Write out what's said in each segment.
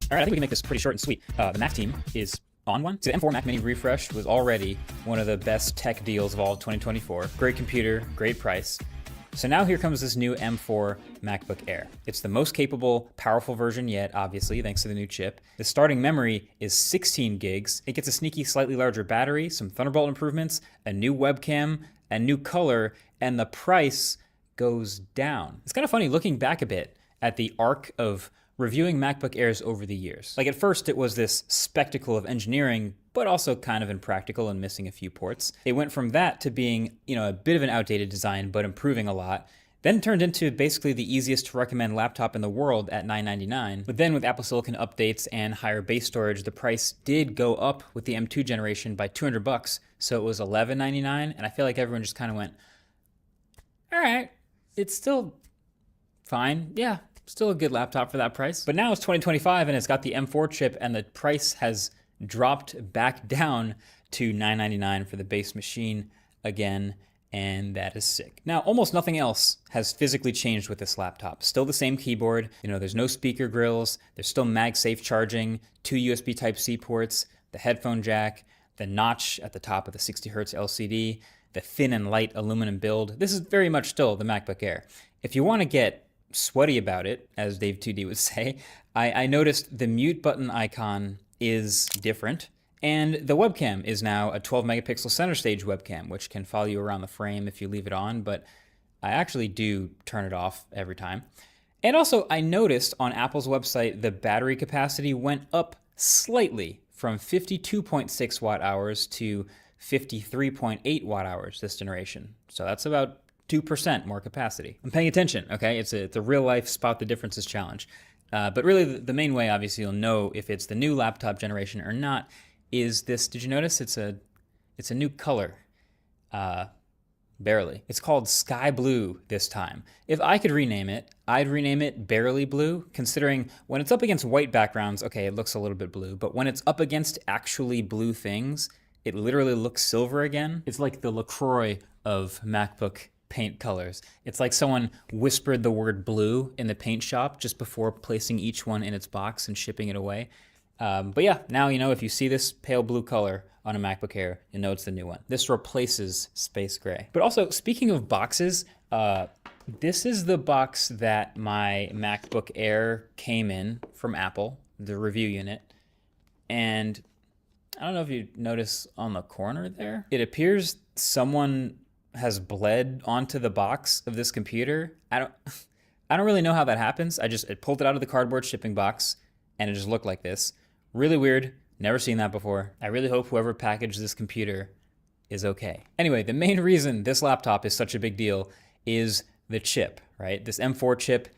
All right, I think we can make this pretty short and sweet. The Mac team is on one. So the M4 Mac Mini refresh was already one of the best tech deals of all of 2024. Great computer, great price. So now here comes this new M4 MacBook Air. It's the most capable, powerful version yet, obviously, thanks to the new chip. The starting memory is 16 gigs. It gets a sneaky, slightly larger battery, some Thunderbolt improvements, a new webcam, a new color, and the price goes down. It's kind of funny looking back a bit at the arc of reviewing MacBook Airs over the years. Like at first it was this spectacle of engineering, but also kind of impractical and missing a few ports. It went from that to being, a bit of an outdated design, but improving a lot. Then turned into basically the easiest to recommend laptop in the world at $999. But then with Apple Silicon updates and higher base storage, the price did go up with the M2 generation by $200. So it was $1199. And I feel like everyone just kind of went, all right, it's still fine. Yeah, still a good laptop for that price. But now it's 2025 and it's got the M4 chip and the price has dropped back down to $999 for the base machine again, and that is sick. Now, almost nothing else has physically changed with this laptop. Still the same keyboard, there's no speaker grills, there's still MagSafe charging, 2 USB Type-C ports, the headphone jack, the notch at the top of the 60 Hz LCD, the thin and light aluminum build. This is very much still the MacBook Air. If you want to get sweaty about it, as Dave 2D would say, I noticed the mute button icon is different, and the webcam is now a 12 megapixel center stage webcam, which can follow you around the frame if you leave it on, but I actually do turn it off every time. And also, I noticed on Apple's website, the battery capacity went up slightly from 52.6 watt hours to 53.8 watt hours this generation. So that's about 2% more capacity. I'm paying attention, okay? It's a real life spot the differences challenge. But really the main way, obviously, you'll know if it's the new laptop generation or not is this. Did you notice it's a new color? Barely. It's called Sky Blue this time. If I could rename it, I'd rename it Barely Blue, considering when it's up against white backgrounds, okay, it looks a little bit blue, but when it's up against actually blue things, it literally looks silver again. It's like the LaCroix of MacBook paint colors. It's like someone whispered the word blue in the paint shop just before placing each one in its box and shipping it away. But yeah, now if you see this pale blue color on a MacBook Air, you know it's the new one. This replaces space gray. But also, speaking of boxes, this is the box that my MacBook Air came in from Apple, the review unit. And I don't know if you notice on the corner there, it appears someone has bled onto the box of this computer. I don't really know how that happens. I pulled it out of the cardboard shipping box and it just looked like this. Really weird. Never seen that before. I really hope whoever packaged this computer is okay. Anyway, the main reason this laptop is such a big deal is the chip, right? This M4 chip,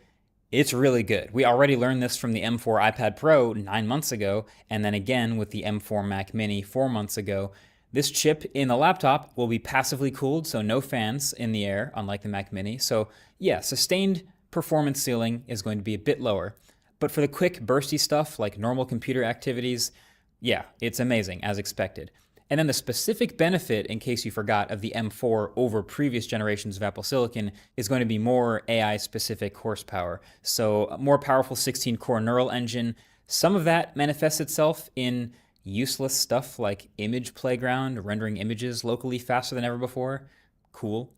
it's really good. We already learned this from the M4 iPad Pro 9 months ago, and then again with the M4 Mac Mini 4 months ago. This chip in the laptop will be passively cooled, so no fans in the air, unlike the Mac Mini. So yeah, sustained performance ceiling is going to be a bit lower. But for the quick, bursty stuff like normal computer activities, yeah, it's amazing, as expected. And then the specific benefit, in case you forgot, of the M4 over previous generations of Apple Silicon is going to be more AI-specific horsepower. So a more powerful 16-core neural engine. Some of that manifests itself in useless stuff like Image Playground, rendering images locally faster than ever before. Cool.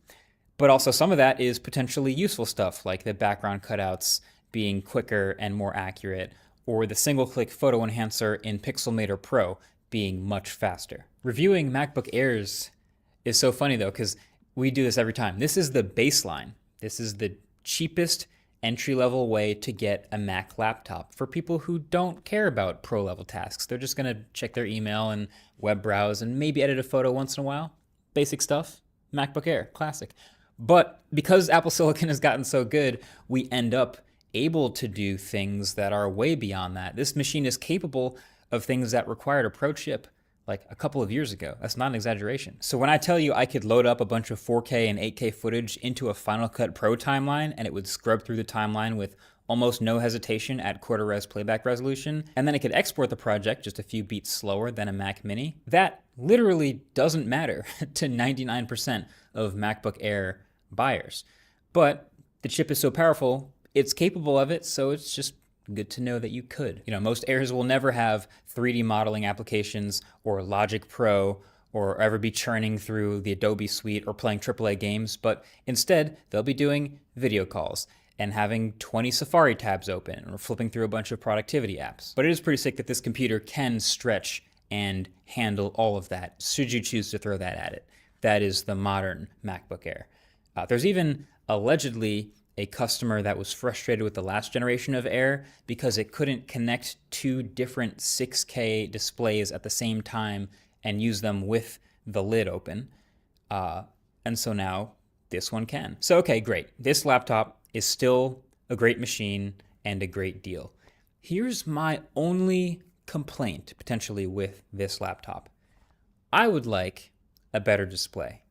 But also some of that is potentially useful stuff like the background cutouts being quicker and more accurate, or the single-click photo enhancer in Pixelmator Pro being much faster. Reviewing MacBook Airs is so funny though, because we do this every time. This is the baseline. This is the cheapest entry-level way to get a Mac laptop for people who don't care about pro-level tasks. They're just gonna check their email and web browse and maybe edit a photo once in a while. Basic stuff, MacBook Air, classic. But because Apple Silicon has gotten so good, we end up able to do things that are way beyond that. This machine is capable of things that required a Pro chip like a couple of years ago. That's not an exaggeration. So when I tell you I could load up a bunch of 4K and 8K footage into a Final Cut Pro timeline and it would scrub through the timeline with almost no hesitation at quarter res playback resolution, and then it could export the project just a few beats slower than a Mac Mini, that literally doesn't matter to 99% of MacBook Air buyers. But the chip is so powerful, it's capable of it, so it's just good to know that you could. You know, most Airs will never have 3D modeling applications or Logic Pro or ever be churning through the Adobe suite or playing AAA games, but instead they'll be doing video calls and having 20 Safari tabs open or flipping through a bunch of productivity apps. But it is pretty sick that this computer can stretch and handle all of that, should you choose to throw that at it. That is the modern MacBook Air. There's even allegedly a customer that was frustrated with the last generation of Air because it couldn't connect two different 6K displays at the same time and use them with the lid open. And so now this one can. So, okay, great. This laptop is still a great machine and a great deal. Here's my only complaint potentially with this laptop. I would like a better display.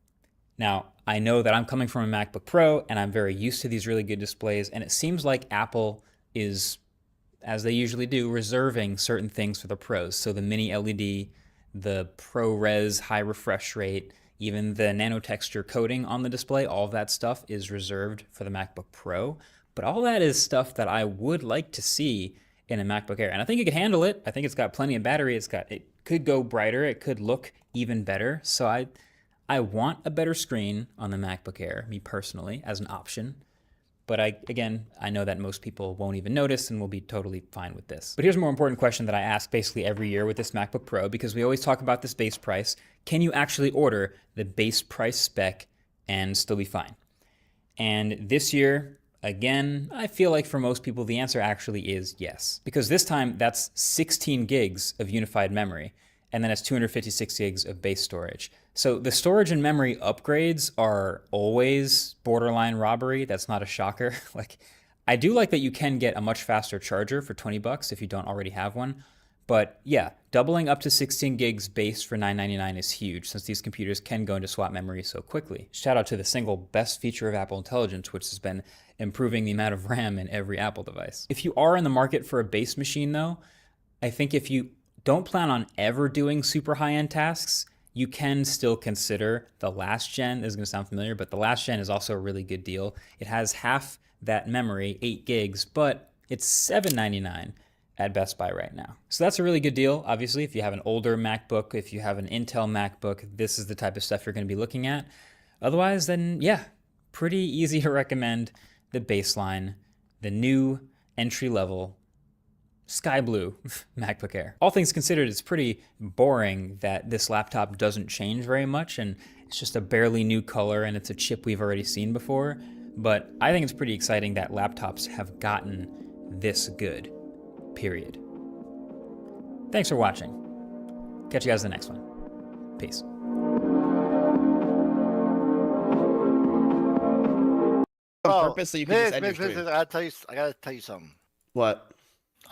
Now, I know that I'm coming from a MacBook Pro and I'm very used to these really good displays, and it seems like Apple is, as they usually do, reserving certain things for the pros. So the mini LED, the ProRes high refresh rate, even the nano texture coating on the display, all of that stuff is reserved for the MacBook Pro. But all that is stuff that I would like to see in a MacBook Air. And I think it could handle it. I think it's got plenty of battery. It could go brighter. It could look even better. So I want a better screen on the MacBook Air, me personally, as an option. But I know that most people won't even notice and will be totally fine with this. But here's a more important question that I ask basically every year with this MacBook Pro, because we always talk about this base price. Can you actually order the base price spec and still be fine? And this year, again, I feel like for most people, the answer actually is yes. Because this time, that's 16 gigs of unified memory, and then it's 256 gigs of base storage. So the storage and memory upgrades are always borderline robbery. That's not a shocker. I do like that you can get a much faster charger for $20 if you don't already have one. But yeah, doubling up to 16 gigs base for $999 is huge, since these computers can go into swap memory so quickly. Shout out to the single best feature of Apple Intelligence, which has been improving the amount of RAM in every Apple device. If you are in the market for a base machine though, I think if you don't plan on ever doing super high-end tasks, you can still consider the last gen. This is going to sound familiar, but the last gen is also a really good deal. It has half that memory, 8 gigs, but it's $799 at Best Buy right now. So that's a really good deal. Obviously, if you have an older MacBook, if you have an Intel MacBook, this is the type of stuff you're going to be looking at. Otherwise, then yeah, pretty easy to recommend the baseline, the new entry-level sky blue MacBook Air. All things considered, it's pretty boring that this laptop doesn't change very much, and it's just a barely new color, and it's a chip we've already seen before. But I think it's pretty exciting that laptops have gotten this good, period. Thanks for watching. Catch you guys in the next one. Peace. On purpose so you can just end your stream. I gotta tell you something. What?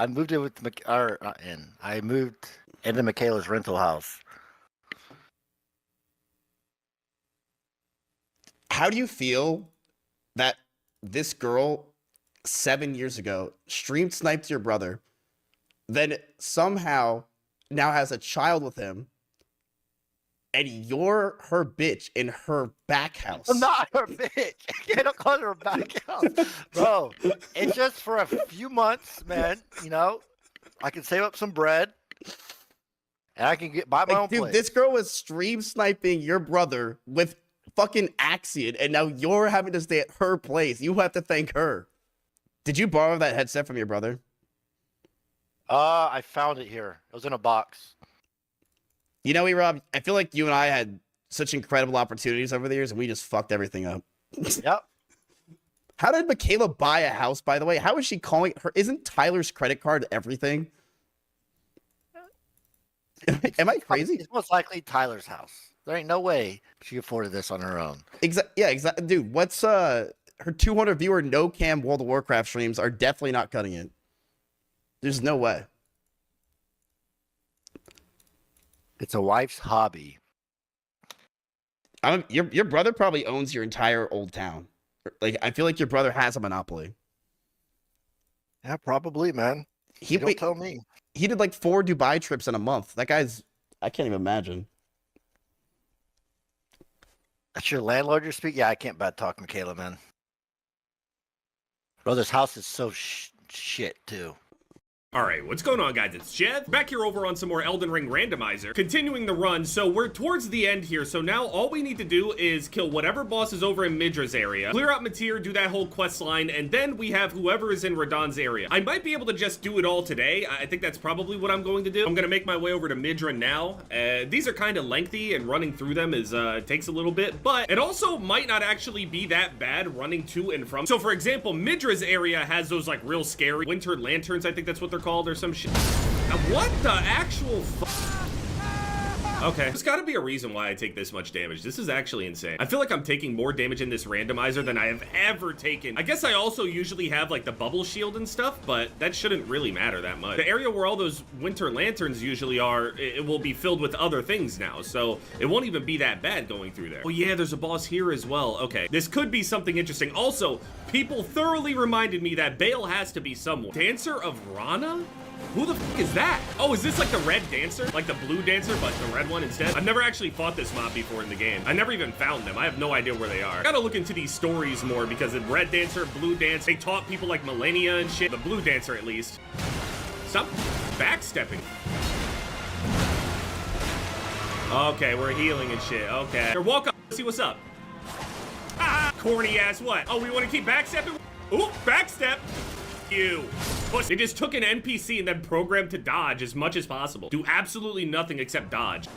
I moved in with I moved into Michaela's rental house. How do you feel that this girl 7 years ago stream sniped your brother, then somehow now has a child with him, and you're her bitch in her back house? I'm not her bitch. I don't call her a back house. Bro, it's just for a few months, man. You know, I can save up some bread, and I can buy my own place. This girl was stream sniping your brother with fucking Axion, and now you're having to stay at her place. You have to thank her. Did you borrow that headset from your brother? I found it here. It was in a box. You know, Rob, I feel like you and I had such incredible opportunities over the years, and we just fucked everything up. Yep. How did Michaela buy a house, by the way? How is she calling her? Isn't Tyler's credit card everything? Am I crazy? It's most likely Tyler's house. There ain't no way she afforded this on her own. Yeah, exactly. Dude, what's her 200 viewer no cam World of Warcraft streams are definitely not cutting it. There's no way. It's a wife's hobby. Your brother probably owns your entire old town. Like, I feel like your brother has a monopoly. Yeah, probably, man. Don't tell me. He did like 4 Dubai trips in a month. That guy's, I can't even imagine. That's your landlord you're speaking? Yeah, I can't bad talk Michaela, man. Bro, this house is so shit, too. Alright, what's going on, guys? It's Jeff. Back here over on some more Elden Ring Randomizer. Continuing the run, so we're towards the end here, so now all we need to do is kill whatever boss is over in Midra's area, clear out Matir, do that whole quest line, and then we have whoever is in Radahn's area. I might be able to just do it all today. I think that's probably what I'm going to do. I'm gonna make my way over to Midra now. These are kind of lengthy, and running through them is takes a little bit, but it also might not actually be that bad running to and from. So for example, Midra's area has those like real scary winter lanterns, I think that's what they're called, or some shit. What the actual Okay, there's gotta be a reason why I take this much damage. This is actually insane. I feel like I'm taking more damage in this randomizer than I have ever taken. I guess I also usually have like the bubble shield and stuff, but that shouldn't really matter that much. The area where all those winter lanterns usually are, it will be filled with other things now, so it won't even be that bad going through there. Oh yeah, there's a boss here as well. Okay, this could be something interesting. Also, people thoroughly reminded me that Bale has to be someone. Dancer of Rana? Who the f is that? Oh, is this like the red dancer? Like the blue dancer, but the red one instead? I've never actually fought this mob before in the game. I never even found them. I have no idea where they are. I gotta look into these stories more because the red dancer, blue dancer, they taught people like Millennia and shit. The blue dancer at least. Stop backstepping. Okay, we're healing and shit. Okay. Here, walk up. Let's see what's up. Ah, corny ass what? Oh, we want to keep backstepping? Ooh, backstep. You. They just took an NPC and then programmed to dodge as much as possible. Do absolutely nothing except dodge.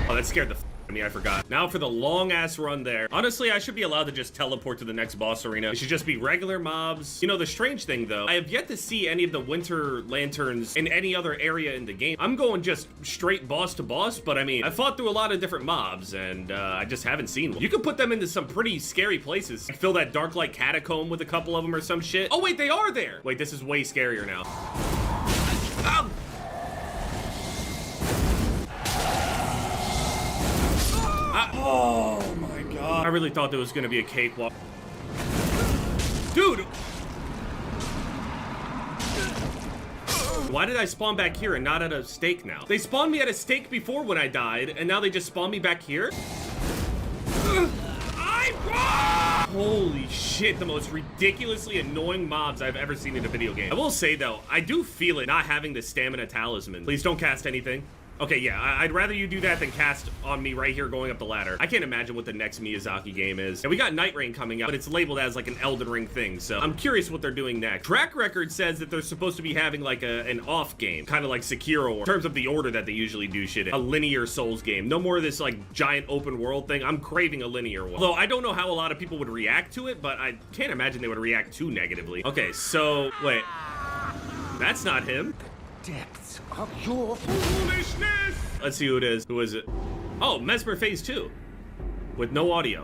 Oh, that scared the f out of me, I forgot. Now for the long ass run there. Honestly, I should be allowed to just teleport to the next boss arena. It should just be regular mobs. You know, the strange thing though, I have yet to see any of the winter lanterns in any other area in the game. I'm going just straight boss to boss, but I mean, I fought through a lot of different mobs and I just haven't seen one. You could put them into some pretty scary places. Like fill that dark light catacomb with a couple of them or some shit. Oh wait, they are there. Wait, this is way scarier now. Oh. Oh my god. I really thought there was gonna be a cakewalk. Dude! Why did I spawn back here and not at a stake now? They spawned me at a stake before when I died, and now they just spawn me back here? Holy shit, the most ridiculously annoying mobs I've ever seen in a video game. I will say though, I do feel it not having the stamina talisman. Please don't cast anything. Okay, yeah, I'd rather you do that than cast on me right here going up the ladder. I can't imagine what the next Miyazaki game is. And we got Night Rain coming out, but it's labeled as like an Elden Ring thing, so I'm curious what they're doing next. Track record says that they're supposed to be having like an off game, kind of like Sekiro, in terms of the order that they usually do shit in. A linear Souls game. No more of this like giant open world thing. I'm craving a linear one. Although I don't know how a lot of people would react to it, but I can't imagine they would react too negatively. Okay, so, wait. That's not him. Depths of your foolishness. Let's see who it is. Who is it? Oh, Mesmer Phase 2. With no audio.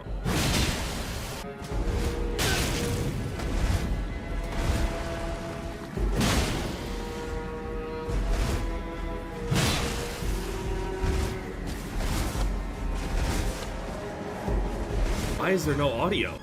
Why is there no audio?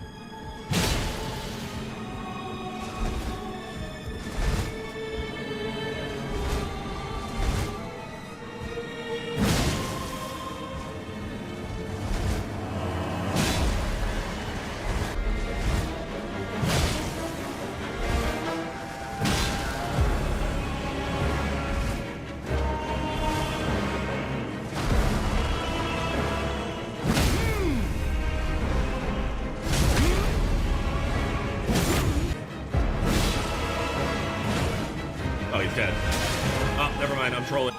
Oh, he's dead. Oh, never mind, I'm trolling.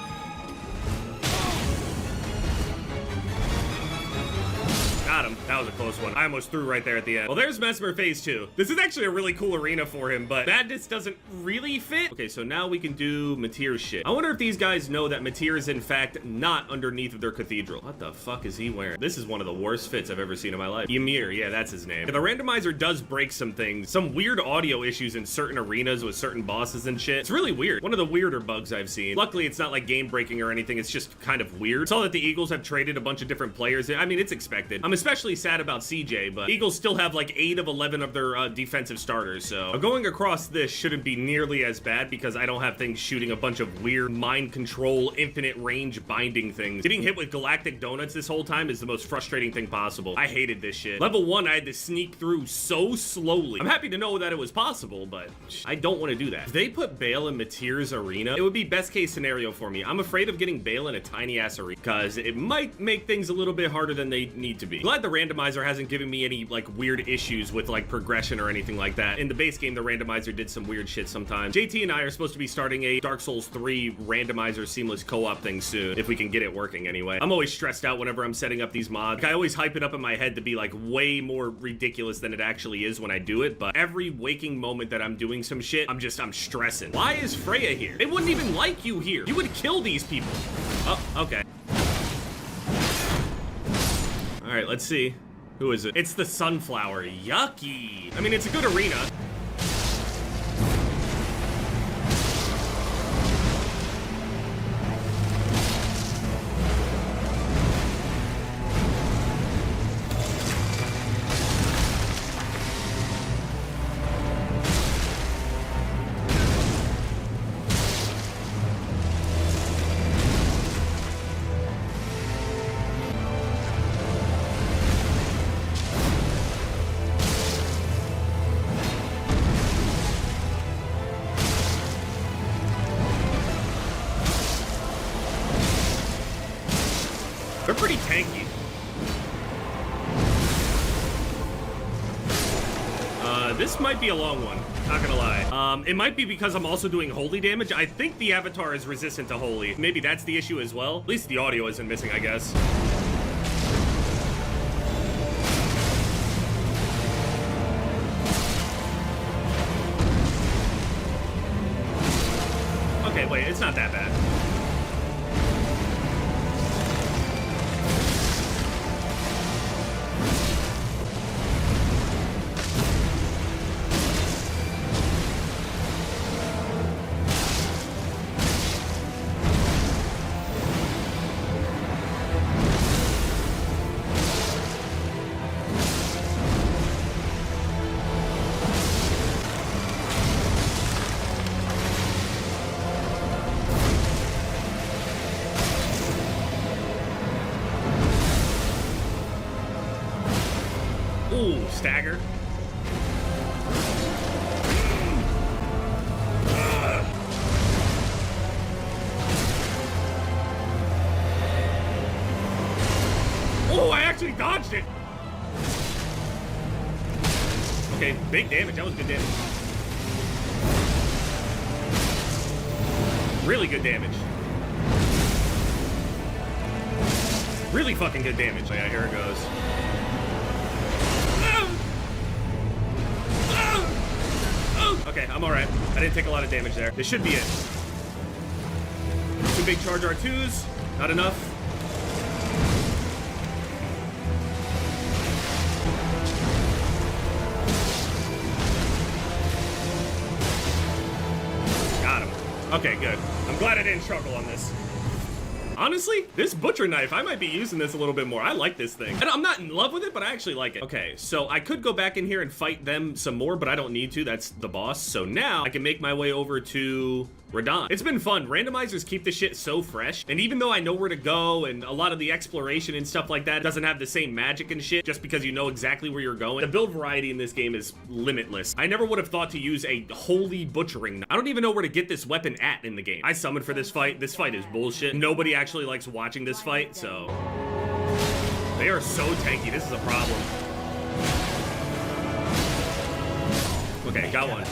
Got him. That was a close one. I almost threw right there at the end. Well, there's Mesmer Phase 2. This is actually a really cool arena for him, but Madness doesn't really fit. Okay, so now we can do Matir's shit. I wonder if these guys know that Matir is in fact not underneath of their cathedral. What the fuck is he wearing? This is one of the worst fits I've ever seen in my life. Ymir, yeah, that's his name. The randomizer does break some things, some weird audio issues in certain arenas with certain bosses and shit. It's really weird. One of the weirder bugs I've seen. Luckily, it's not like game breaking or anything. It's just kind of weird. Saw that the Eagles have traded a bunch of different players. I mean, it's expected. I'm especially especially sad about CJ, but Eagles still have like 8 of 11 of their defensive starters, so going across this shouldn't be nearly as bad because I don't have things shooting a bunch of weird mind control, infinite range binding things. Getting hit with galactic donuts this whole time is the most frustrating thing possible. I hated this shit. Level 1, I had to sneak through so slowly. I'm happy to know that it was possible, but I don't want to do that. If they put Bale in Mateer's arena, it would be best case scenario for me. I'm afraid of getting Bale in a tiny ass arena because it might make things a little bit harder than they need to be. Glad the randomizer hasn't given me any like weird issues with like progression or anything like that. In the base game, the randomizer did some weird shit sometimes. JT and I are supposed to be starting a Dark Souls 3 randomizer seamless co-op thing soon, if we can get it working anyway. I'm always stressed out whenever I'm setting up these mods. Like, I always hype it up in my head to be like way more ridiculous than it actually is when I do it, but every waking moment that I'm doing some shit, I'm stressing. Why is Freya here? They wouldn't even like you here. You would kill these people. Oh, okay. All right, let's see. Who is it? It's the Sunflower. Yucky. I mean, it's a good arena. They're pretty tanky. This might be a long one, not gonna lie. It might be because I'm also doing holy damage. I think the avatar is resistant to holy. Maybe that's the issue as well. At least the audio isn't missing, I guess. Okay, wait, it's not that bad. Ooh, stagger. Oh, I actually dodged it. Okay, big damage. That was good damage. Really good damage. Really fucking good damage. Oh, yeah, here it goes. Okay, I'm alright. I didn't take a lot of damage there. This should be it. 2 big charge R2s. Not enough. Got him. Okay, good. I'm glad I didn't struggle on this. Honestly, this butcher knife, I might be using this a little bit more. I like this thing. And I'm not in love with it, but I actually like it. Okay, so I could go back in here and fight them some more, but I don't need to. That's the boss. So now I can make my way over to Radon. It's been fun. Randomizers keep the shit so fresh. And even though I know where to go and a lot of the exploration and stuff like that doesn't have the same magic and shit just because you know exactly where you're going, the build variety in this game is limitless. I never would have thought to use a holy butchering knife. I don't even know where to get this weapon at in the game. I summoned for this fight. This fight is bullshit. Nobody actually likes watching this fight, so they are so tanky. This is a problem. Okay, got one.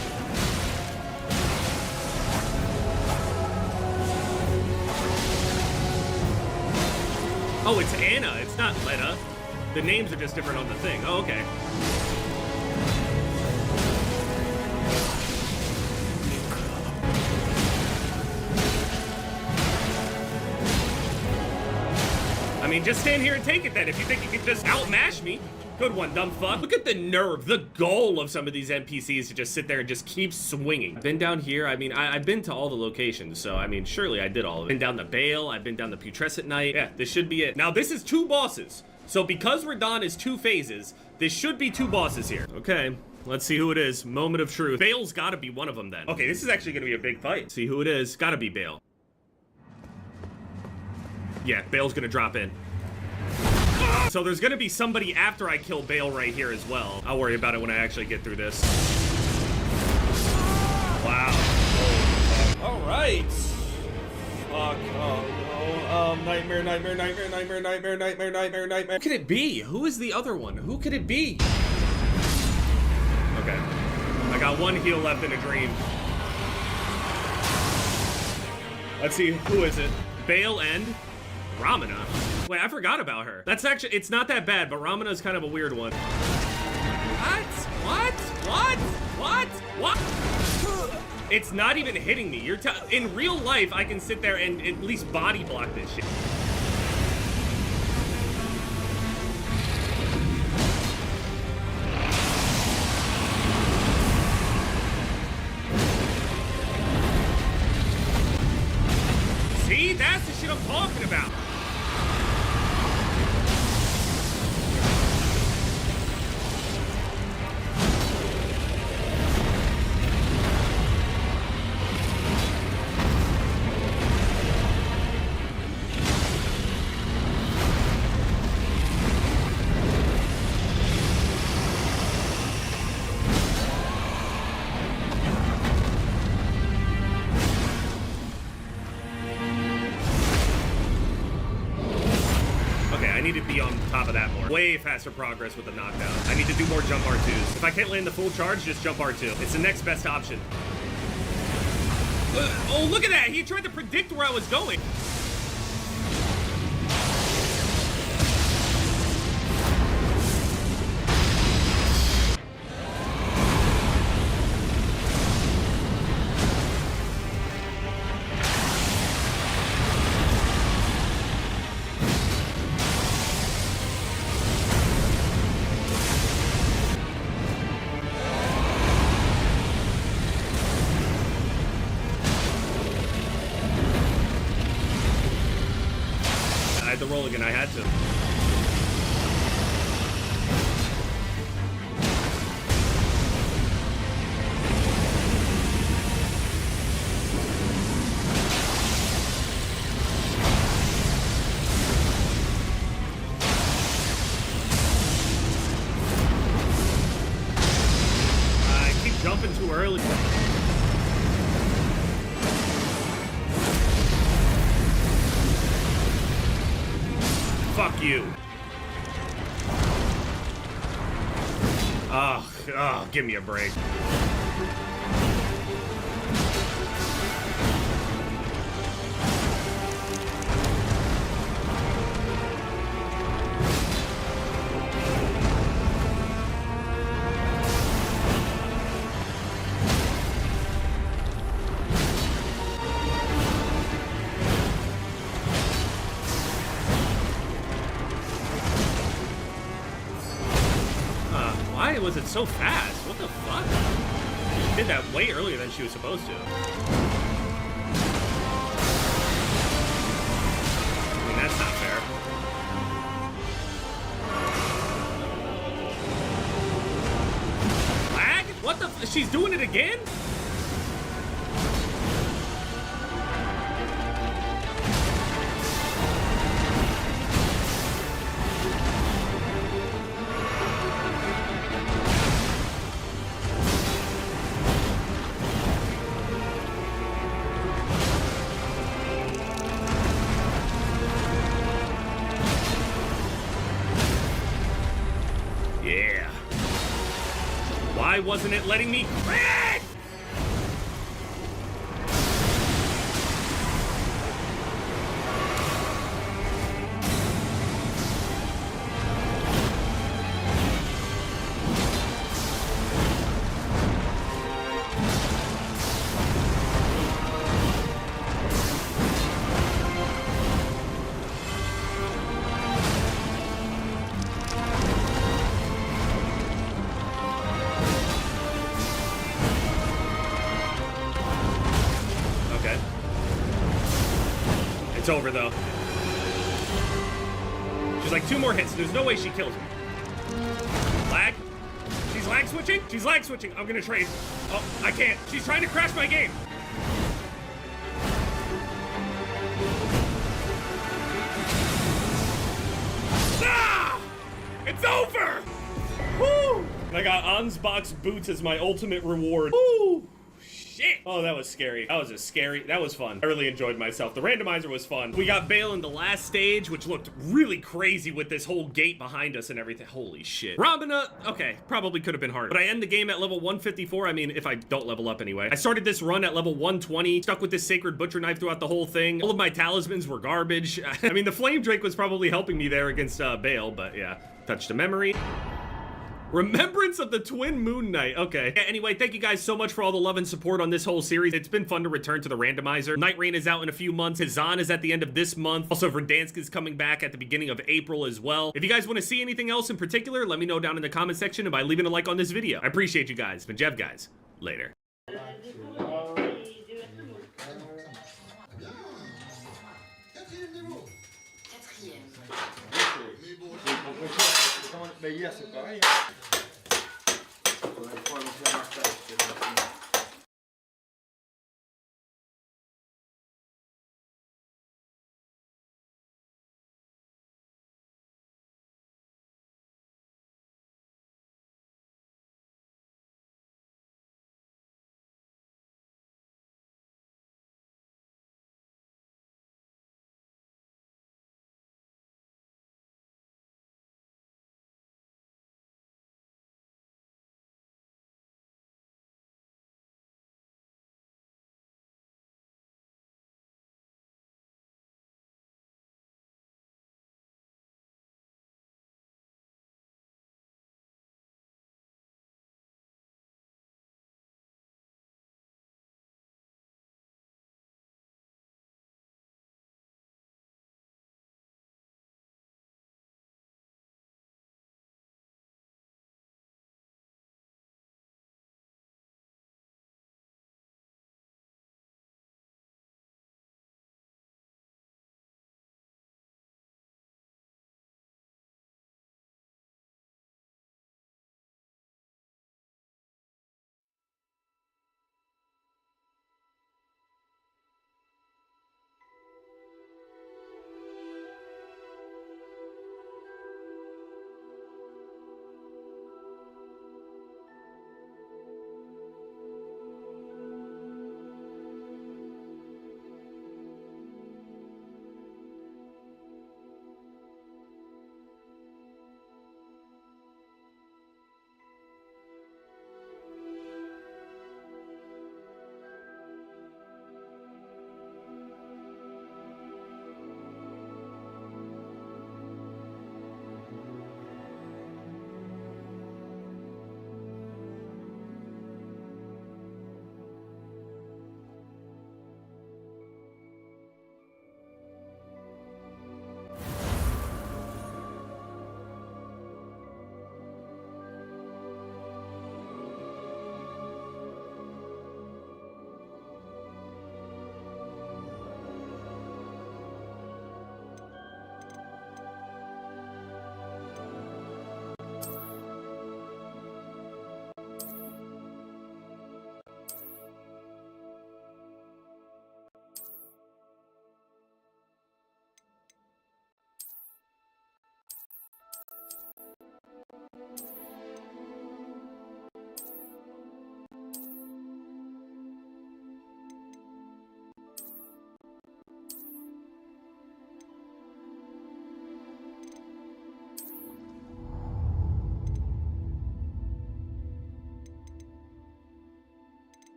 Oh, it's Anna. It's not Letta. The names are just different on the thing. Oh, okay. I mean, just stand here and take it then. If you think you can just outmash me. Good one, dumb fuck. Look at the nerve, the goal of some of these NPCs to just sit there and just keep swinging. I've been down here. I mean, I've been to all the locations, so I mean, surely I did all of it. Been down the Bale. I've been down the Putrescent Night. Yeah, this should be it. Now, this is 2 bosses. So because Radahn is 2 phases, this should be 2 bosses here. Okay, let's see who it is. Moment of truth. Bale's gotta be one of them then. Okay, this is actually gonna be a big fight. See who it is. Gotta be Bale. Yeah, Bale's gonna drop in. So there's gonna be somebody after I kill Bale right here as well. I'll worry about it when I actually get through this. Wow. All right. Fuck. Oh no. Nightmare. Who could it be? Who is the other one? Who could it be? Okay. I got 1 heal left in a dream. Let's see. Who is it? Bale and Ramana. Wait, I forgot about her. That's actually, it's not that bad, but Ramana is kind of a weird one. What? It's not even hitting me. In real life, I can sit there and at least body block this shit. See, that's the shit I'm talking about. I need to be on top of that more. Way faster progress with the knockdown. I need to do more jump R2s. If I can't land the full charge, just jump R2. It's the next best option. Oh, look at that! He tried to predict where I was going. I had to roll again. I had to. I keep jumping too early. Fuck you. Oh, give me a break. Why was it so fast? What the fuck? She did that way earlier than she was supposed to. I mean, that's not fair. Lag? What the f- She's doing it again? Yeah. Why wasn't it letting me crit? It's over though. like 2 more hits. There's no way she kills me. Lag. She's lag switching? She's lag switching. I'm gonna trade. Oh, I can't. She's trying to crash my game. Ah! It's over! Woo! I got Ansbach's boots as my ultimate reward. Woo! Shit! Oh, that was scary. That was fun. I really enjoyed myself. The randomizer was fun. We got Bale in the last stage, which looked really crazy with this whole gate behind us and everything. Holy shit. Robina, okay, probably could have been harder. But I end the game at level 154. I mean, if I don't level up anyway. I started this run at level 120, stuck with this sacred butcher knife throughout the whole thing. All of my talismans were garbage. I mean, the flame drake was probably helping me there against Bale, but yeah. Touched a memory. Remembrance of the Twin Moon Knight. Okay. Anyway, thank you guys so much for all the love and support on this whole series. It's been fun to return to the randomizer. Night Rain is out in a few months. Kazan is at the end of this month. Also, Verdansk is coming back at the beginning of April as well. If you guys want to see anything else in particular, let me know down in the comment section and by leaving a like on this video. I appreciate you guys. But Jeff, guys, later. Mais hier, c'est pareil.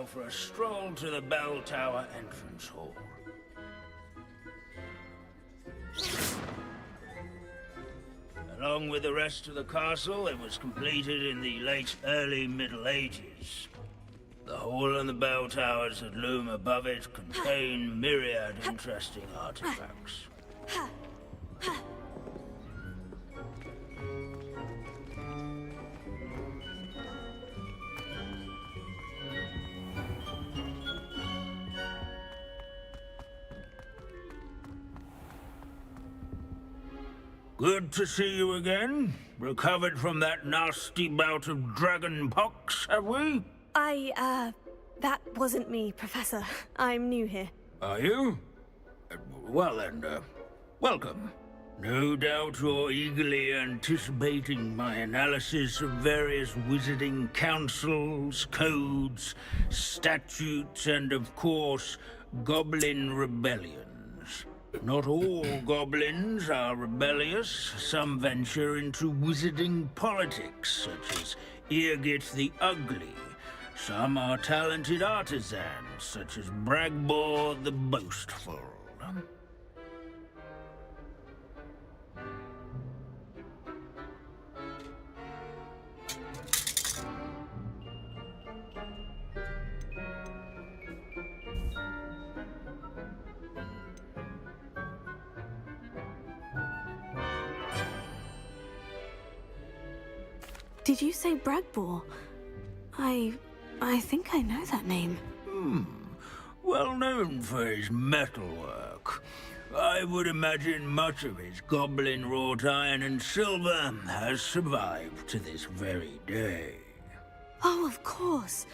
for a stroll to the bell tower entrance hall. Along with the rest of the castle, it was completed in the late early Middle Ages. The hall and the bell towers that loom above it contain myriad interesting artifacts. Good to see you again. Recovered from that nasty bout of dragon pox, have we? That wasn't me, Professor. I'm new here. Are you? Well then, welcome. No doubt you're eagerly anticipating my analysis of various wizarding councils, codes, statutes, and of course, goblin rebellions. Not all goblins are rebellious. Some venture into wizarding politics, such as Eargit the Ugly. Some are talented artisans, such as Bragbor the Boastful. Did you say Bragbor? I think I know that name. Well known for his metalwork. I would imagine much of his goblin-wrought iron and silver has survived to this very day. Oh, of course.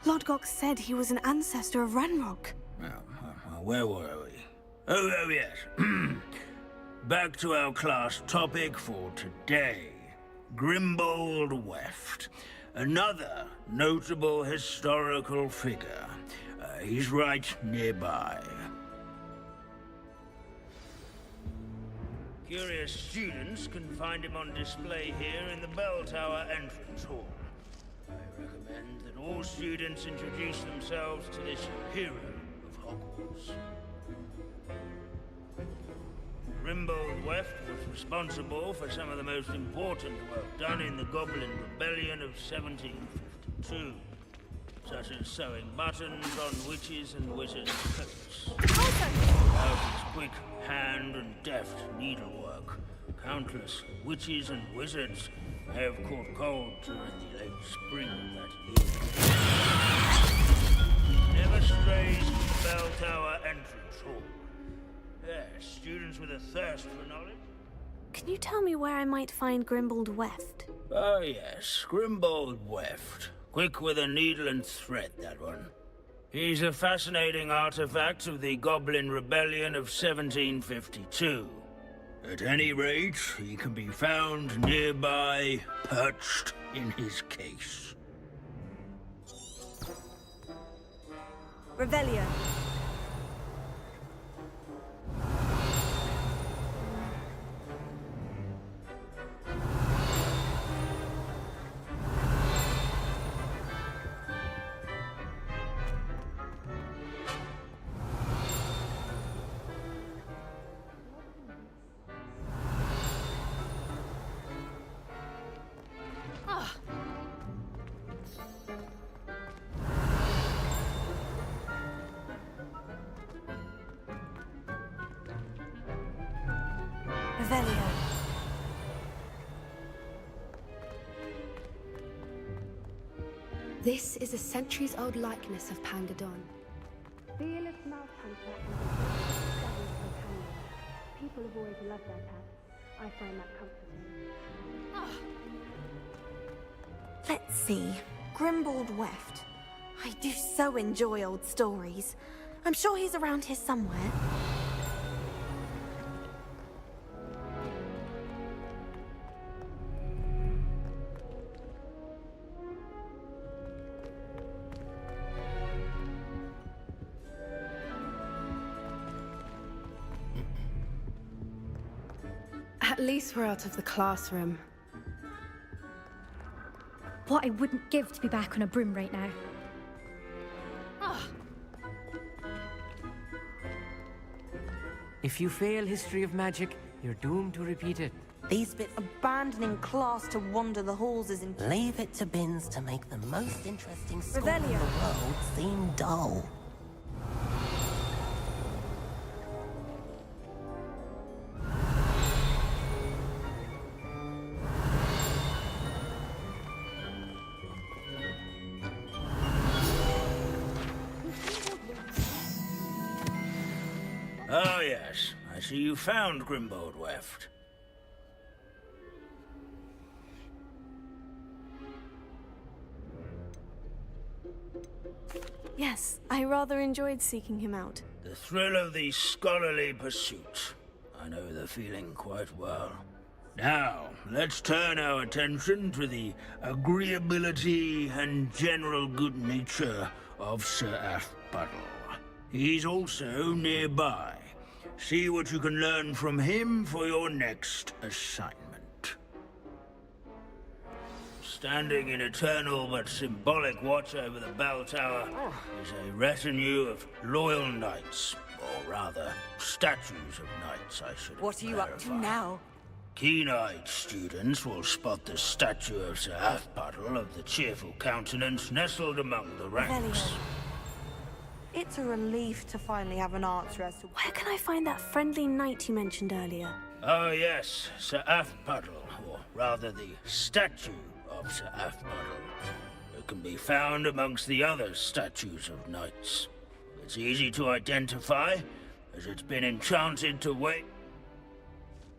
Lodgok said he was an ancestor of Ranrock. Where were we? Oh yes. Back to our class topic for today. Grimbold Weft. Another notable historical figure. He's right nearby. Curious students can find him on display here in the bell tower entrance hall. I recommend that all students introduce themselves to this hero of Hogwarts. Grimbold Weft was responsible for some of the most important work done in the Goblin Rebellion of 1752, such as sewing buttons on witches and wizards' coats. Without his quick hand and deft needlework, countless witches and wizards may have caught cold during the late spring of that year. Never strays from the bell tower entrance hall. Yes, students with a thirst for knowledge. Can you tell me where I might find Grimbold Weft? Ah yes, Grimbold Weft. Quick with a needle and thread, that one. He's a fascinating artifact of the Goblin Rebellion of 1752. At any rate, he can be found nearby, perched in his case. Revelio. Revelio. This is a centuries-old likeness of Pangadon. Fearless mouse hunter and a great discovery companion. People have always loved their pets. I find that comforting. Let's see. Grimbold Weft. I do so enjoy old stories. I'm sure he's around here somewhere. At least we're out of the classroom. What I wouldn't give to be back on a broom right now. If you fail history of magic, you're doomed to repeat it. These bits abandoning class to wander the halls is in. Leave it to Binns to make the most interesting school in the Revelio. world seem dull. Oh, yes. I see you found Grimbold Weft. Yes, I rather enjoyed seeking him out. The thrill of the scholarly pursuit. I know the feeling quite well. Now, let's turn our attention to the agreeability and general good nature of Sir Athbuttle. He's also nearby. See what you can learn from him for your next assignment. Standing in eternal but symbolic watch over the bell tower is a retinue of loyal knights, or rather, statues of knights, I should What are you up to now? Keen-eyed students will spot the statue of Sir Athbuttle of the cheerful countenance nestled among the ranks. It's a relief to finally have an answer as to Where can I find that friendly knight you mentioned earlier? Oh yes, Sir Athbuttle, or rather the statue of Sir Athbuttle. It can be found amongst the other statues of knights. It's easy to identify, as it's been enchanted to wait.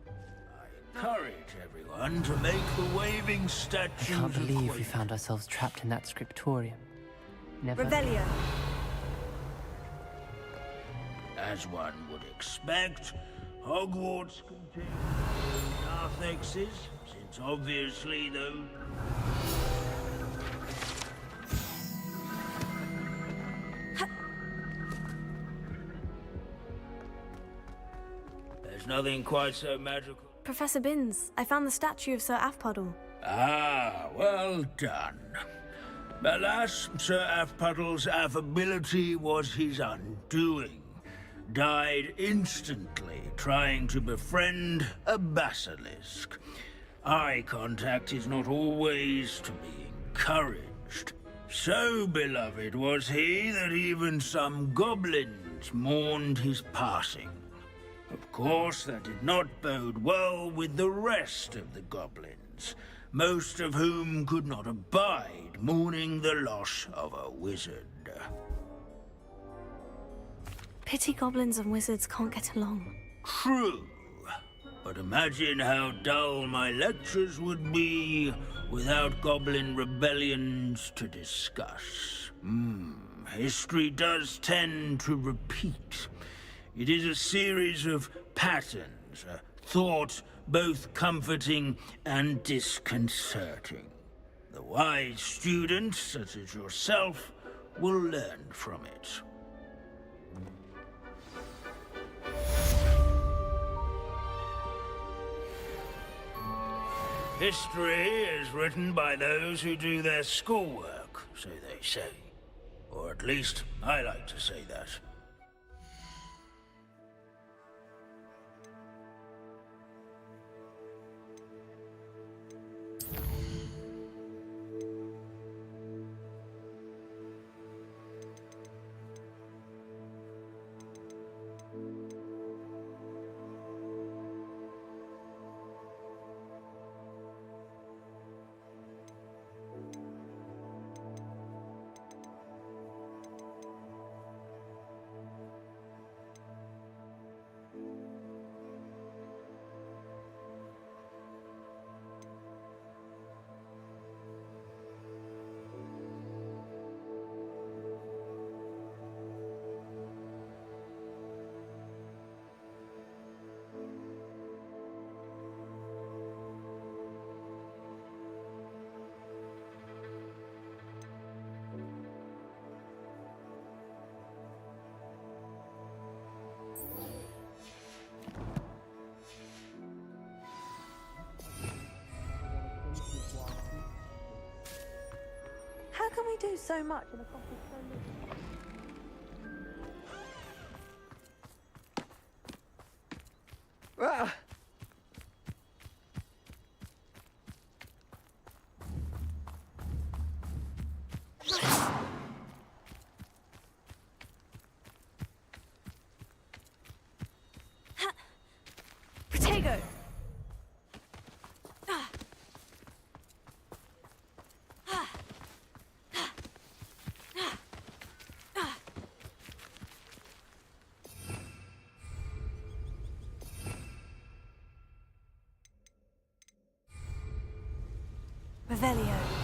I encourage everyone to make the waving I statues can't believe we acquainted. found ourselves trapped in that scriptorium. Never. Revelio. As one would expect, Hogwarts contains narthexes, since obviously those... There's nothing quite so magical. Professor Binns, I found the statue of Sir Athpuddle. Ah, well done. Alas, Sir Athpuddle's affability was his undoing. Died instantly trying to befriend a basilisk. Eye contact is not always to be encouraged. So beloved was he that even some goblins mourned his passing. Of course, that did not bode well with the rest of the goblins, most of whom could not abide mourning the loss of a wizard. Pity goblins and wizards can't get along. True. But imagine how dull my lectures would be without goblin rebellions to discuss. History does tend to repeat. It is a series of patterns, a thought both comforting and disconcerting. The wise student, such as yourself, will learn from it. History is written by those who do their schoolwork, so they say. Or at least, I like to say that. How can we do so much and accomplish so little? Ah. Protego! Revelio.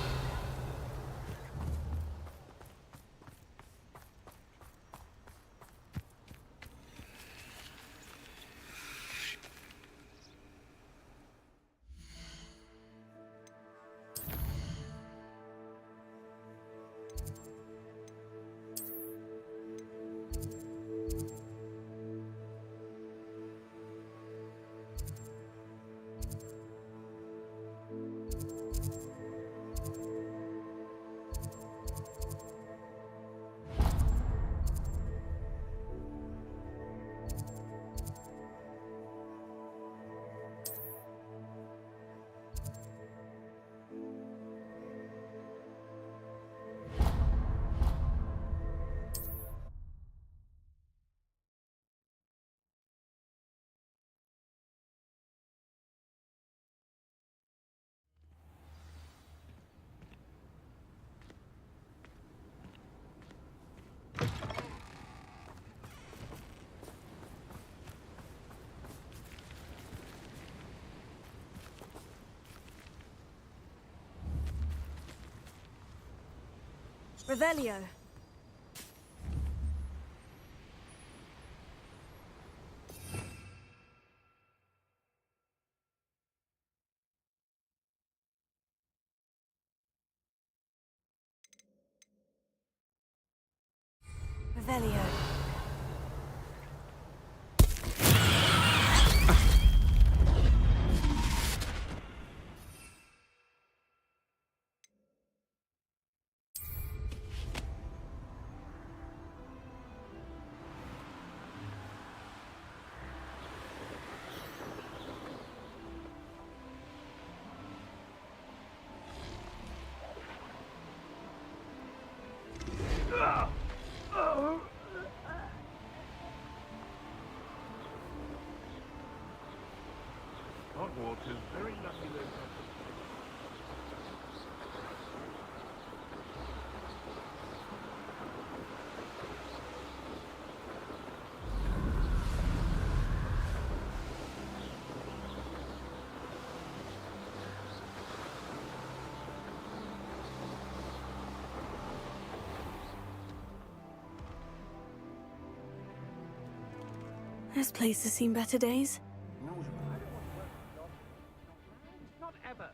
Revelio. Revelio. Hogwarts is very lucky they've got This place has seen better days. Not ever.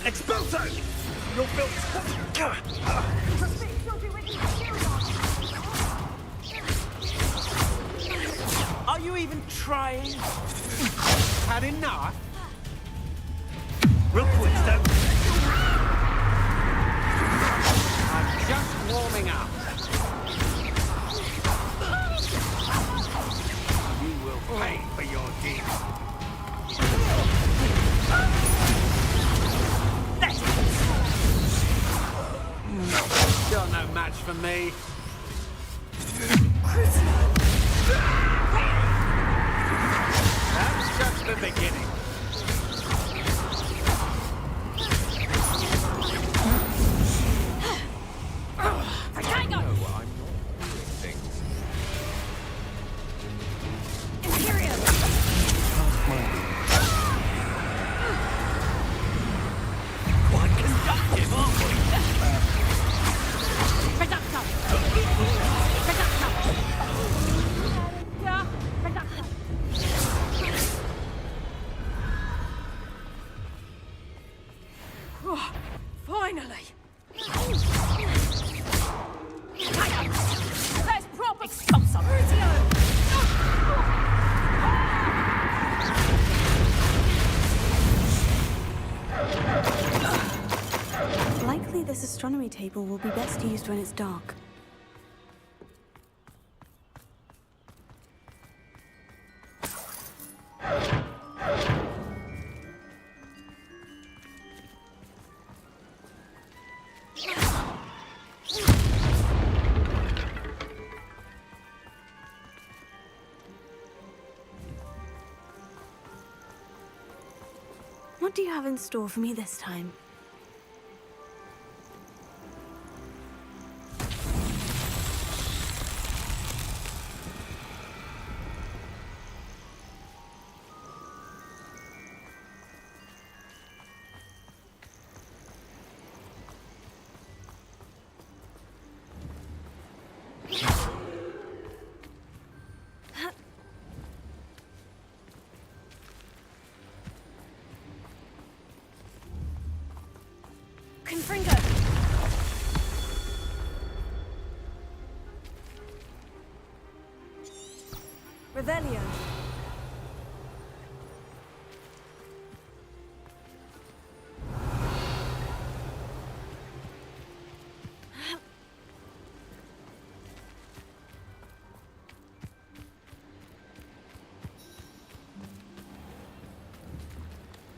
Expulso! You're built. Are you even trying? Had enough? Real quick, don't... I'm just warming up. You will pay for your deeds. Still no match for me. That's just the beginning. Finally! Let's proper expulsum! Likely this astronomy table will be best used when it's dark. What do you have in store for me this time? Confringo! Revelio!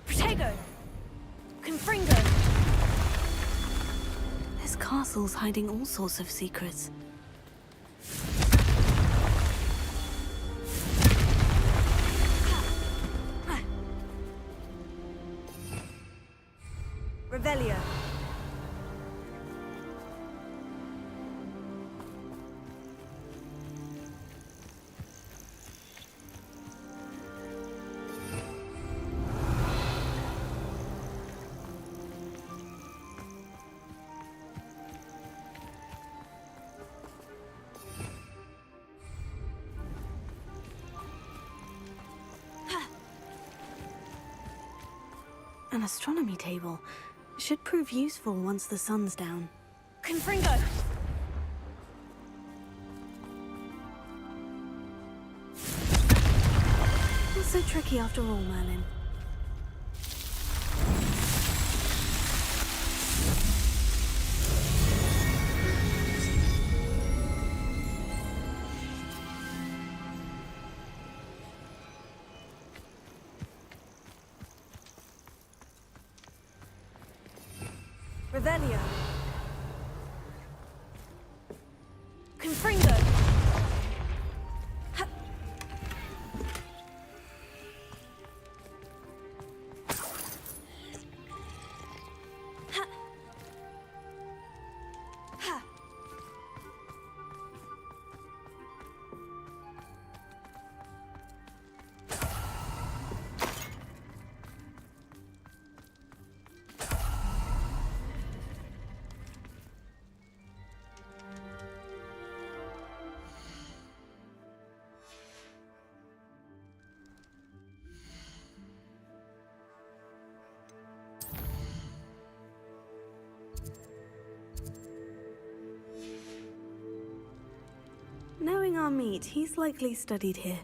Protego! Confringo! This castle's hiding all sorts of secrets. Revelio! An astronomy table. Should prove useful once the sun's down. Confringo! Not so tricky after all, Merlin. Revelio! Confringo! Ha! Ha! Ha! Knowing our meat, he's likely studied here.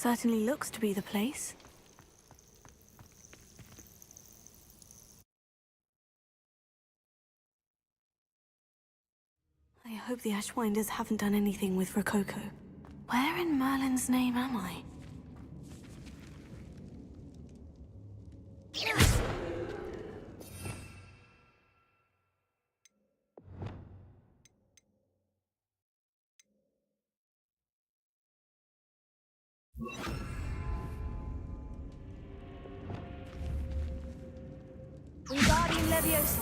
Certainly looks to be the place. I hope the Ashwinders haven't done anything with Rococo. Where in Merlin's name am I? Wingardium Leviosa.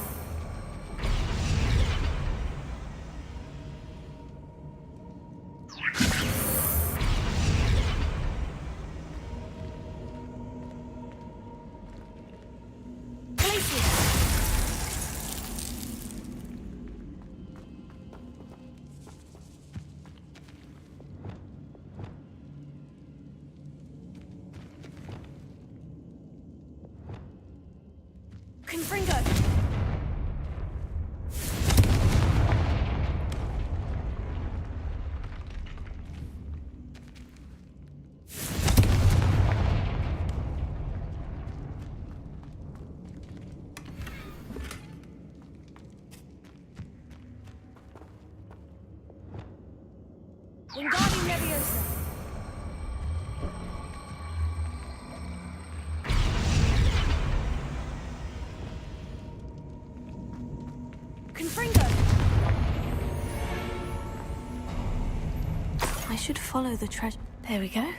Confringo! Wingardium Leviosa. Confringo! I should follow the treasure. There we go.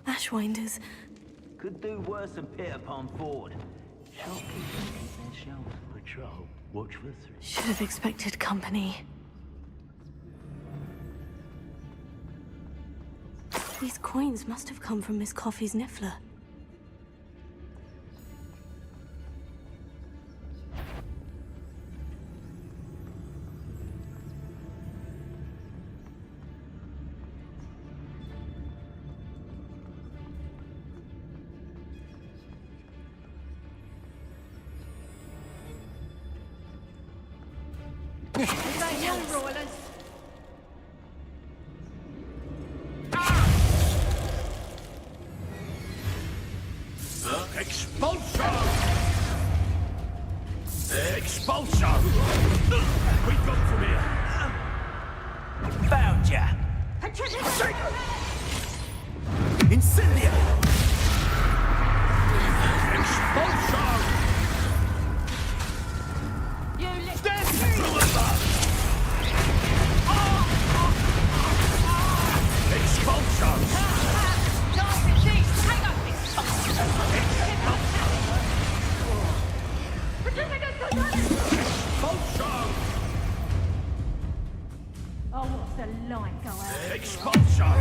Ashwinders. Could do worse than Peter Pan Ford. Shopkeepers keep their shelves. Patrol. Watch for three. Should have expected company. These coins must have come from Miss Coffey's Niffler. Expulsion! Expulsion! We got from here. Found ya! Incendio! Expulsion! Stand deliver! Expulsion! Oh, what's the light go out? Expulsion!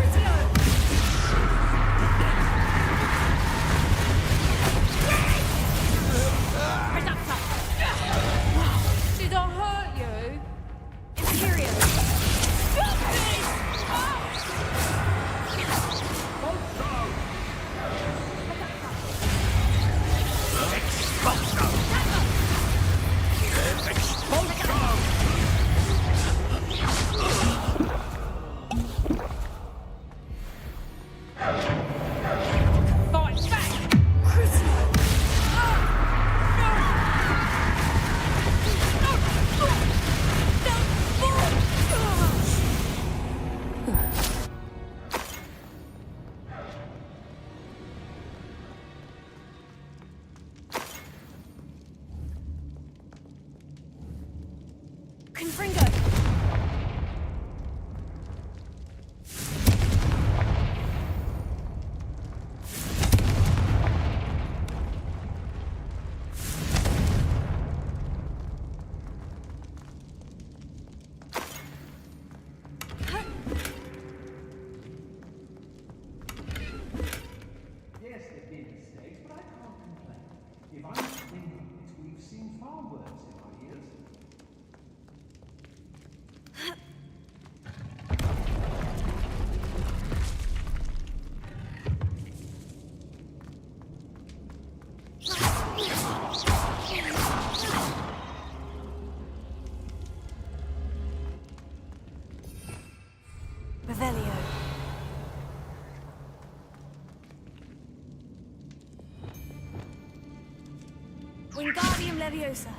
Wingardium Leviosa.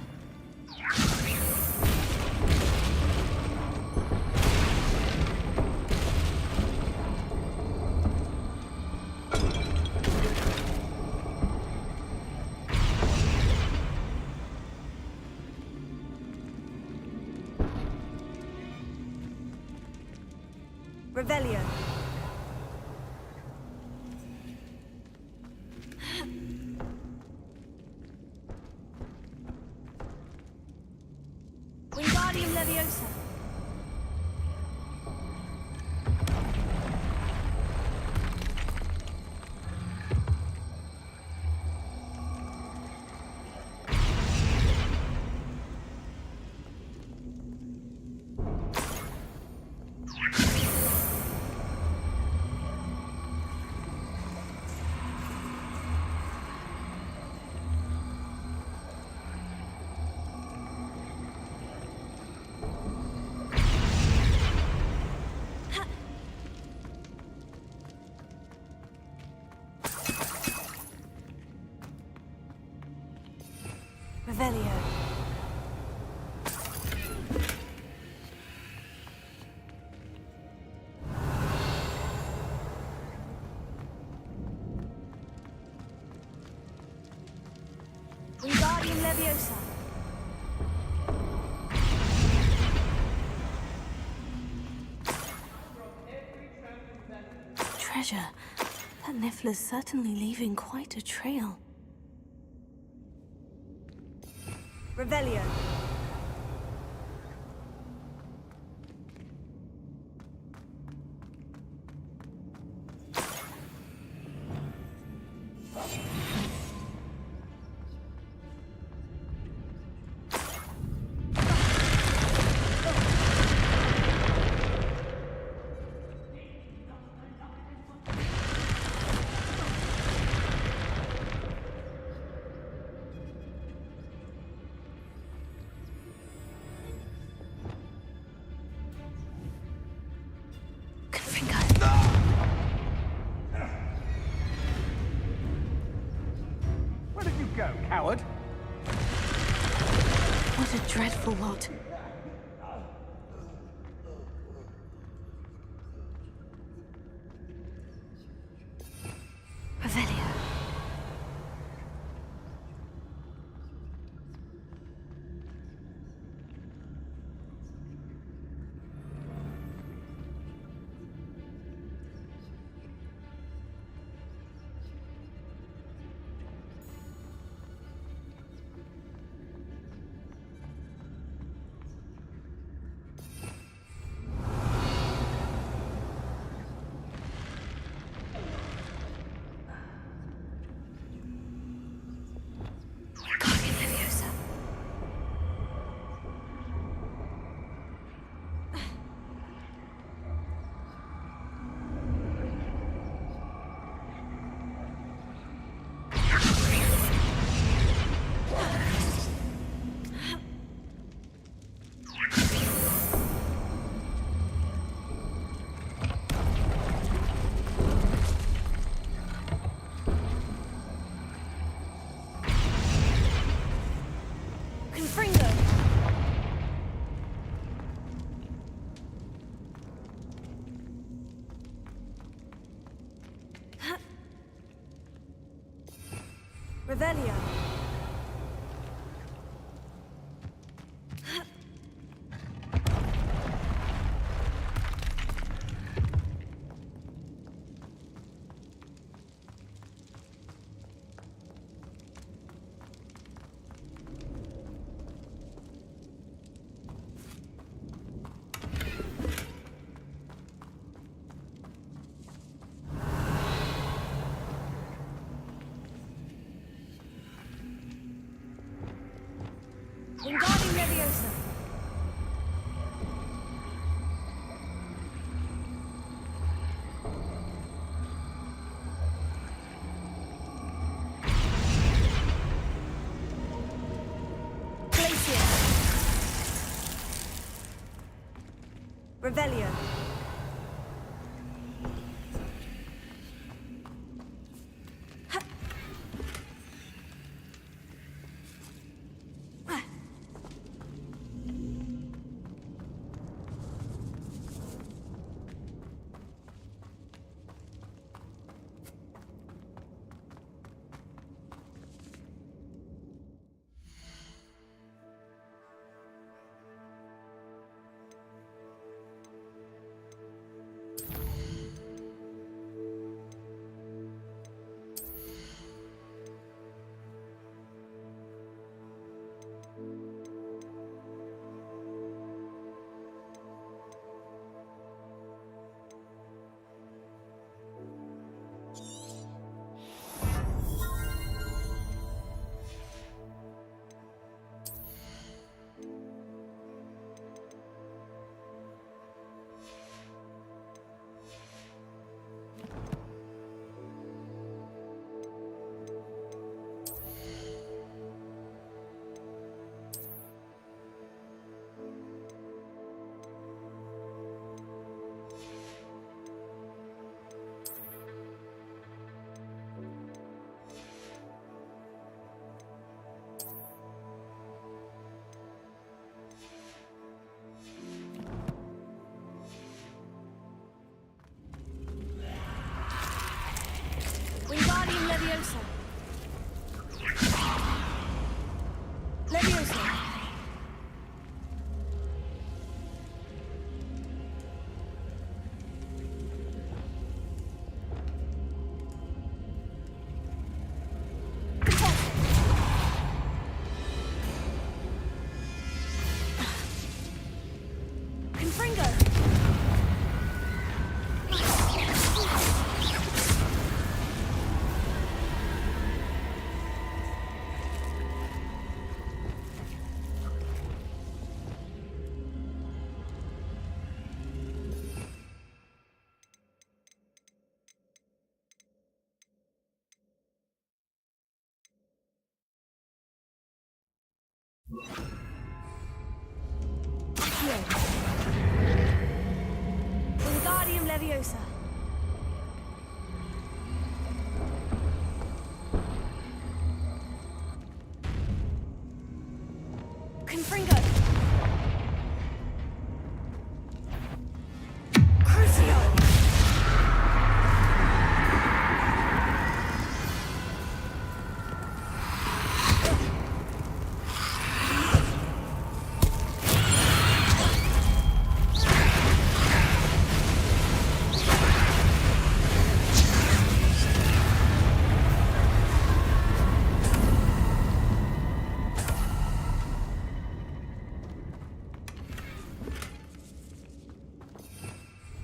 Revelio. Wingardium Leviosa. Revelio. Wingardium Leviosa. Treasure. That Niffler's certainly leaving quite a trail. Revelio. Where did you go, coward? What a dreadful lot. Revelio. Wingardium Leviosa. Confringo. Revelio. Wingardium Leviosa. Glacier. Revelio. Wingardium Leviosa. Leviosa. Confringo. Wingardium Leviosa. Confringo. Crucio.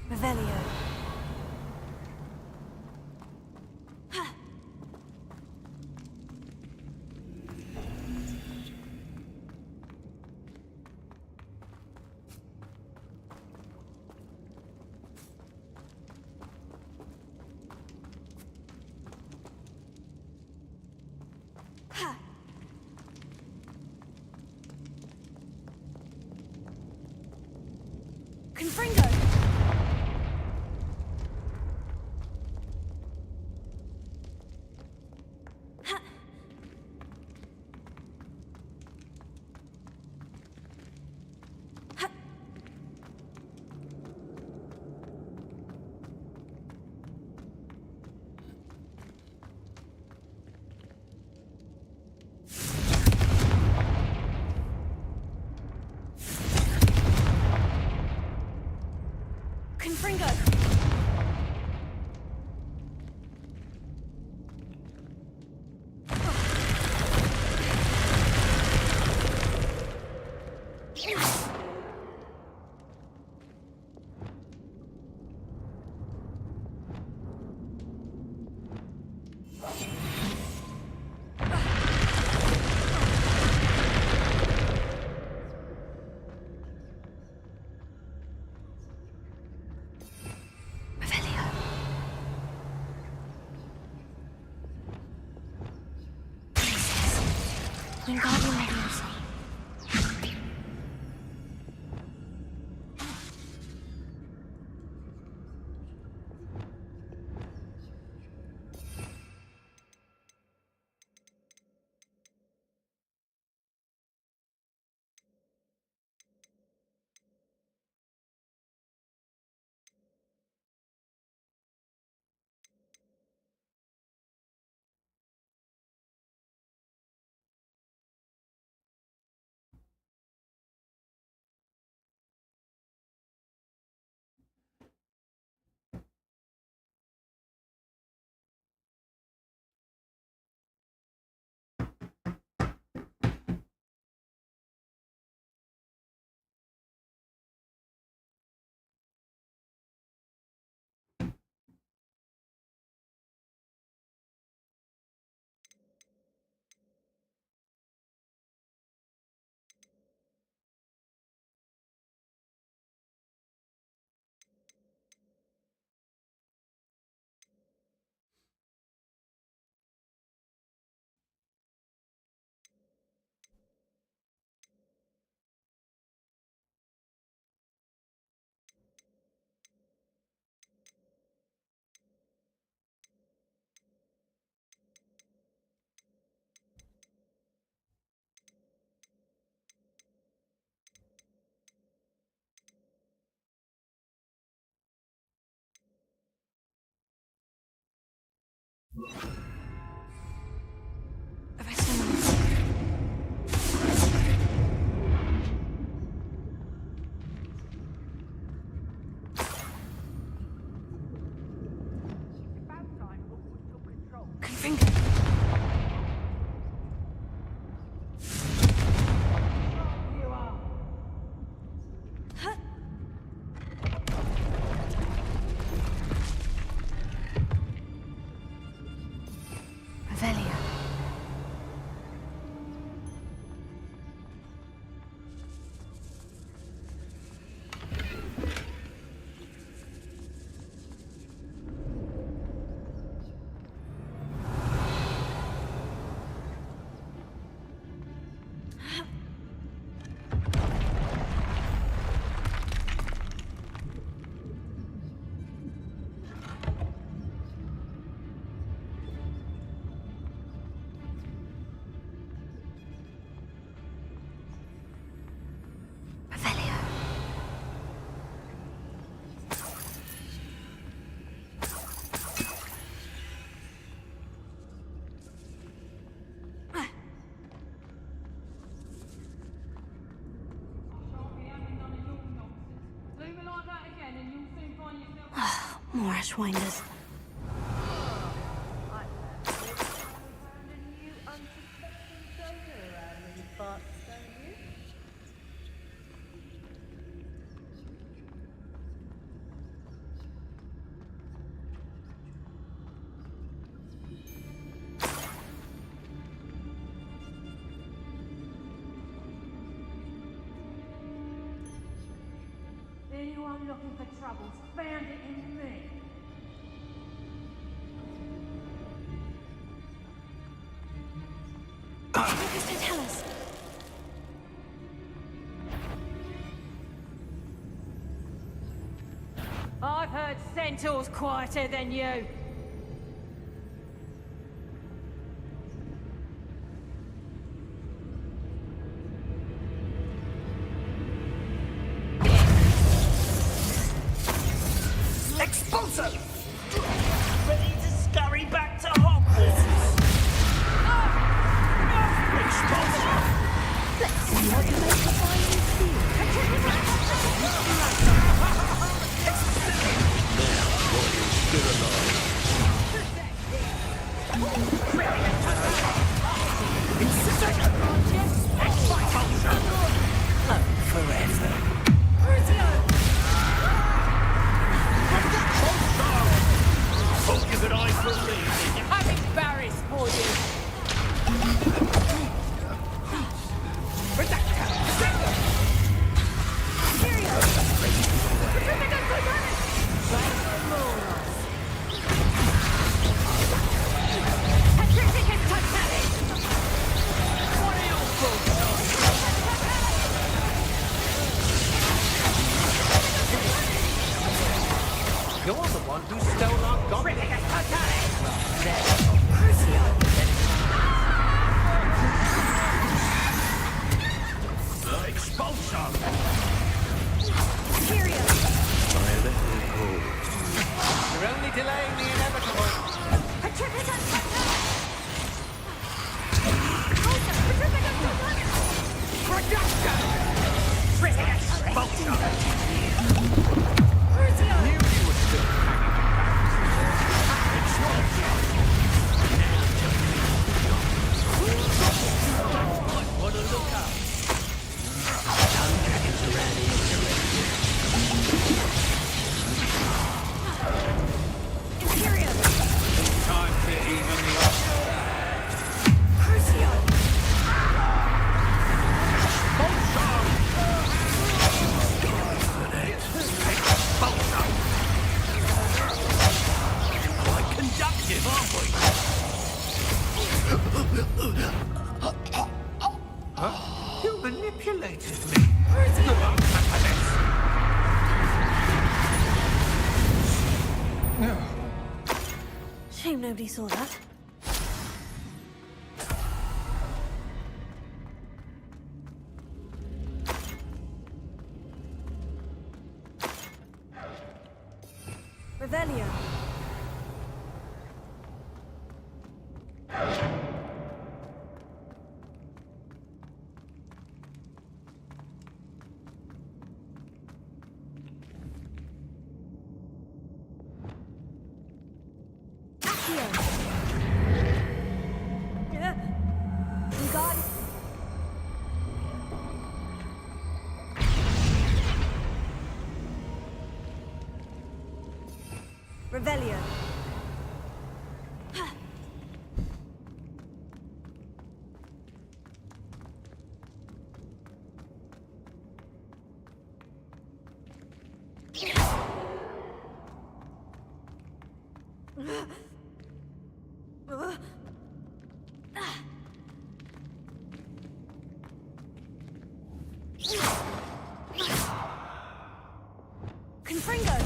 Revelio. Confringo. Confringo. Wingardium Leviosa. You Trashwinders. Anyone looking for troubles found it in me. What does it tell us? I've heard centaurs quieter than you. Expulso! Ready to scurry back to Hogwarts! Expulso! Let's see what you make of Forever. Hope you could I believe. I'm embarrassed for you. You're the one who stole our goblet. Expulso! You're only delaying the inevitable. Knew you were still What a look up! Time to even the odds. Quite conductive, aren't we? You manipulated me. Shame nobody saw that. Revelio. Revelio. Confringo.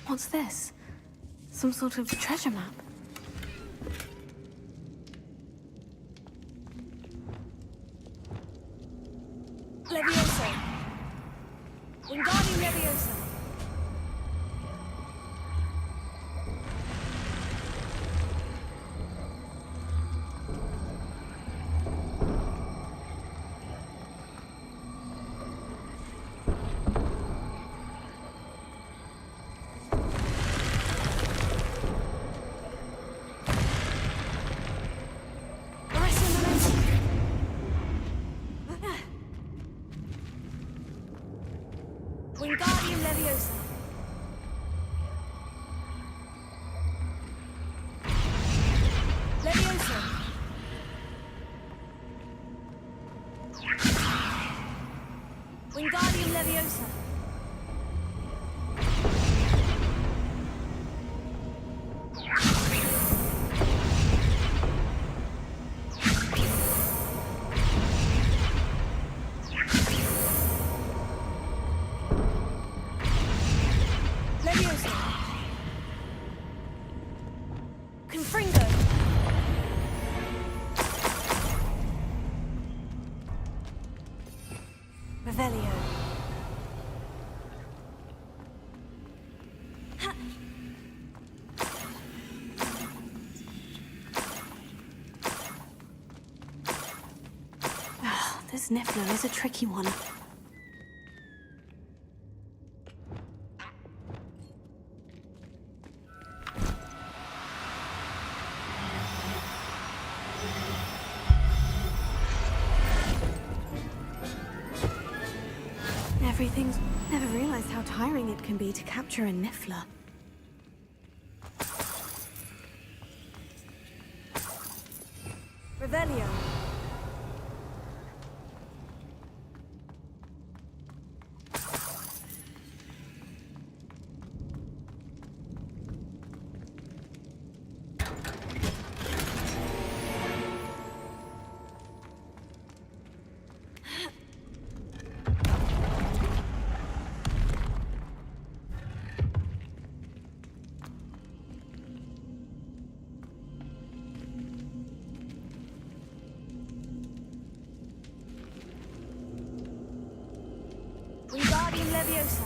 What's this? Some sort of treasure map? Levioso. Wingardium Levioso. Wingardium Leviosa. Leviosa. Wingardium Leviosa. Leviosa. Confringo. Revelio. This Niffler is a tricky one. Everything's... Never realized how tiring it can be to capture a Niffler. Revelio. Wingardium Leviosa.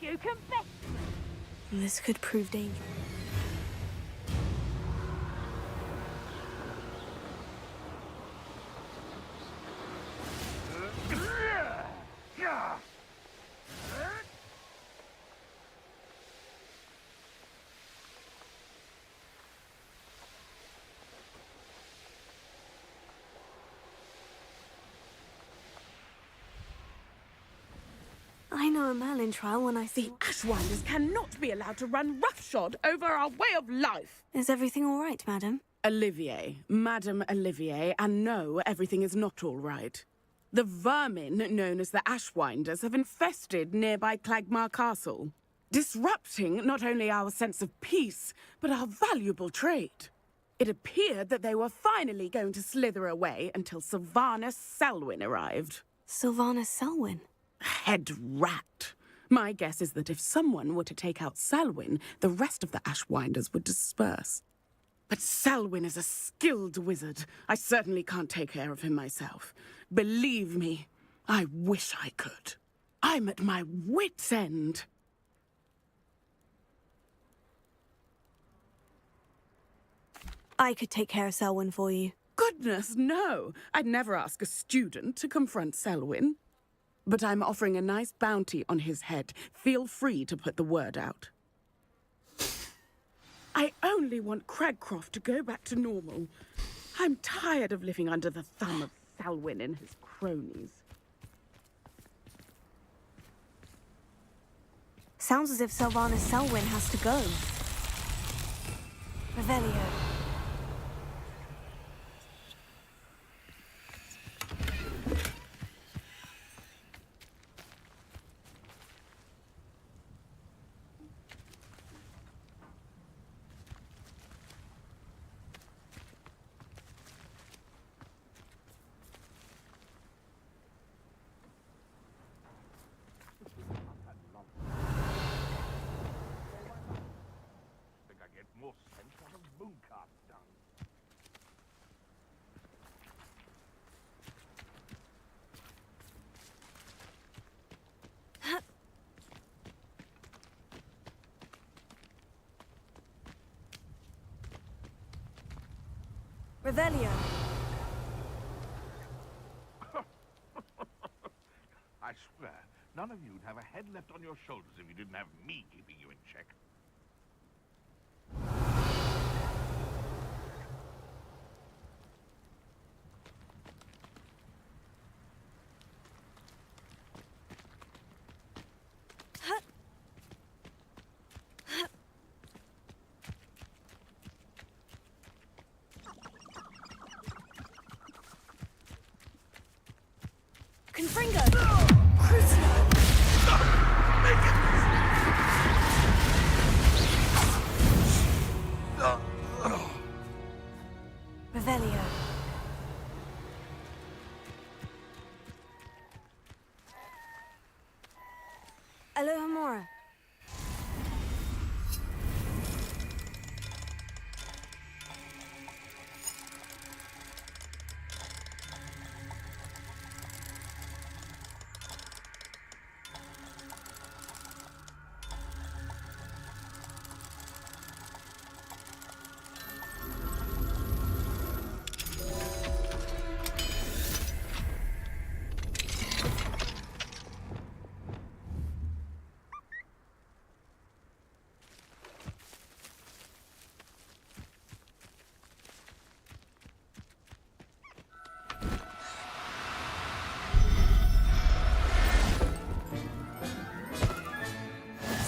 You can bet. This could prove dangerous. I know a Merlin trial when I see... Ashwinders cannot be allowed to run roughshod over our way of life. Is everything all right, madam? Olivier, Madame Olivier, and no, everything is not all right. The vermin known as the Ashwinders have infested nearby Clagmar Castle, disrupting not only our sense of peace, but our valuable trade. It appeared that they were finally going to slither away until Sylvanus Selwyn arrived. Sylvanas Selwyn. Head rat. My guess is that if someone were to take out Selwyn, the rest of the Ashwinders would disperse. But Selwyn is a skilled wizard. I certainly can't take care of him myself. Believe me, I wish I could. I'm at my wit's end. I could take care of Selwyn for you. Goodness, no. I'd never ask a student to confront Selwyn. But I'm offering a nice bounty on his head. Feel free to put the word out. I only want Cragcroft to go back to normal. I'm tired of living under the thumb of Selwyn and his cronies. Sounds as if Sylvanas Selwyn has to go. Revelio. Revelio. I swear, none of you'd have a head left on your shoulders if you didn't have me keeping you in check. Confringo! Crucio! Revelio. Alohomora.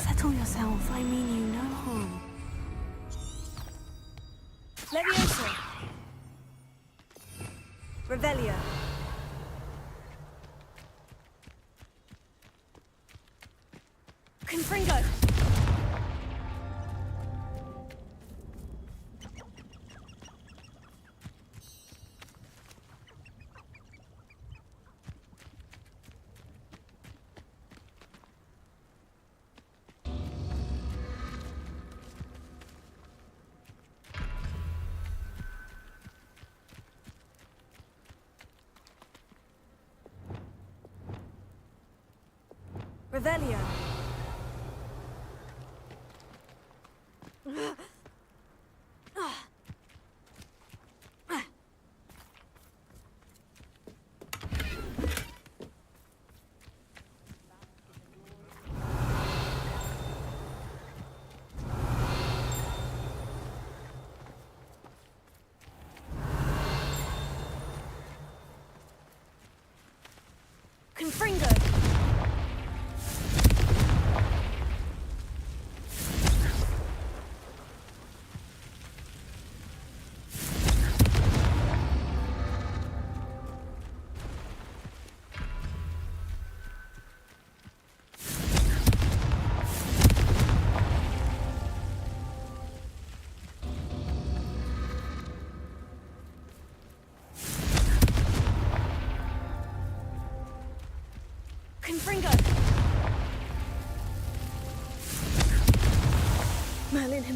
Settle yourself, I mean you no harm. Levioso. Revelio. Confringo. Revelio. Confringo.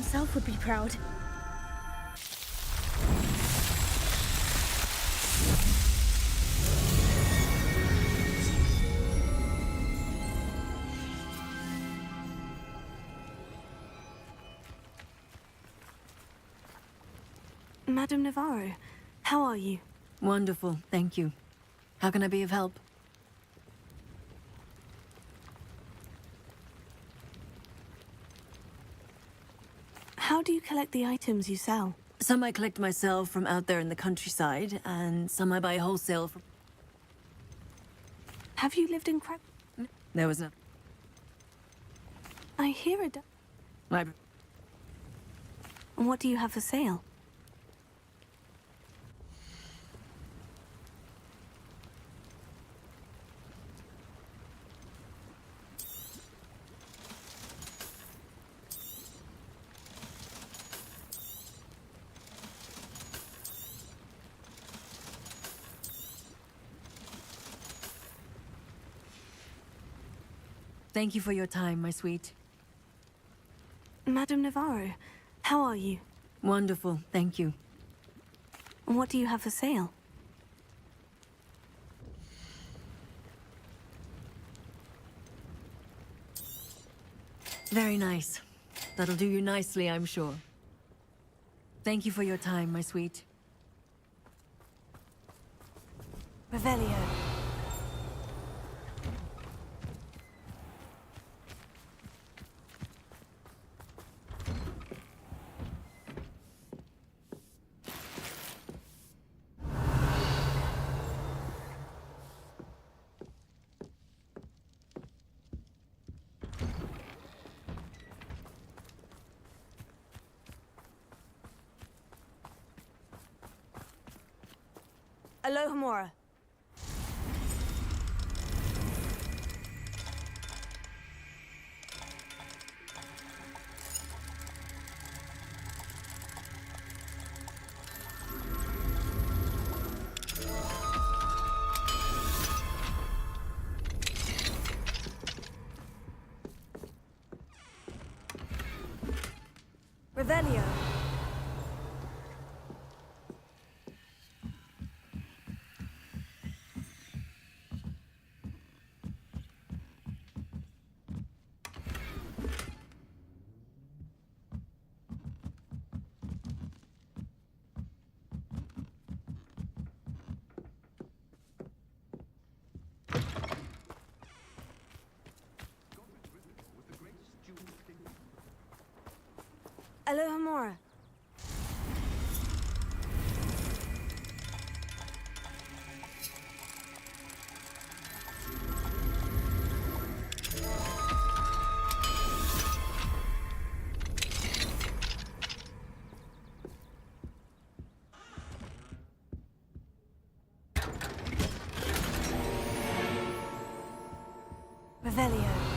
himself would be proud. Madame Navarro, how are you? Wonderful, thank you. How can I be of help? How do you collect the items you sell? Some I collect myself from out there in the countryside, and some I buy wholesale from... Have you lived in There was a... I hear My... And what do you have for sale? Thank you for your time, my sweet. Madame Navarro, how are you? Wonderful, thank you. And what do you have for sale? Very nice. That'll do you nicely, I'm sure. Thank you for your time, my sweet. Revelio. Alohomora. Revelio. Alohomora. Revelio.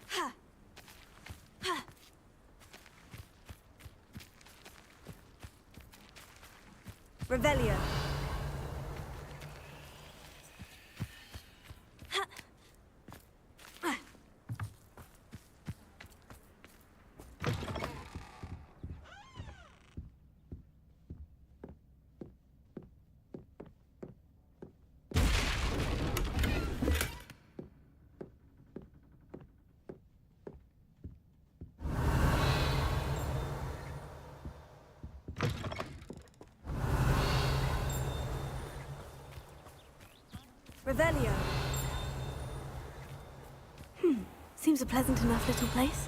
Ha. Ha. Revelio. Ha. Ah. Revelio. Seems a pleasant enough little place.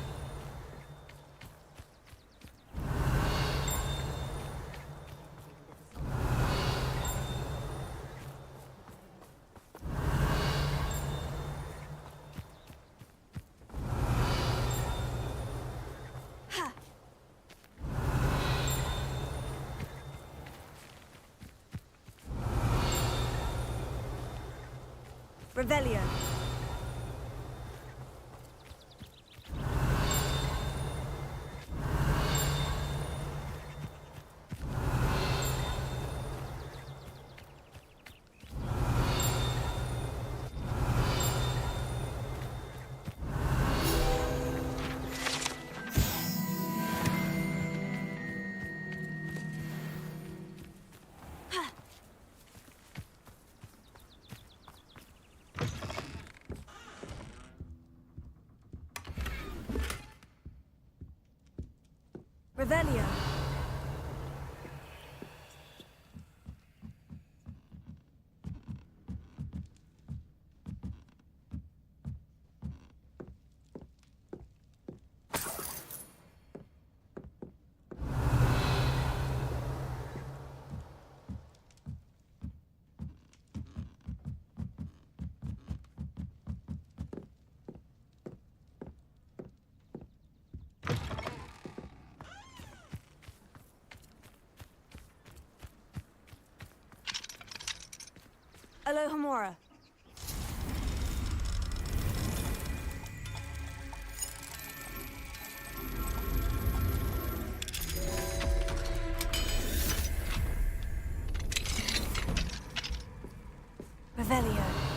Revelio. Revelio. Alohomora. Revelio.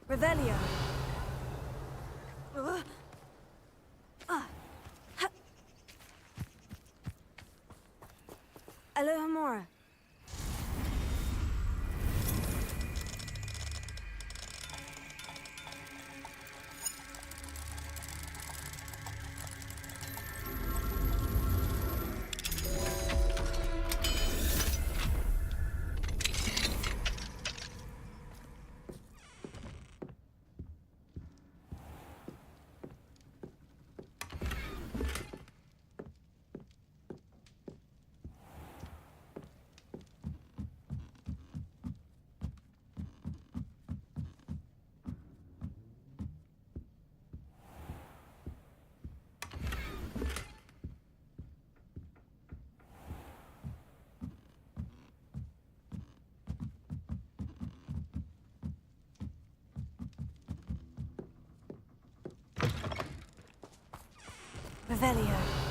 Revelio. Alohomora. Revelio.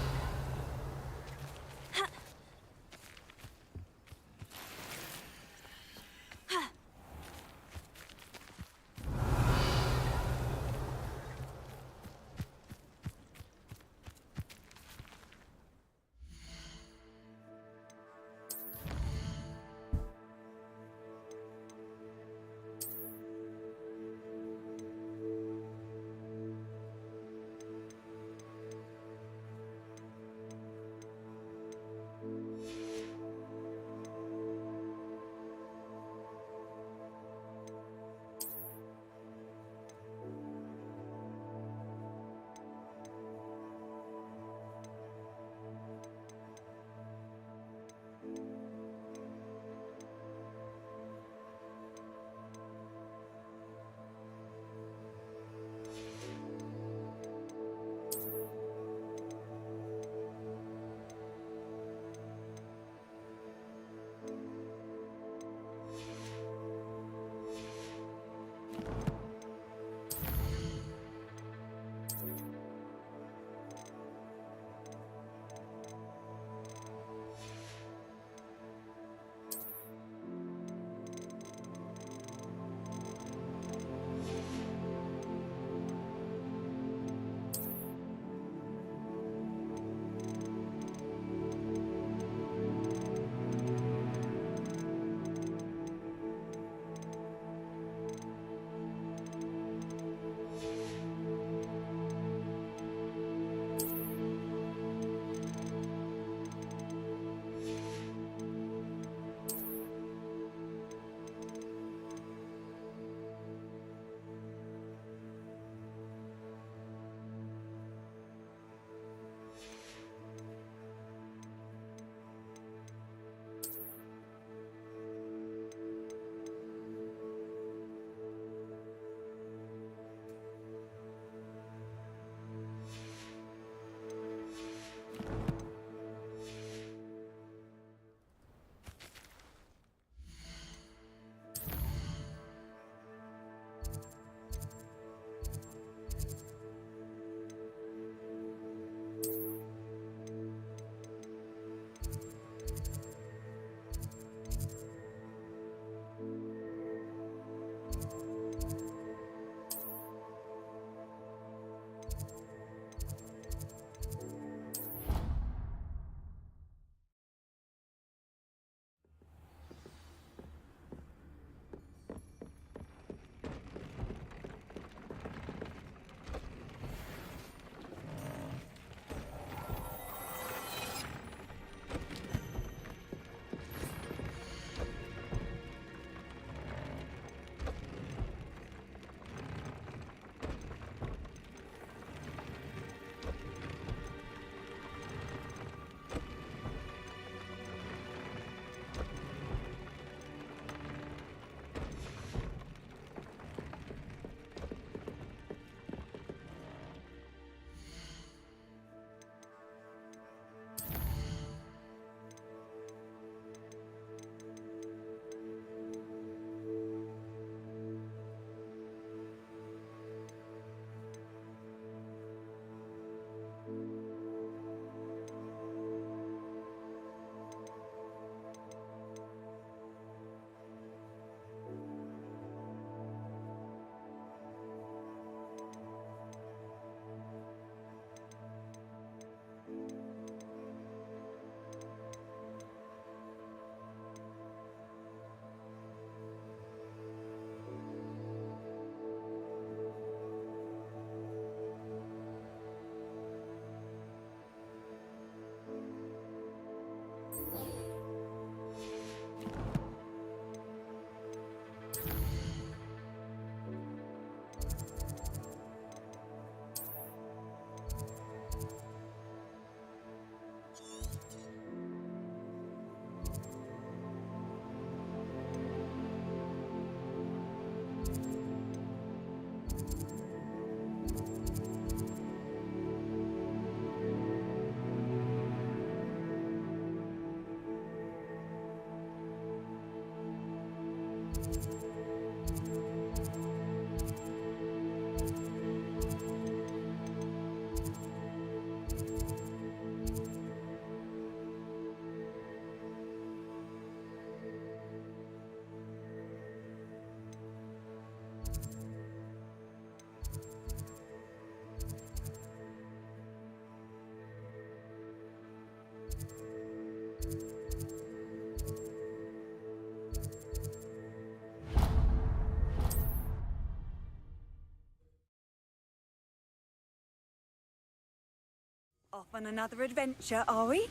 Off on another adventure, are we?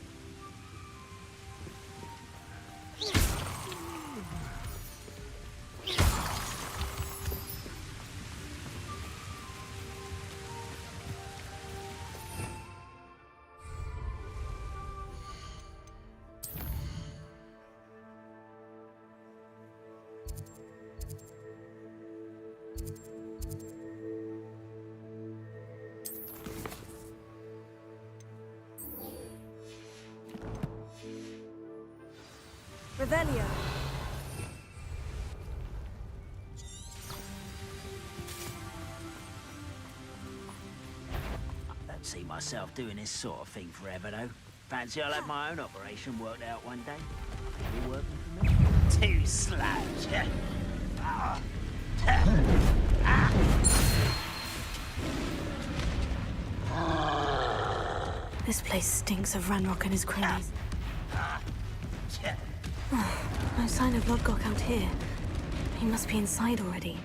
Revelio. I don't see myself doing this sort of thing forever, though. Fancy I'll have my own operation worked out one day. Maybe working for me. Too slow. This place stinks of Ranrock and his cronies. No sign of Lodgok out here. He must be inside already.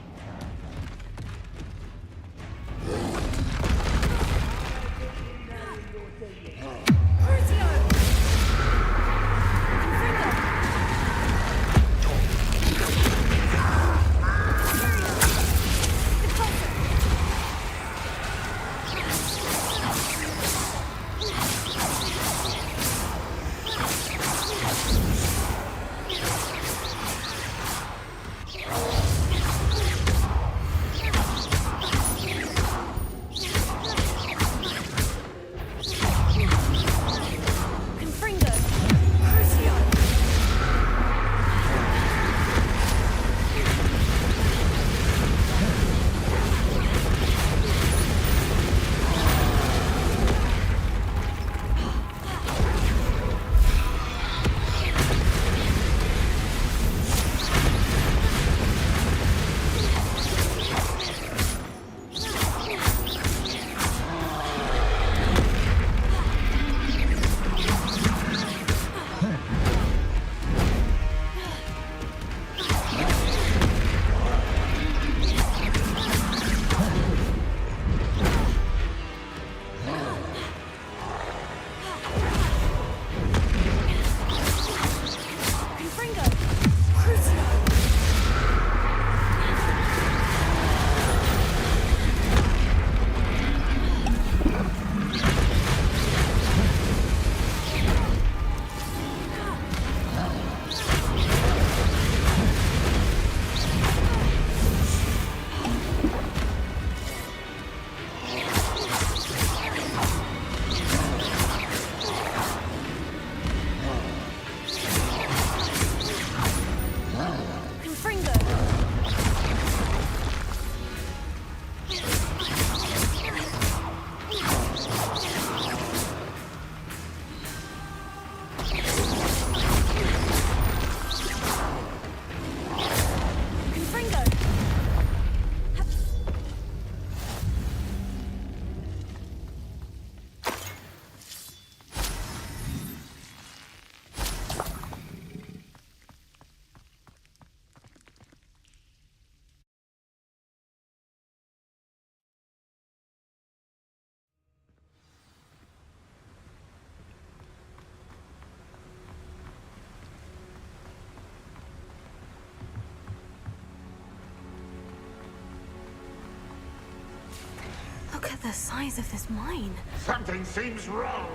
at the size of this mine. Something seems wrong.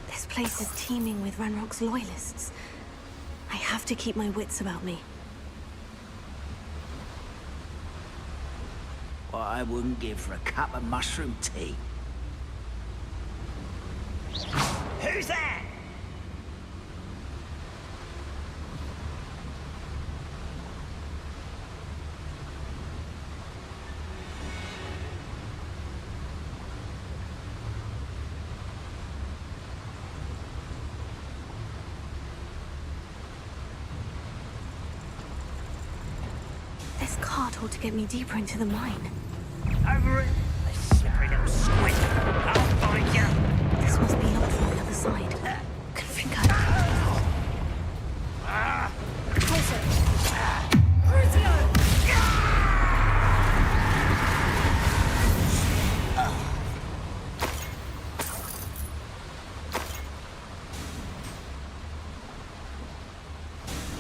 This place is teeming with Ranrock's loyalists. I have to keep my wits about me. What I wouldn't give for a cup of mushroom tea. Who's that? This cart ought to get me deeper into the mine. Over it! A slippery little squid. I'll find you. This must be locked from the other side. Confringo. Closer.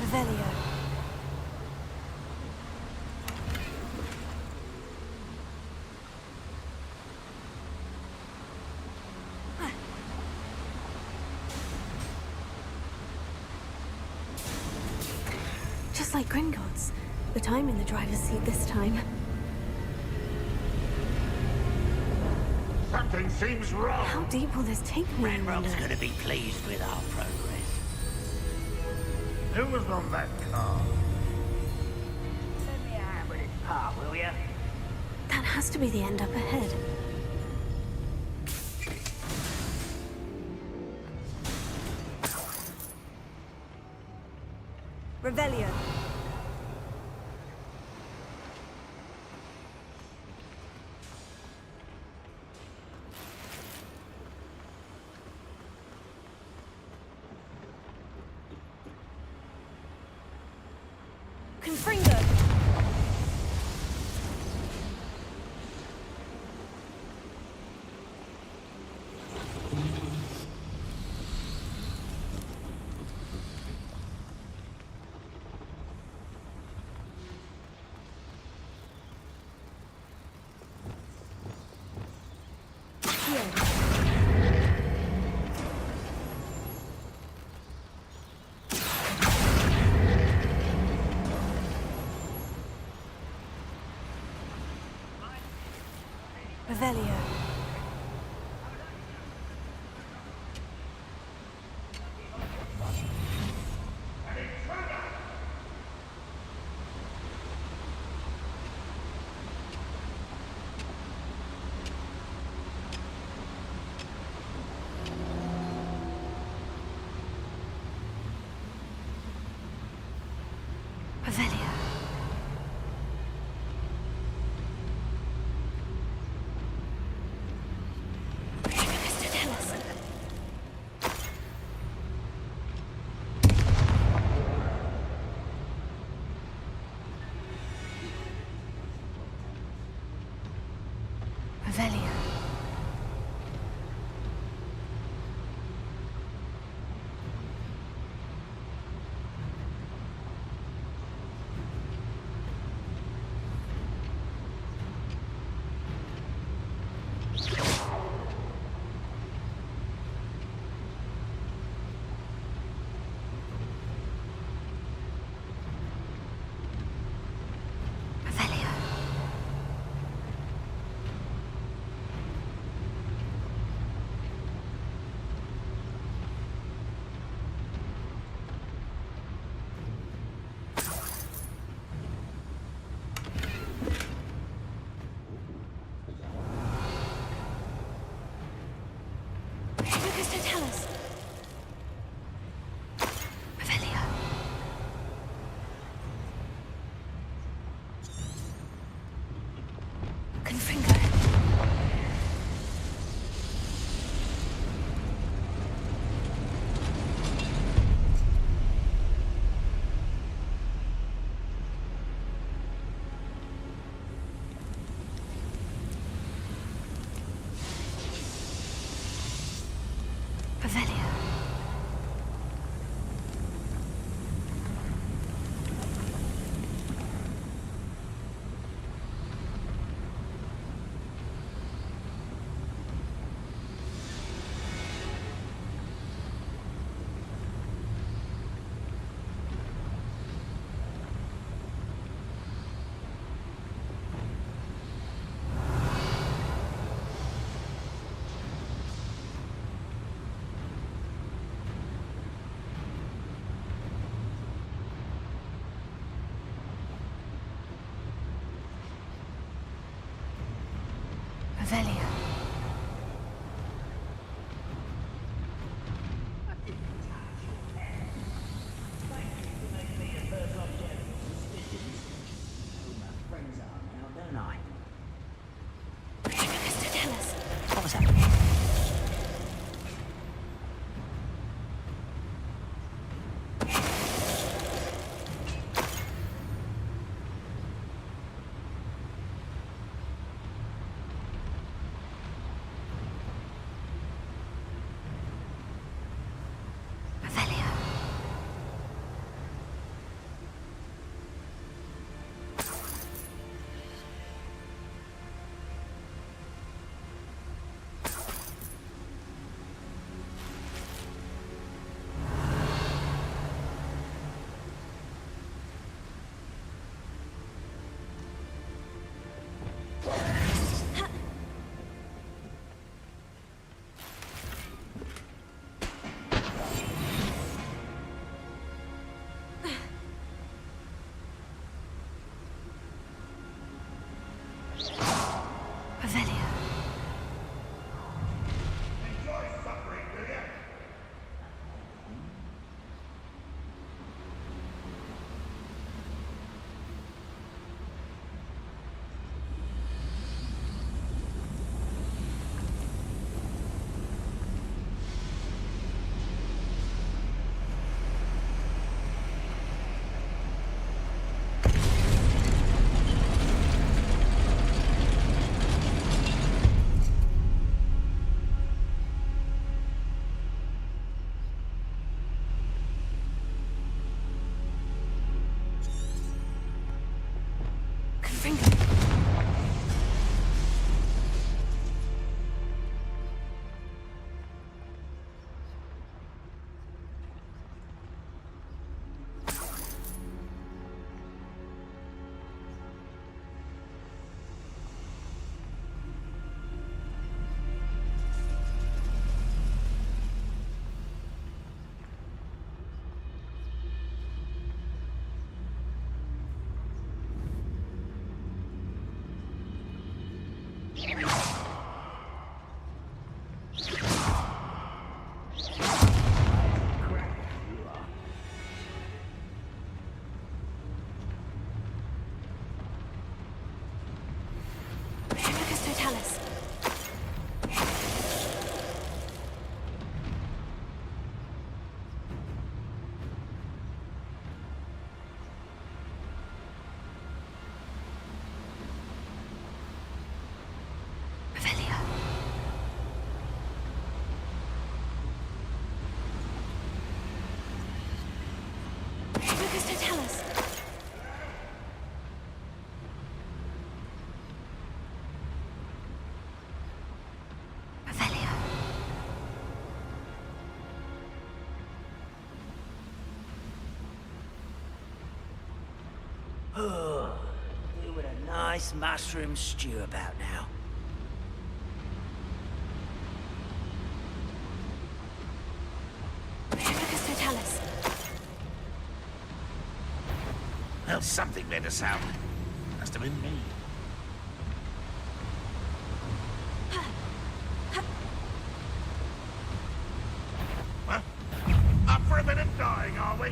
Revelio. Just like Gringotts, but I'm in the driver's seat this time. Something seems wrong. How deep will this take me, I wonder? Ranrock's gonna be pleased with our progress. Who was on that car? Let me out with this part, will ya? That has to be the end up ahead. Revelio. Confringo. Revelio. Revelio. Revelio. Revelio. What was that? Revelio. Oh, doing a nice mushroom stew about now. Well, something made a sound. Must have been me. Huh? Up for a bit of dying, are we?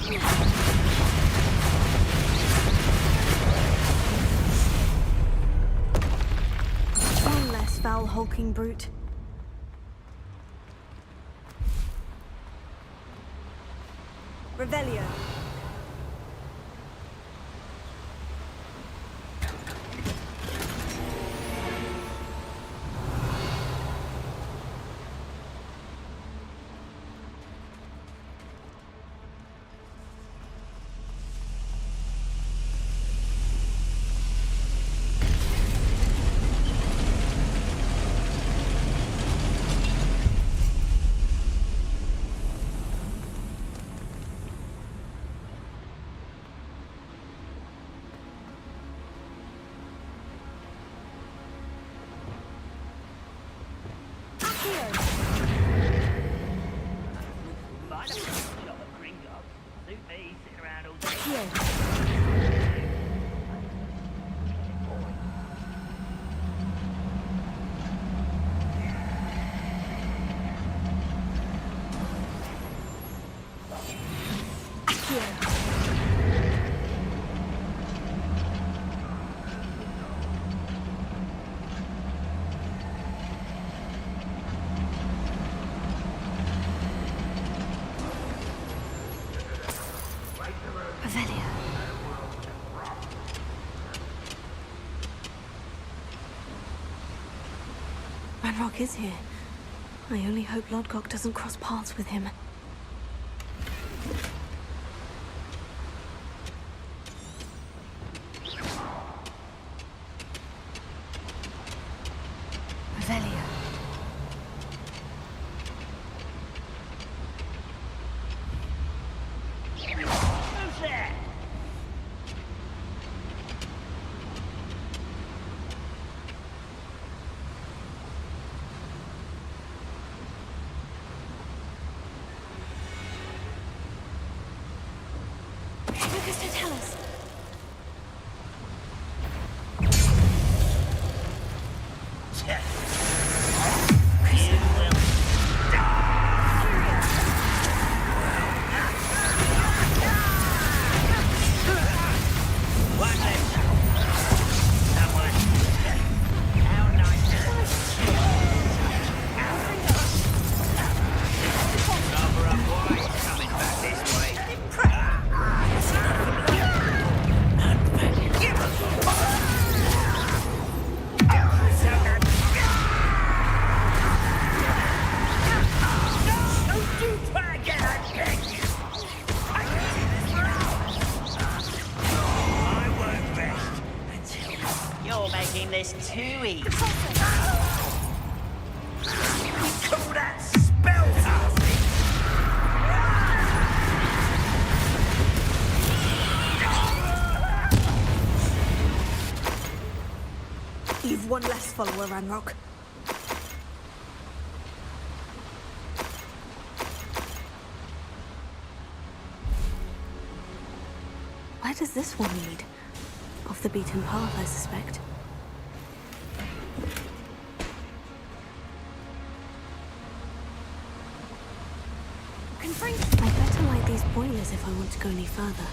One less foul hulking brute. Revelio. Ranrock is here. I only hope Lodgok doesn't cross paths with him. Revelio. Who's there? Lucas, don't tell us. You're making this too easy. You call that spellcasting? You've one less follower, Ranrock. Where does this one lead? Off the beaten path, I suspect. I'd better light these boilers if I want to go any further.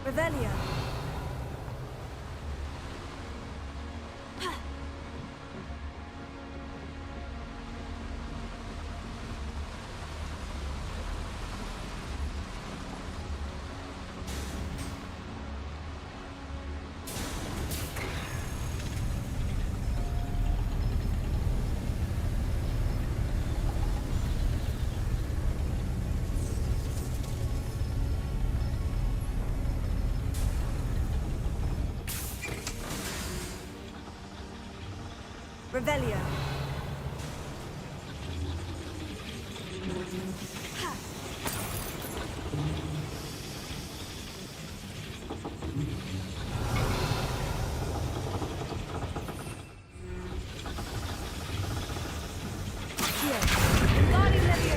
Revelio. Revelio. Here. Guardian Leviosa.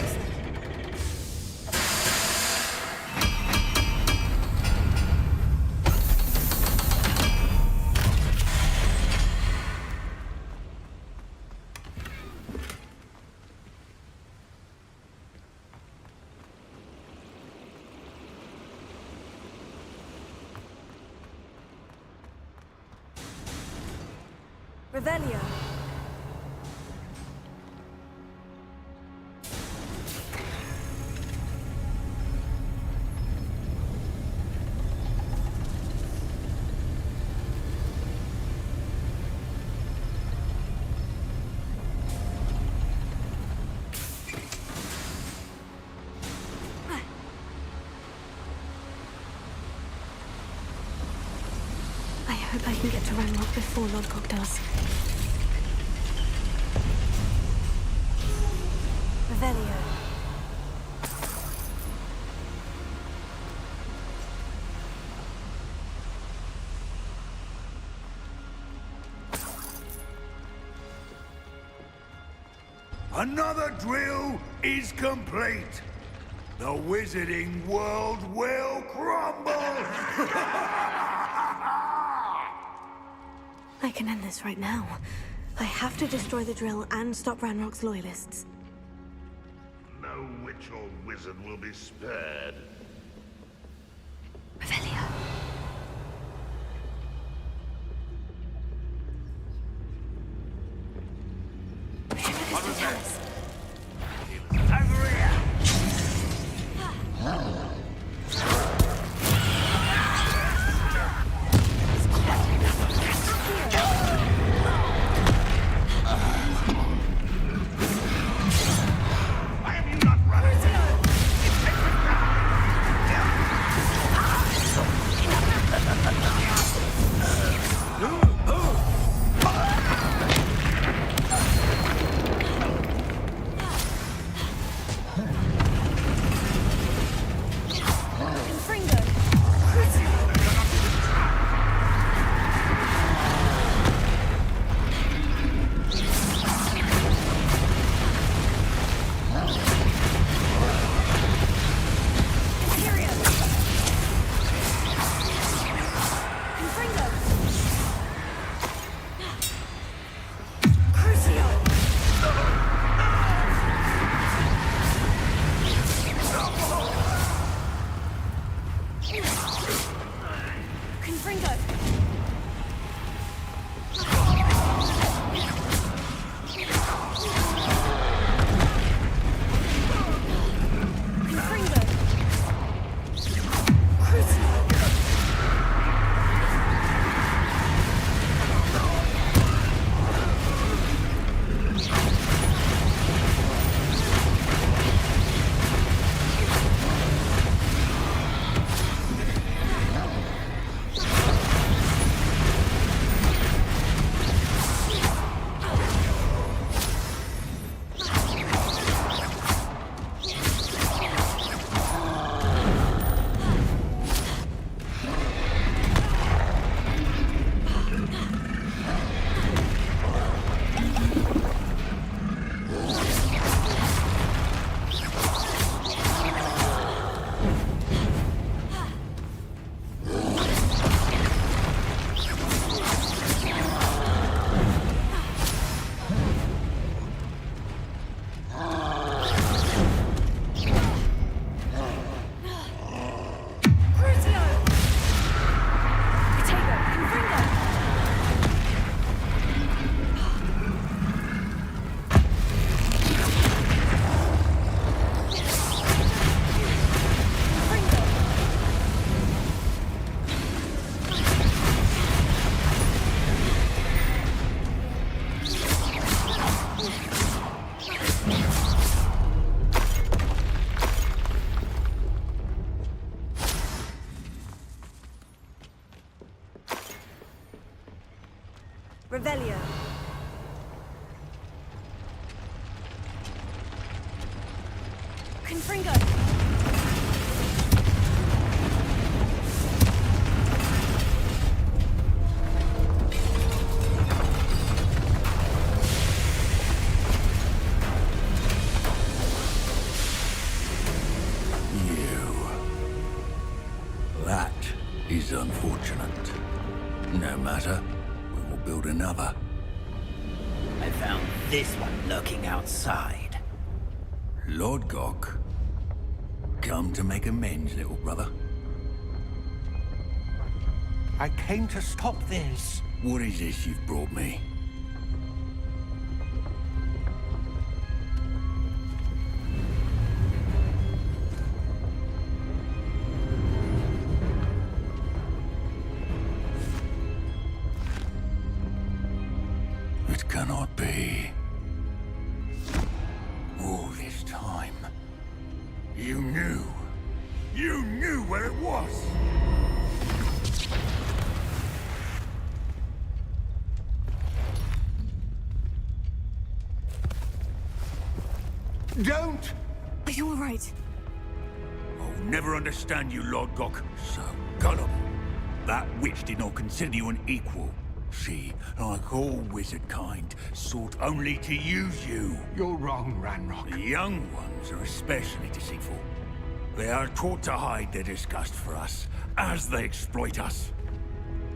Revelio. I hope I can get to Ranrock before Lodgok does. Revelio. Another drill is complete. The wizarding world will crumble! I can end this right now. I have to destroy the drill and stop Ranrock's loyalists. No witch or wizard will be spared. Revelio. What was that? Revelio. Confringo. That is unfortunate. No matter, we will build another. I found this one lurking outside. Lord Gok, come to make amends, little brother. I came to stop this. What is this you've brought me? time. You knew. You knew where it was! Don't! Are you all right? I'll never understand you, Lord Gok. So gullible. That witch did not consider you an equal. She, like all wizard kind, sought only to use you. You're wrong, Ranrock. The young ones are especially deceitful. They are taught to hide their disgust for us, as they exploit us.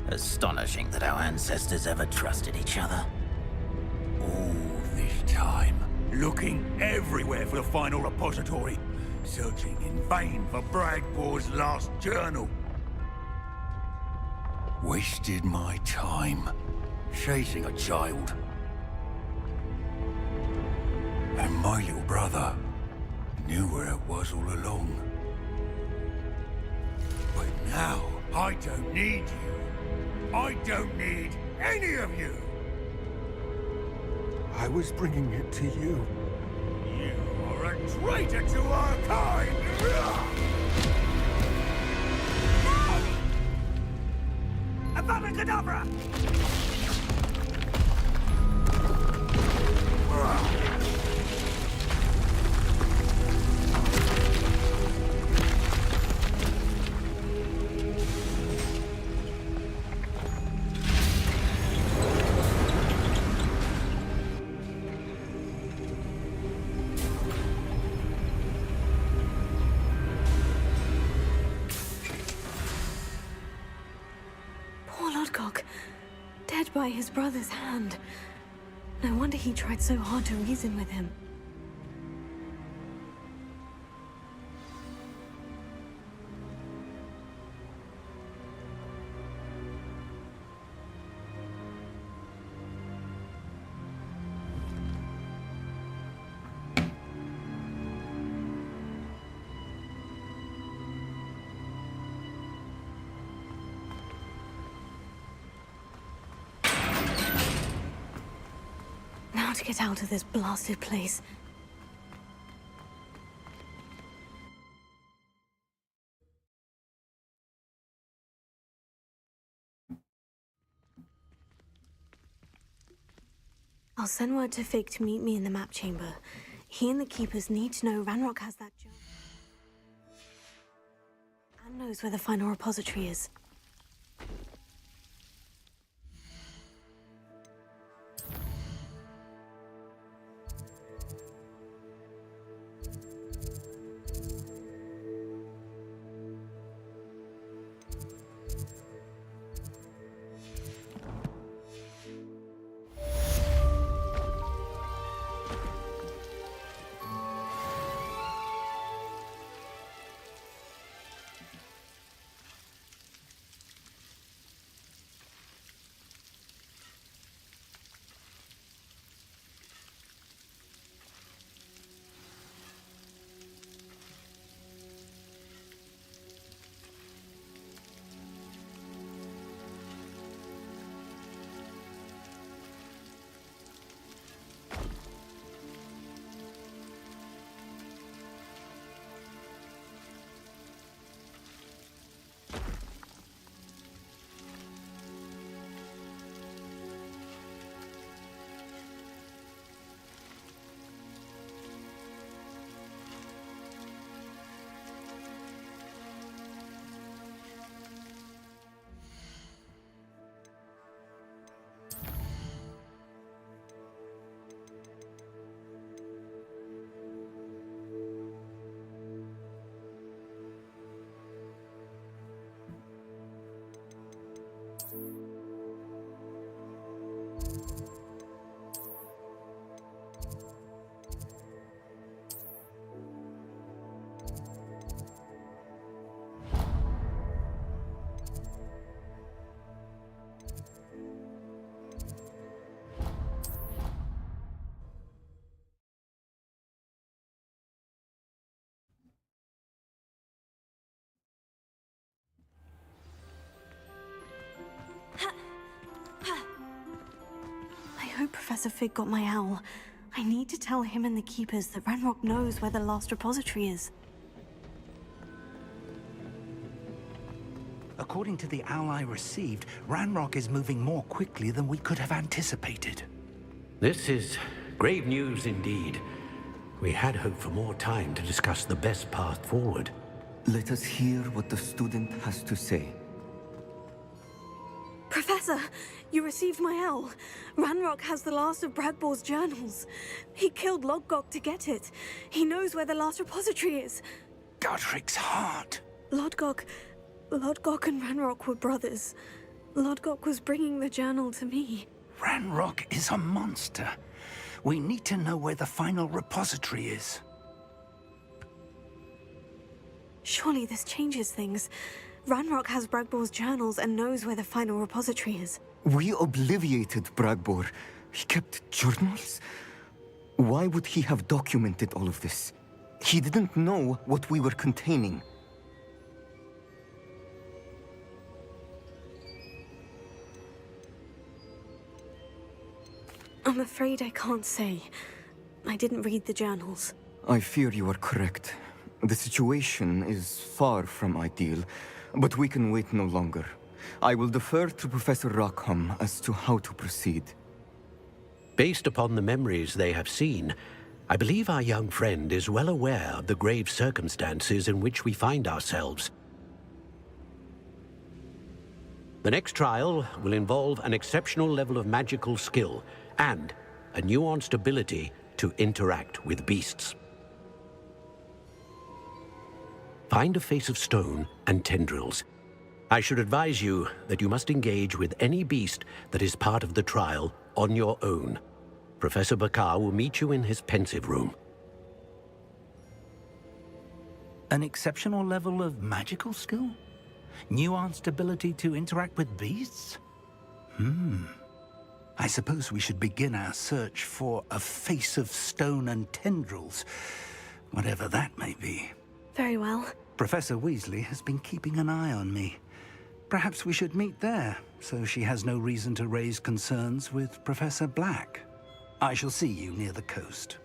Astonishing that our ancestors ever trusted each other. All this time, looking everywhere for the final repository, searching in vain for Bragbor's last journal. Wasted my time, chasing a child. And my little brother knew where it was all along. But now, I don't need you. I don't need any of you. I was bringing it to you. You are a traitor to our kind! Avada Kedavra! Poor Lodgok, dead by his brother's hand. No wonder he tried so hard to reason with him. Now to get out of this blasted place. I'll send word to Fig to meet me in the map chamber. He and the Keepers need to know Ranrock has that job. And knows where the final repository is. I hope Professor Fig got my owl. I need to tell him and the Keepers that Ranrock knows where the last repository is. According to the owl I received, Ranrock is moving more quickly than we could have anticipated. This is grave news indeed. We had hoped for more time to discuss the best path forward. Let us hear what the student has to say. Professor, you received my owl. Ranrock has the last of Bradbor's journals. He killed Lodgok to get it. He knows where the last repository is. Godric's heart. Lodgok and Ranrock were brothers. Lodgok was bringing the journal to me. Ranrock is a monster. We need to know where the final repository is. Surely this changes things. Ranrock has Bradbor's journals and knows where the final repository is. We obliviated Bradbor. He kept journals? Why would he have documented all of this? He didn't know what we were containing. I'm afraid I can't say. I didn't read the journals. I fear you are correct. The situation is far from ideal, but we can wait no longer. I will defer to Professor Rackham as to how to proceed. Based upon the memories they have seen, I believe our young friend is well aware of the grave circumstances in which we find ourselves. The next trial will involve an exceptional level of magical skill and a nuanced ability to interact with beasts. Find a face of stone and tendrils. I should advise you that you must engage with any beast that is part of the trial on your own. Professor Bakar will meet you in his pensive room. An exceptional level of magical skill? Nuanced ability to interact with beasts? I suppose we should begin our search for a face of stone and tendrils, whatever that may be. Very well. Professor Weasley has been keeping an eye on me. Perhaps we should meet there, so she has no reason to raise concerns with Professor Black. I shall see you near the coast.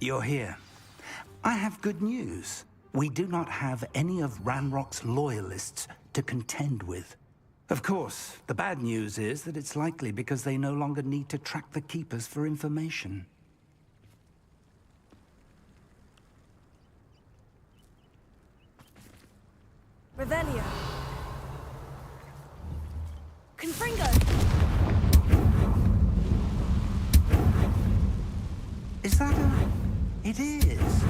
You're here. I have good news. We do not have any of Ranrock's loyalists to contend with. Of course, the bad news is that it's likely because they no longer need to track the Keepers for information. Revelio. Confringo. Is that a... It is.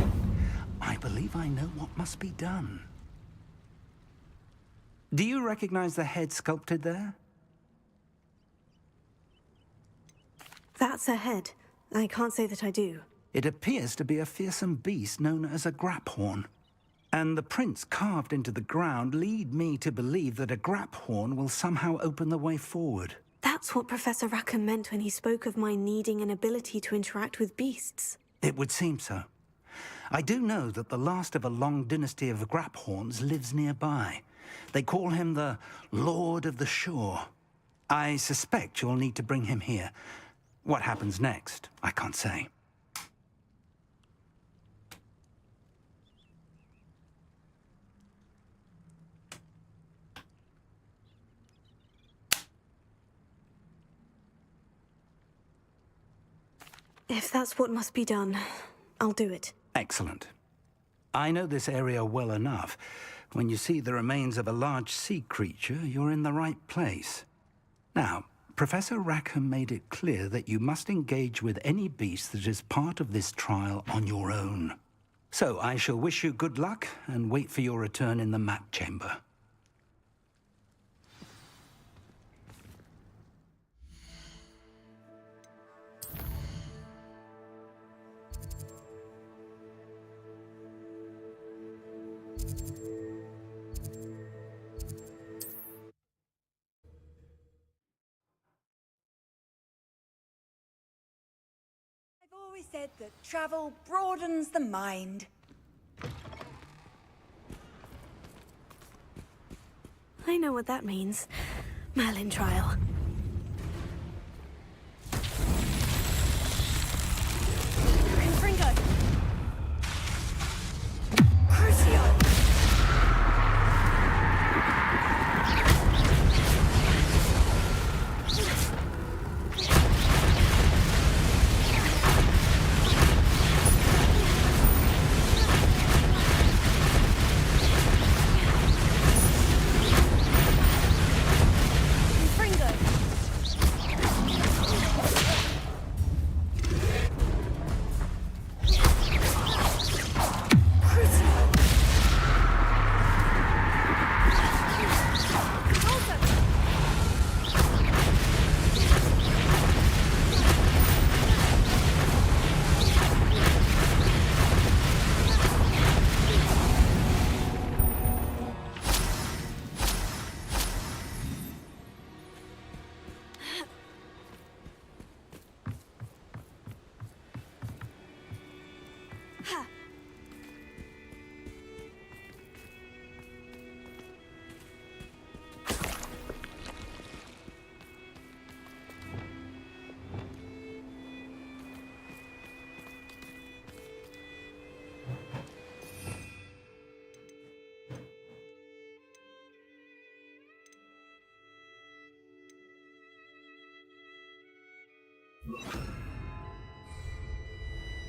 I believe I know what must be done. Do you recognize the head sculpted there? That's a head. I can't say that I do. It appears to be a fearsome beast known as a graphorn. And the prints carved into the ground lead me to believe that a graphorn will somehow open the way forward. That's what Professor Rackham meant when he spoke of my needing an ability to interact with beasts. It would seem so. I do know that the last of a long dynasty of graphorns lives nearby. They call him the Lord of the Shore. I suspect you'll need to bring him here. What happens next, I can't say. If that's what must be done, I'll do it. Excellent. I know this area well enough. When you see the remains of a large sea creature, you're in the right place. Now, Professor Rackham made it clear that you must engage with any beast that is part of this trial on your own. So I shall wish you good luck and wait for your return in the map chamber. I've always said that travel broadens the mind. I know what that means. Merlin trial. Confringo! Crucio!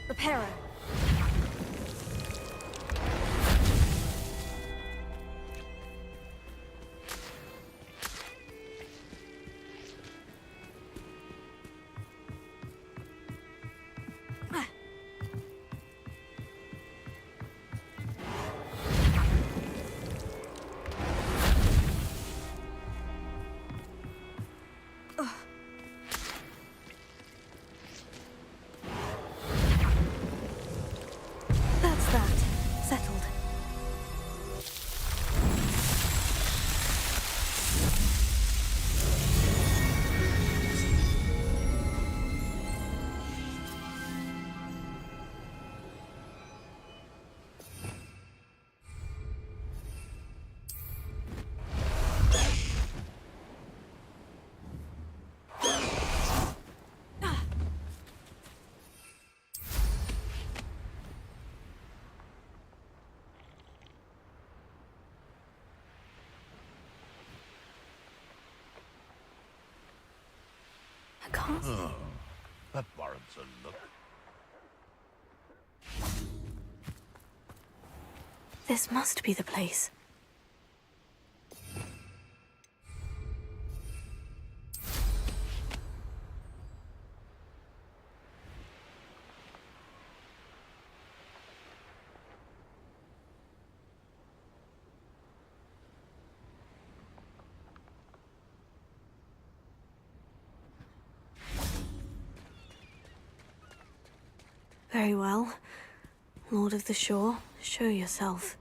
Reparo. That's that. Settled. I can't. Oh, that warrants a look. This must be the place. Very well. Lord of the Shore, show yourself.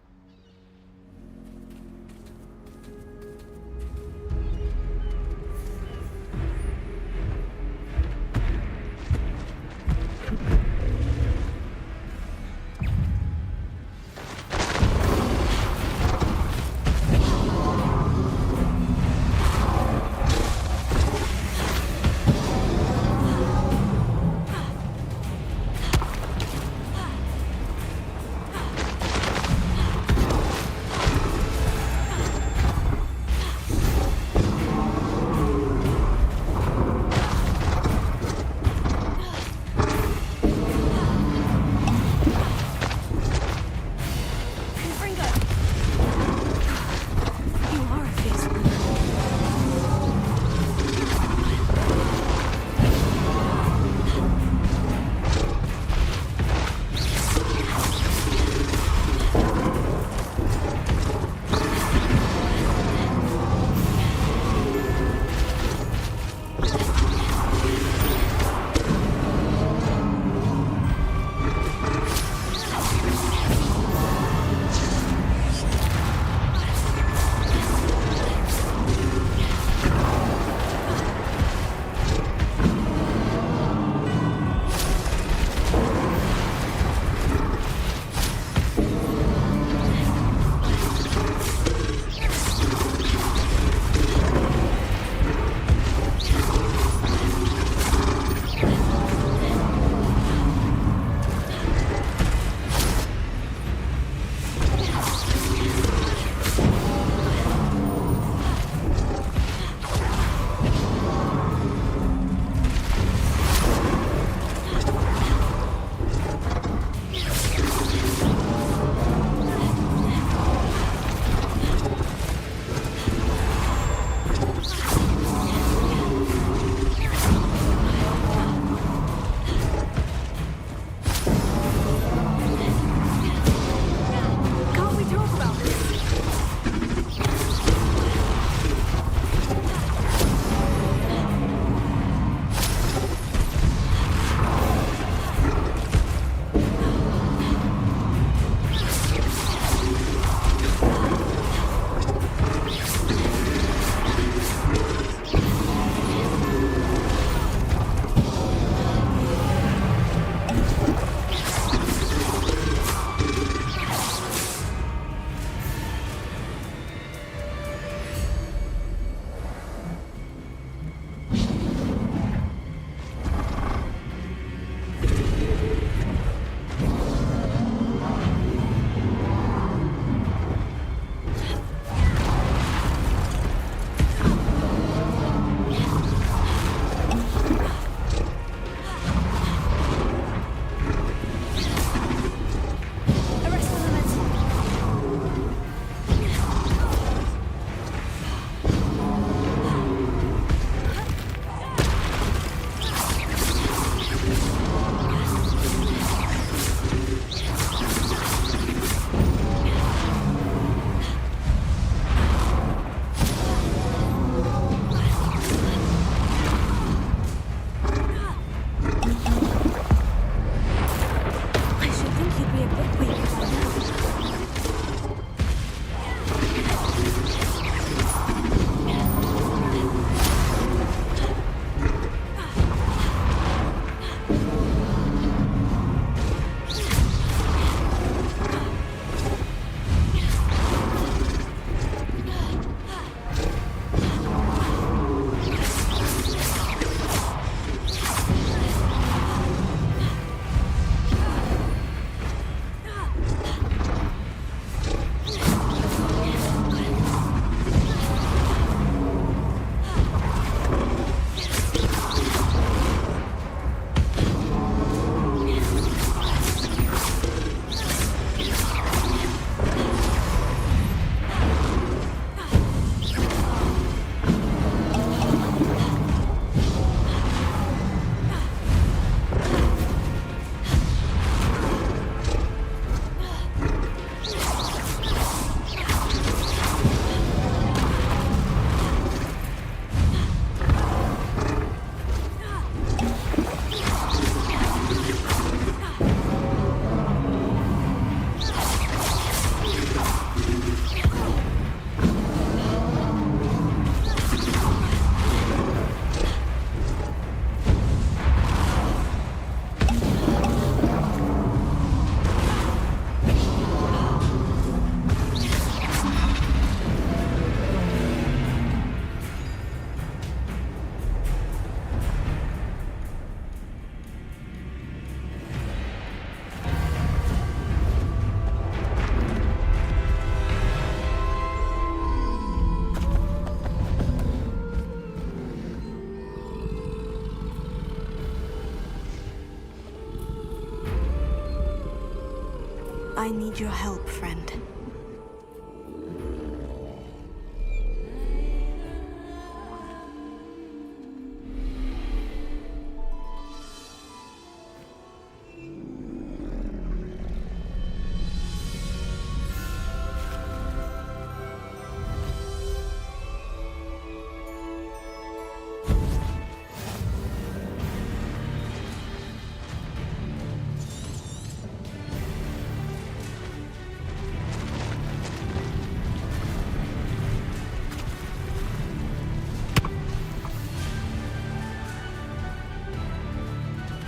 I need your help, friend.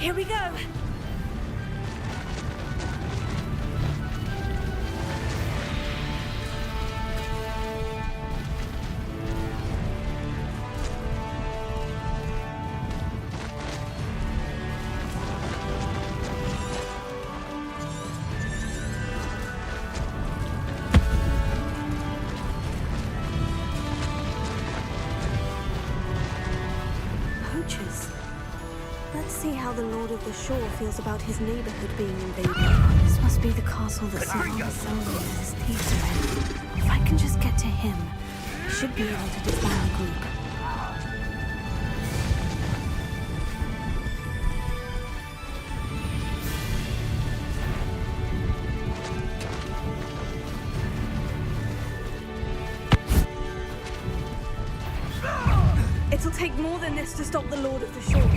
Here we go! Poachers. Let's see how the Lord of the Shore feels about his neighborhood being invaded. This must be the castle that Sir Selwyn has his teeth in. If I can just get to him, I should be able to disband the group. It'll take more than this to stop the Lord of the Shore.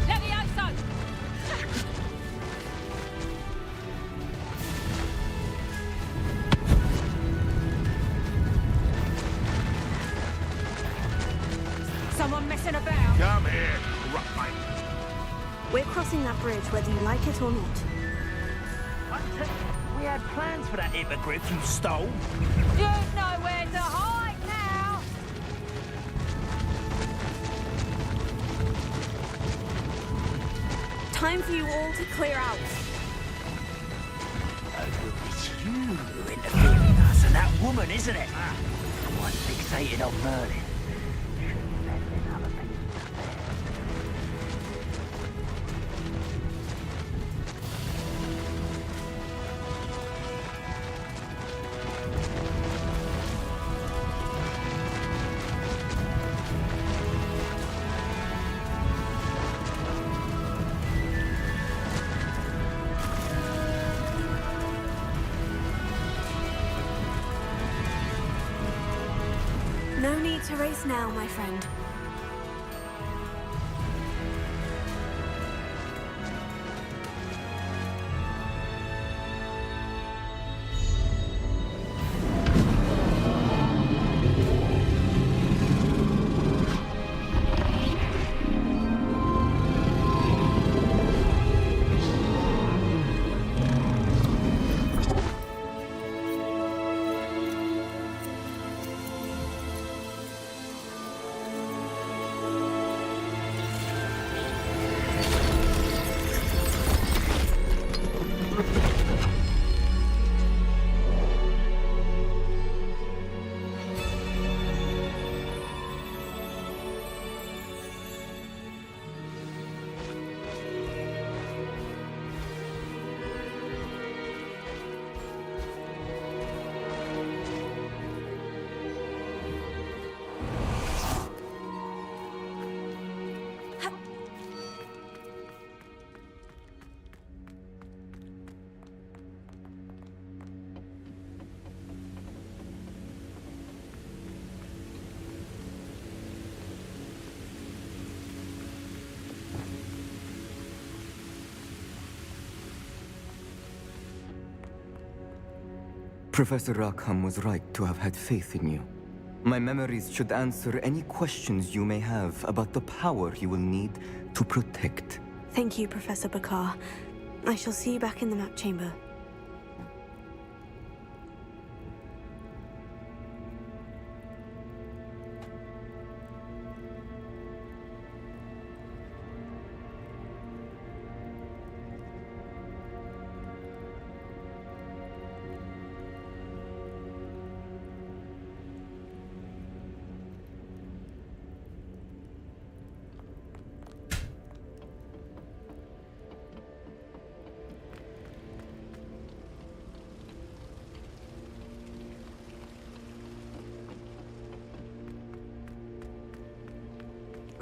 Levioso! Someone messing about? Come here, roughmate. We're crossing that bridge whether you like it or not. We had plans for that hippogriff you stole. You know where to hide now! Time for you all to clear out. It's you interfering us and that woman, isn't it? The one fixated on Merlin. No need to race now, my friend. Professor Rackham was right to have had faith in you. My memories should answer any questions you may have about the power you will need to protect. Thank you, Professor Bakar. I shall see you back in the map chamber.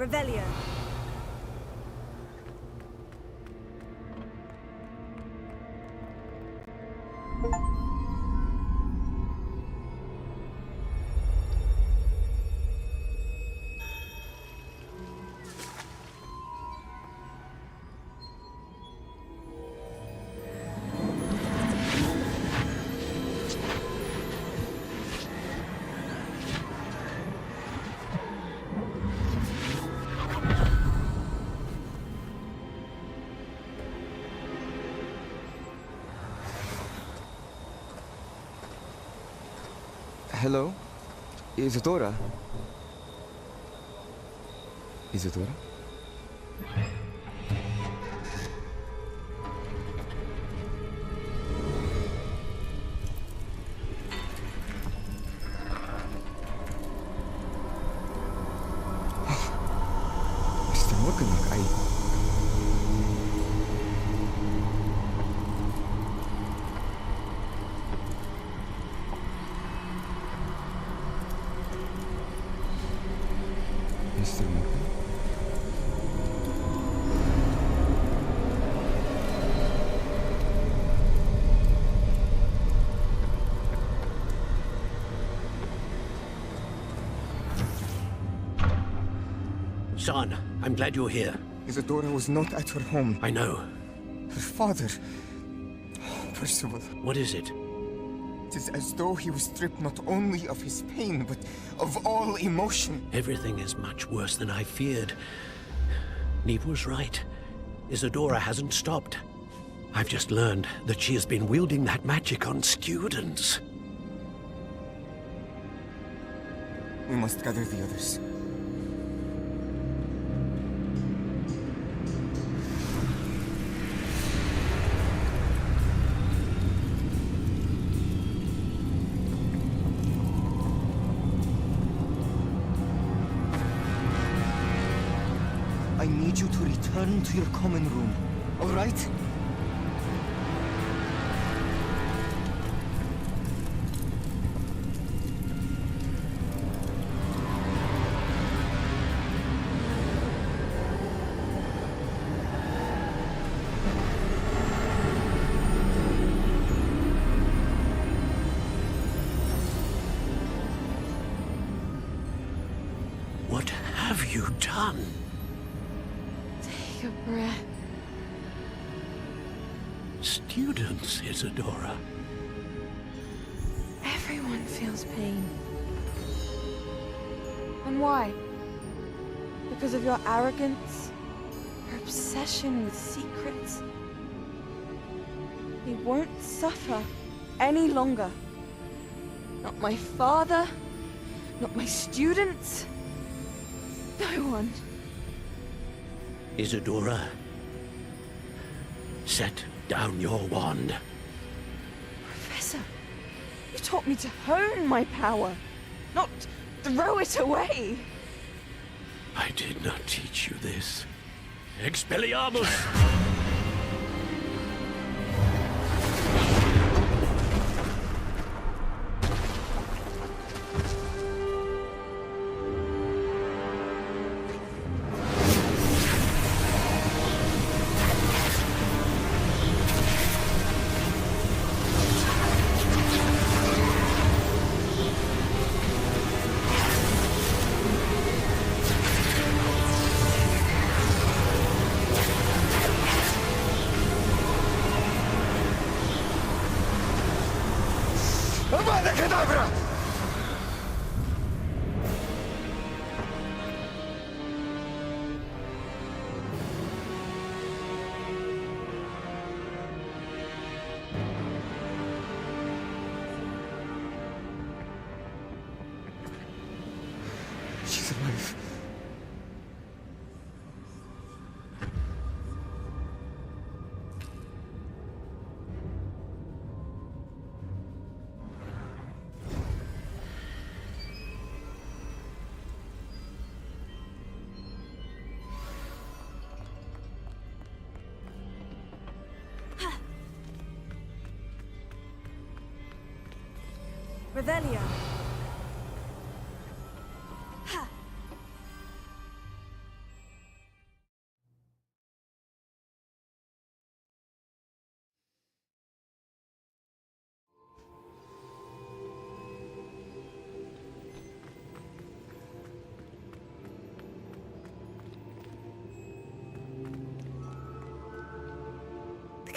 Revelio. Hello? Isadora? Isadora? Mr. Morganlock, Mr. Morgan? Son, I'm glad you're here. Isadora was not at her home. I know. Her father... Percival. What is it? It is as though he was stripped not only of his pain, but of all emotion. Everything is much worse than I feared. Neve was right. Isadora hasn't stopped. I've just learned that she has been wielding that magic on students. We must gather the others. I need you to return to your common room, all right? What have you done? Take a breath. Students, Isadora. Everyone feels pain. And why? Because of your arrogance? Your obsession with secrets? He won't suffer any longer. Not my father, not my students, no one. Isadora, set down your wand. Professor, you taught me to hone my power, not throw it away. I did not teach you this. Expelliarmus! Avada Kedavra! She's alive. Revelio.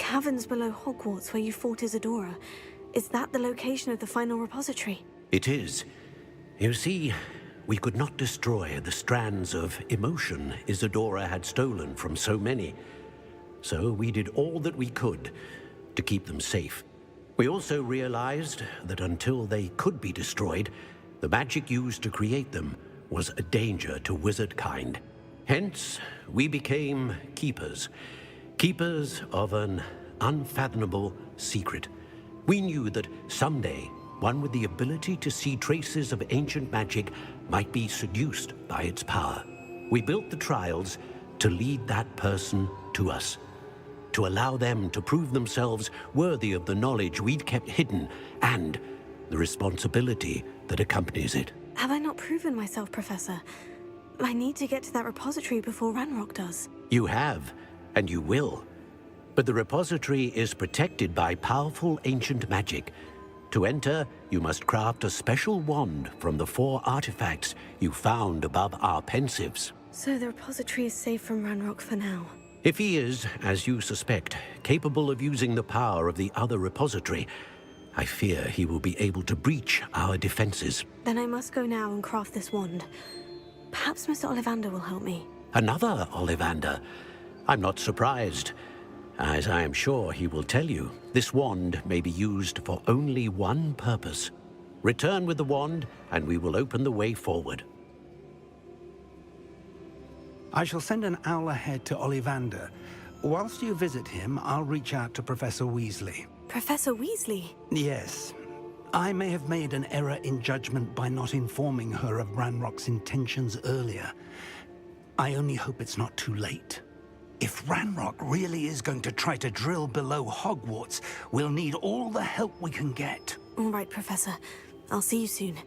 caverns below Hogwarts where you fought Isadora. Is that the location of the final repository? It is. You see, we could not destroy the strands of emotion Isadora had stolen from so many. So we did all that we could to keep them safe. We also realized that until they could be destroyed, the magic used to create them was a danger to wizard kind. Hence, we became keepers. Keepers of an unfathomable secret. We knew that someday, one with the ability to see traces of ancient magic might be seduced by its power. We built the trials to lead that person to us, to allow them to prove themselves worthy of the knowledge we'd kept hidden and the responsibility that accompanies it. Have I not proven myself, Professor? I need to get to that repository before Ranrock does. You have, and you will. But the repository is protected by powerful ancient magic. To enter, you must craft a special wand from the 4 artifacts you found above our pensives. So the repository is safe from Ranrock for now. If he is, as you suspect, capable of using the power of the other repository, I fear he will be able to breach our defenses. Then I must go now and craft this wand. Perhaps Mr. Ollivander will help me. Another Ollivander? I'm not surprised. As I am sure he will tell you, this wand may be used for only one purpose. Return with the wand, and we will open the way forward. I shall send an owl ahead to Ollivander. Whilst you visit him, I'll reach out to Professor Weasley. Professor Weasley? Yes. I may have made an error in judgment by not informing her of Ranrock's intentions earlier. I only hope it's not too late. If Ranrock really is going to try to drill below Hogwarts, we'll need all the help we can get. All right, Professor. I'll see you soon.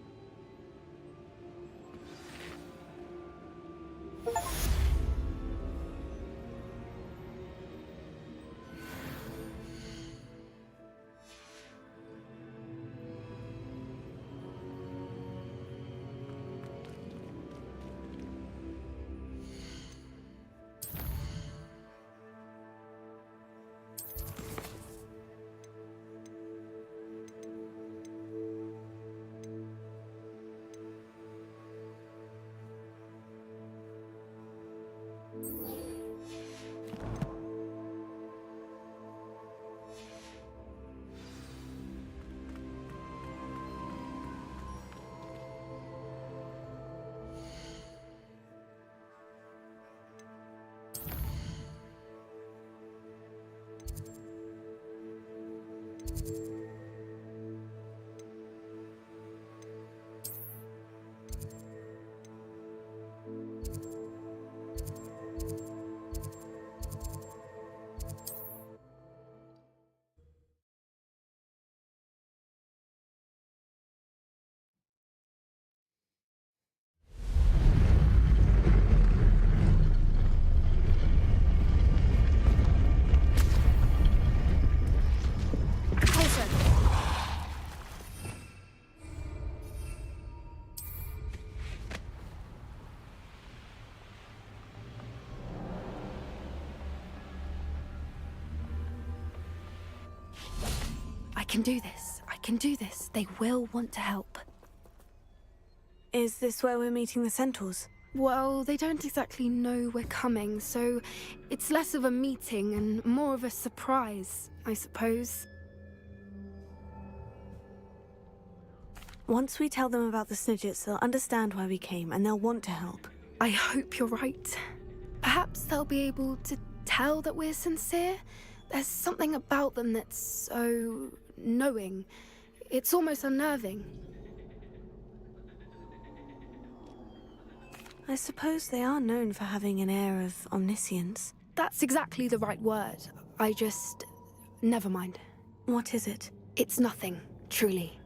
I can do this. I can do this. They will want to help. Is this where we're meeting the Centaurs? Well, they don't exactly know we're coming, so it's less of a meeting and more of a surprise, I suppose. Once we tell them about the Snidgets, they'll understand why we came and they'll want to help. I hope you're right. Perhaps they'll be able to tell that we're sincere. There's something about them that's so knowing. It's almost unnerving. I suppose they are known for having an air of omniscience. That's exactly the right word. Never mind. What is it? It's nothing, truly.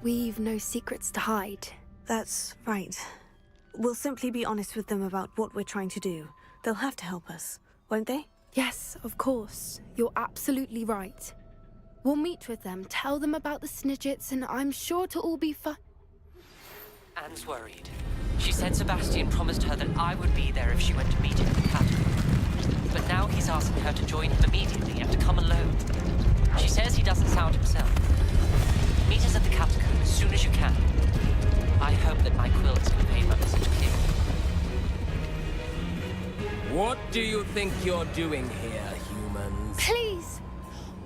We've no secrets to hide. That's right. We'll simply be honest with them about what we're trying to do. They'll have to help us, won't they? Yes, of course. You're absolutely right. We'll meet with them, tell them about the Snidgets, and I'm sure it'll all be fun. Anne's worried. She said Sebastian promised her that I would be there if she went to meet him in the Academy. but now he's asking her to join him immediately and to come alone. She says he doesn't sound himself. Meet us at the catacomb as soon as you can. I hope that my quill has conveyed my message clearly. What do you think you're doing here, humans? Please!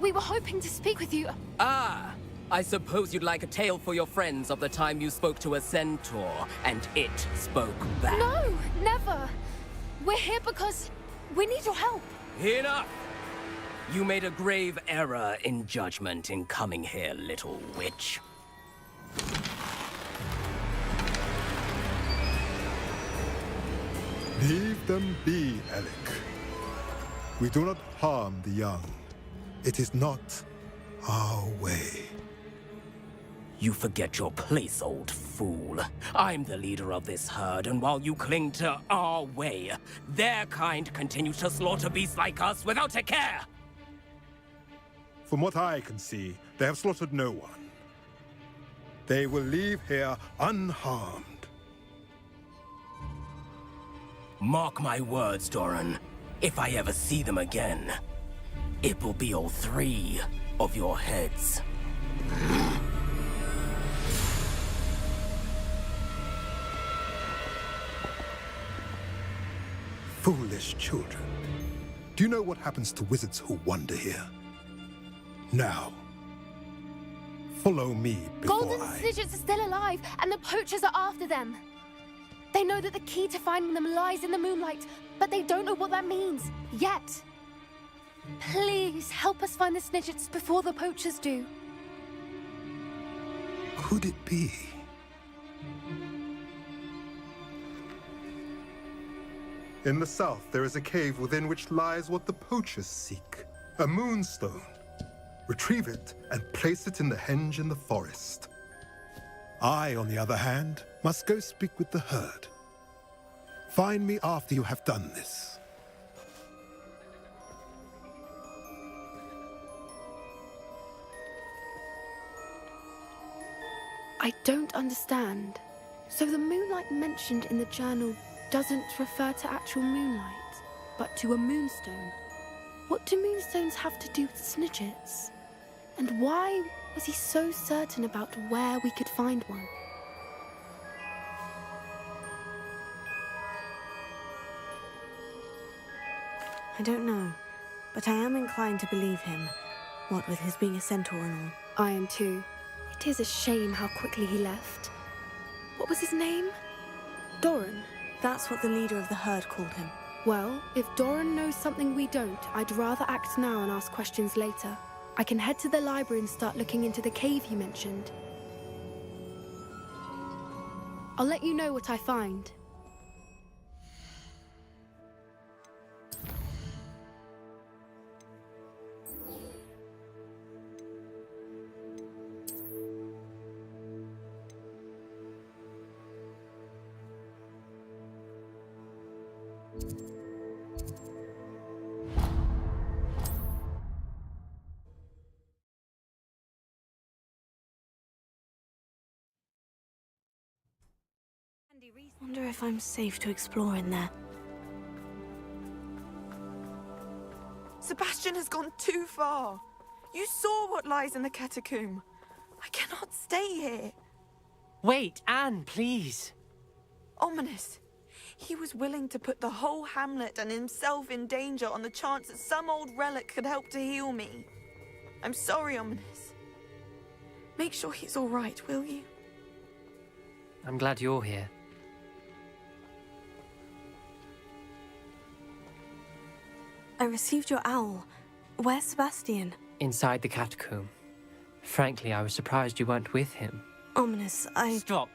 We were hoping to speak with you. Ah! I suppose you'd like a tale for your friends of the time you spoke to a centaur, and it spoke back. No, never. We're here because we need your help. Enough! You made a grave error in judgment in coming here, little witch. Leave them be, Alec. We do not harm the young. It is not our way. You forget your place, old fool. I'm the leader of this herd, and while you cling to our way, their kind continues to slaughter beasts like us without a care! From what I can see, they have slaughtered no one. They will leave here unharmed. Mark my words, Doran. If I ever see them again, it will be all 3 of your heads. Foolish children. Do you know what happens to wizards who wander here? Now, follow me before Golden Snidgets are still alive, and the poachers are after them. They know that the key to finding them lies in the moonlight, but they don't know what that means, yet. Please, help us find the Snidgets before the poachers do. Could it be? In the south, there is a cave within which lies what the poachers seek. A moonstone. Retrieve it and place it in the henge in the forest. I, on the other hand, must go speak with the herd. Find me after you have done this. I don't understand. So the moonlight mentioned in the journal doesn't refer to actual moonlight, but to a moonstone. What do moonstones have to do with Snidgets? And why was he so certain about where we could find one? I don't know, but I am inclined to believe him, what with his being a centaur and all. I am too. It is a shame how quickly he left. What was his name? Doran. That's what the leader of the herd called him. Well, if Doran knows something we don't, I'd rather act now and ask questions later. I can head to the library and start looking into the cave you mentioned. I'll let you know what I find. Wonder if I'm safe to explore in there. Sebastian has gone too far. You saw what lies in the catacomb. I cannot stay here. Wait, Anne, please. Ominous. He was willing to put the whole hamlet and himself in danger on the chance that some old relic could help to heal me. I'm sorry, Ominous. Make sure he's all right, will you? I'm glad you're here. I received your owl. Where's Sebastian? Inside the catacomb. Frankly, I was surprised you weren't with him. Ominous, Stop.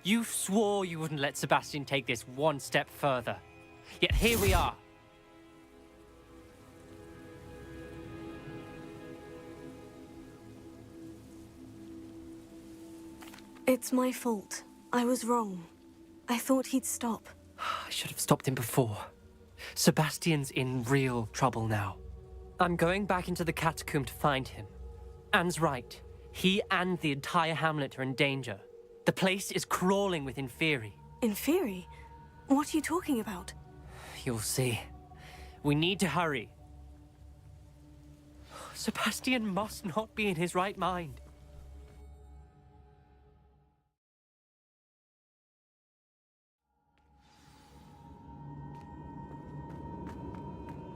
You swore you wouldn't let Sebastian take this one step further. Yet here we are. It's my fault. I was wrong. I thought he'd stop. I should have stopped him before. Sebastian's in real trouble now. I'm going back into the catacomb to find him. Anne's right. He and the entire hamlet are in danger. The place is crawling with Inferi. Inferi? What are you talking about? You'll see. We need to hurry. Sebastian must not be in his right mind.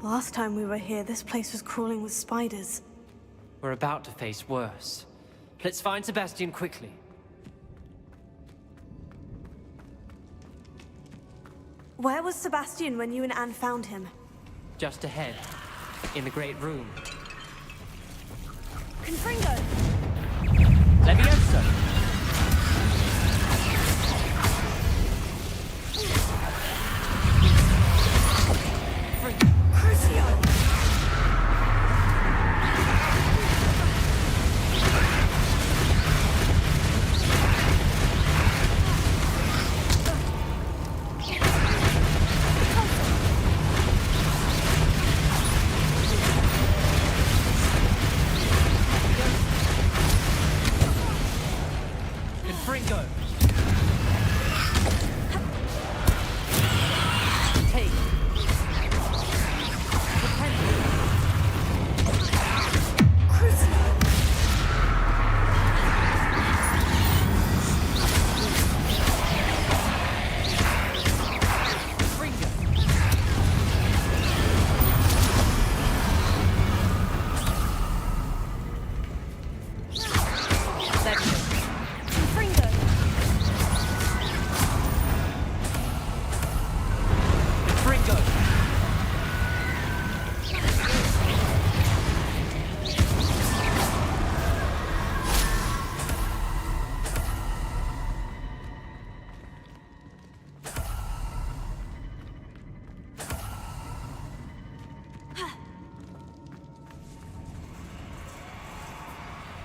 Last time we were here, this place was crawling with spiders. We're about to face worse. Let's find Sebastian quickly. Where was Sebastian when you and Anne found him? Just ahead, in the Great Room. Confringo! Levioso! Crucio! Confringo! Take!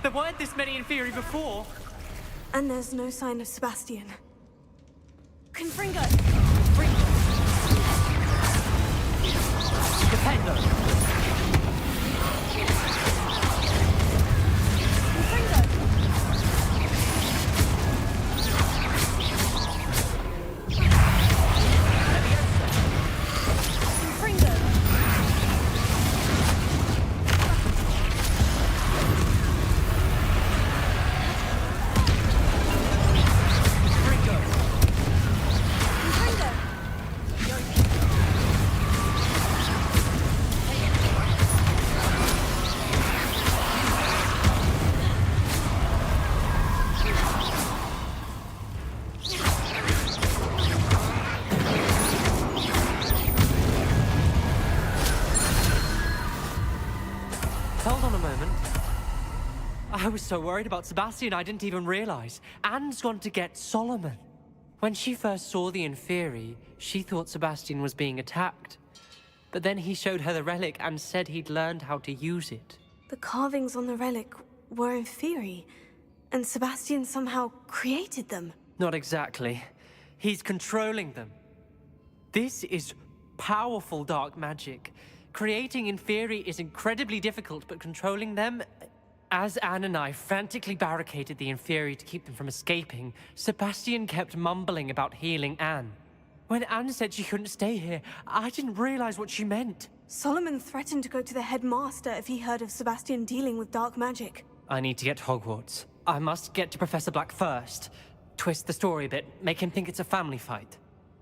There weren't this many in theory before. And there's no sign of Sebastian. Confringo! Defendo! Confringo! Confringo! Hold on a moment. I was so worried about Sebastian I didn't even realize. Anne's gone to get Solomon. When she first saw the Inferi, she thought Sebastian was being attacked. But then he showed her the relic and said he'd learned how to use it. The carvings on the relic were Inferi, and Sebastian somehow created them. Not exactly. He's controlling them. This is powerful dark magic. Creating Inferi is incredibly difficult, but controlling them... As Anne and I frantically barricaded the Inferi to keep them from escaping, Sebastian kept mumbling about healing Anne. When Anne said she couldn't stay here, I didn't realize what she meant. Solomon threatened to go to the headmaster if he heard of Sebastian dealing with dark magic. I need to get to Hogwarts. I must get to Professor Black first. Twist the story a bit, make him think it's a family fight.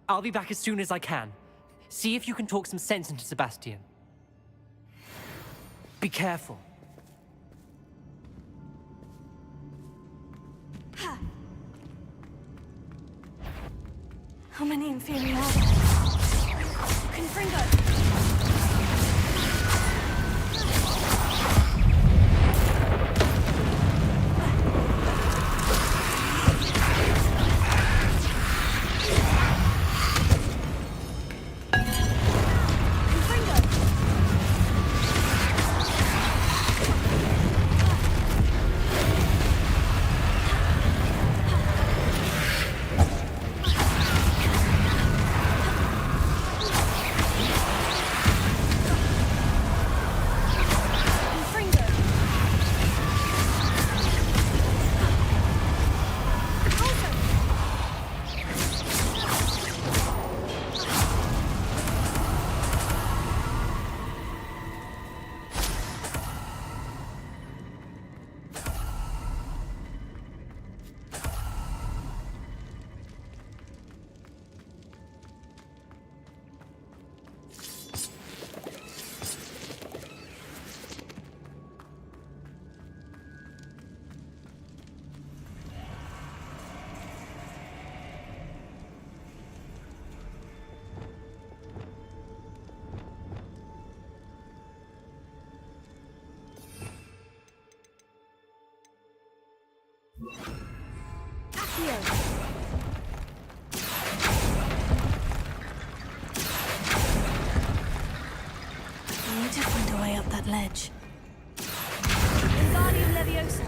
I'll be back as soon as I can. See if you can talk some sense into Sebastian. Be careful. How many Inferi are there? Confringo! I need to find a way up that ledge. Wingardium Leviosa.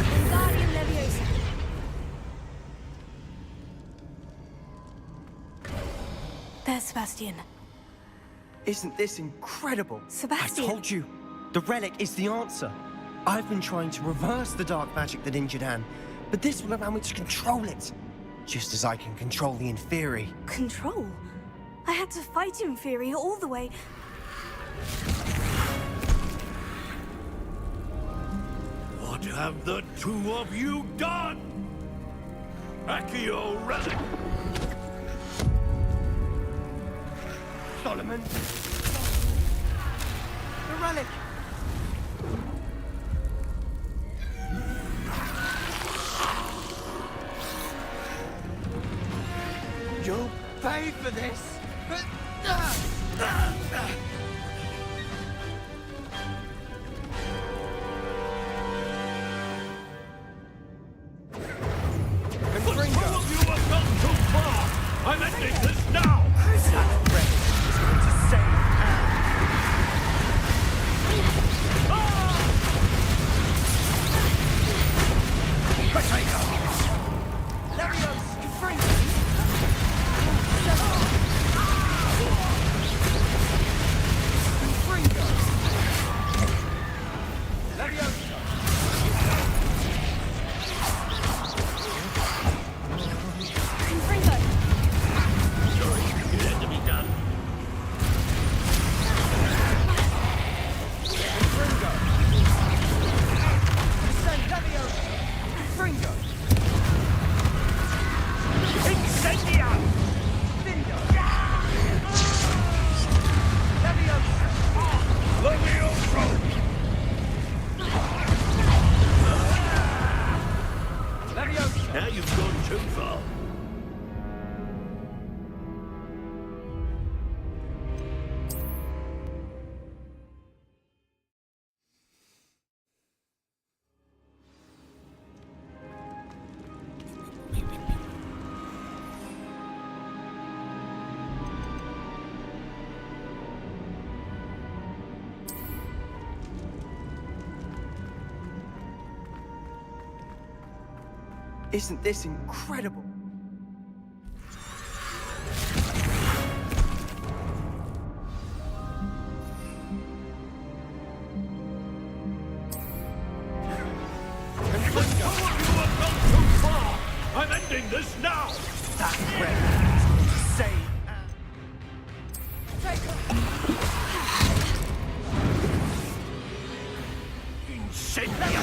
Wingardium Leviosa. There's Sebastian. Isn't this incredible? Sebastian! I told you, the relic is the answer. I've been trying to reverse the dark magic that injured Anne, but this will allow me to control it. Just as I can control the Inferi. Control? I had to fight Inferi all the way. What have the two of you done? Accio relic! Solomon! The relic! You'll pay for this! But some of you have gone too far! I'm ending this now! That relic is going to save Anne! Potato! Leviosa! Free! Now you've gone too far. Isn't this incredible? I'm ending this now! That relic is going to save Incendio!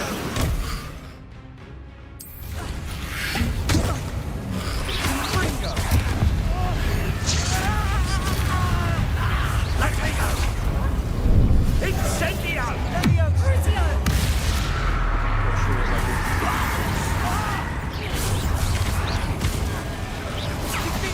Defeat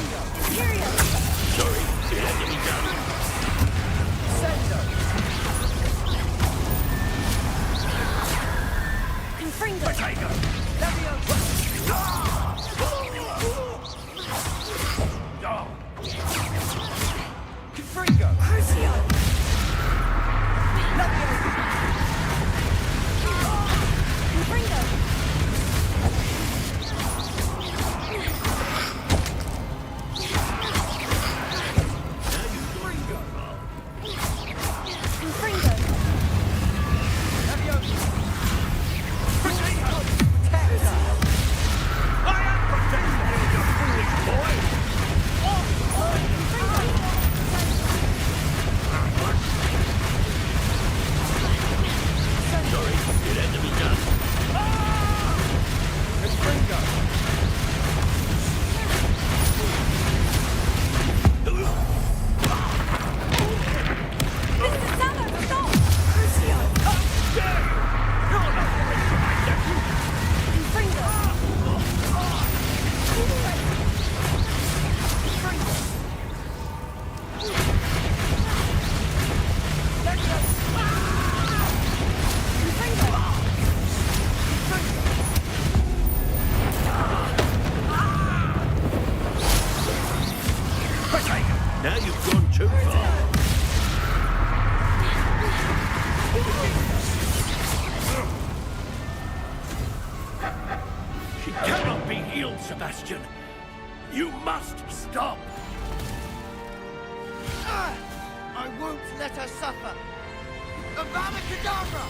She cannot be healed, Sebastian. You must stop. I won't let her suffer. Avada Kedavra!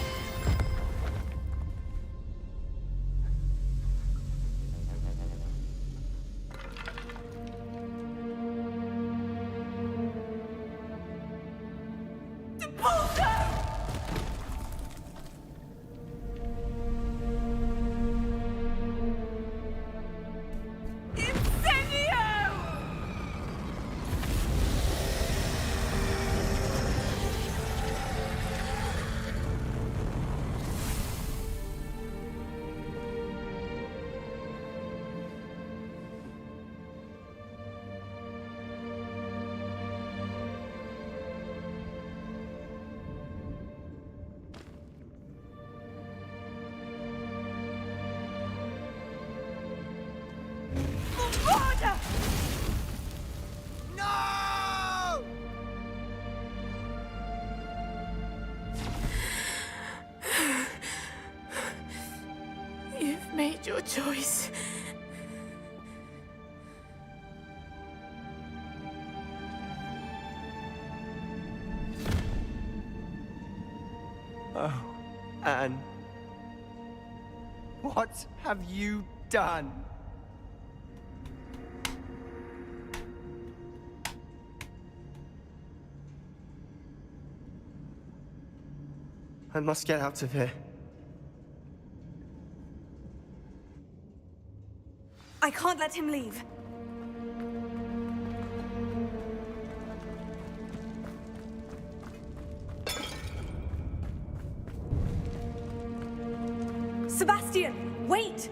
No! You've made your choice. Oh, Anne. What have you done? I must get out of here. I can't let him leave. Sebastian, wait!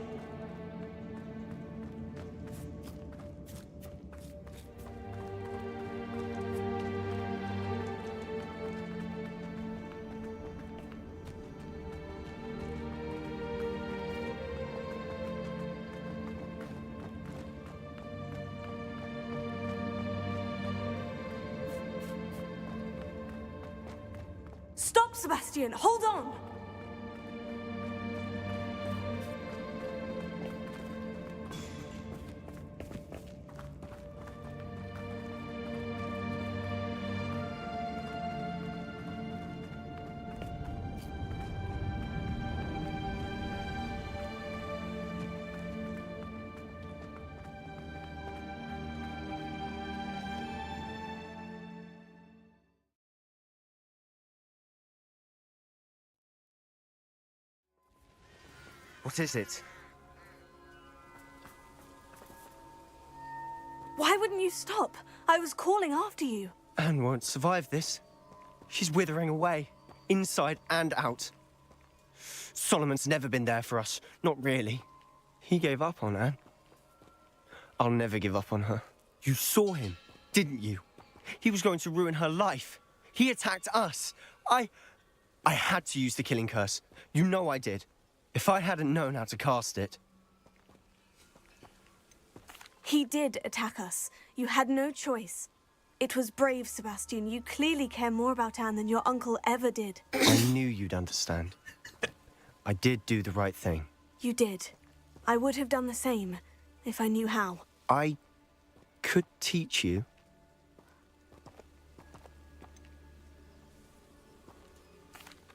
Stop, Sebastian! Hold on! What is it? Why wouldn't you stop? I was calling after you. Anne won't survive this. She's withering away, inside and out. Solomon's never been there for us. Not really. He gave up on Anne. I'll never give up on her. You saw him, didn't you? He was going to ruin her life. He attacked us. I had to use the killing curse. You know I did. If I hadn't known how to cast it... He did attack us. You had no choice. It was brave, Sebastian. You clearly care more about Anne than your uncle ever did. I knew you'd understand. I did do the right thing. You did. I would have done the same, if I knew how. I could teach you.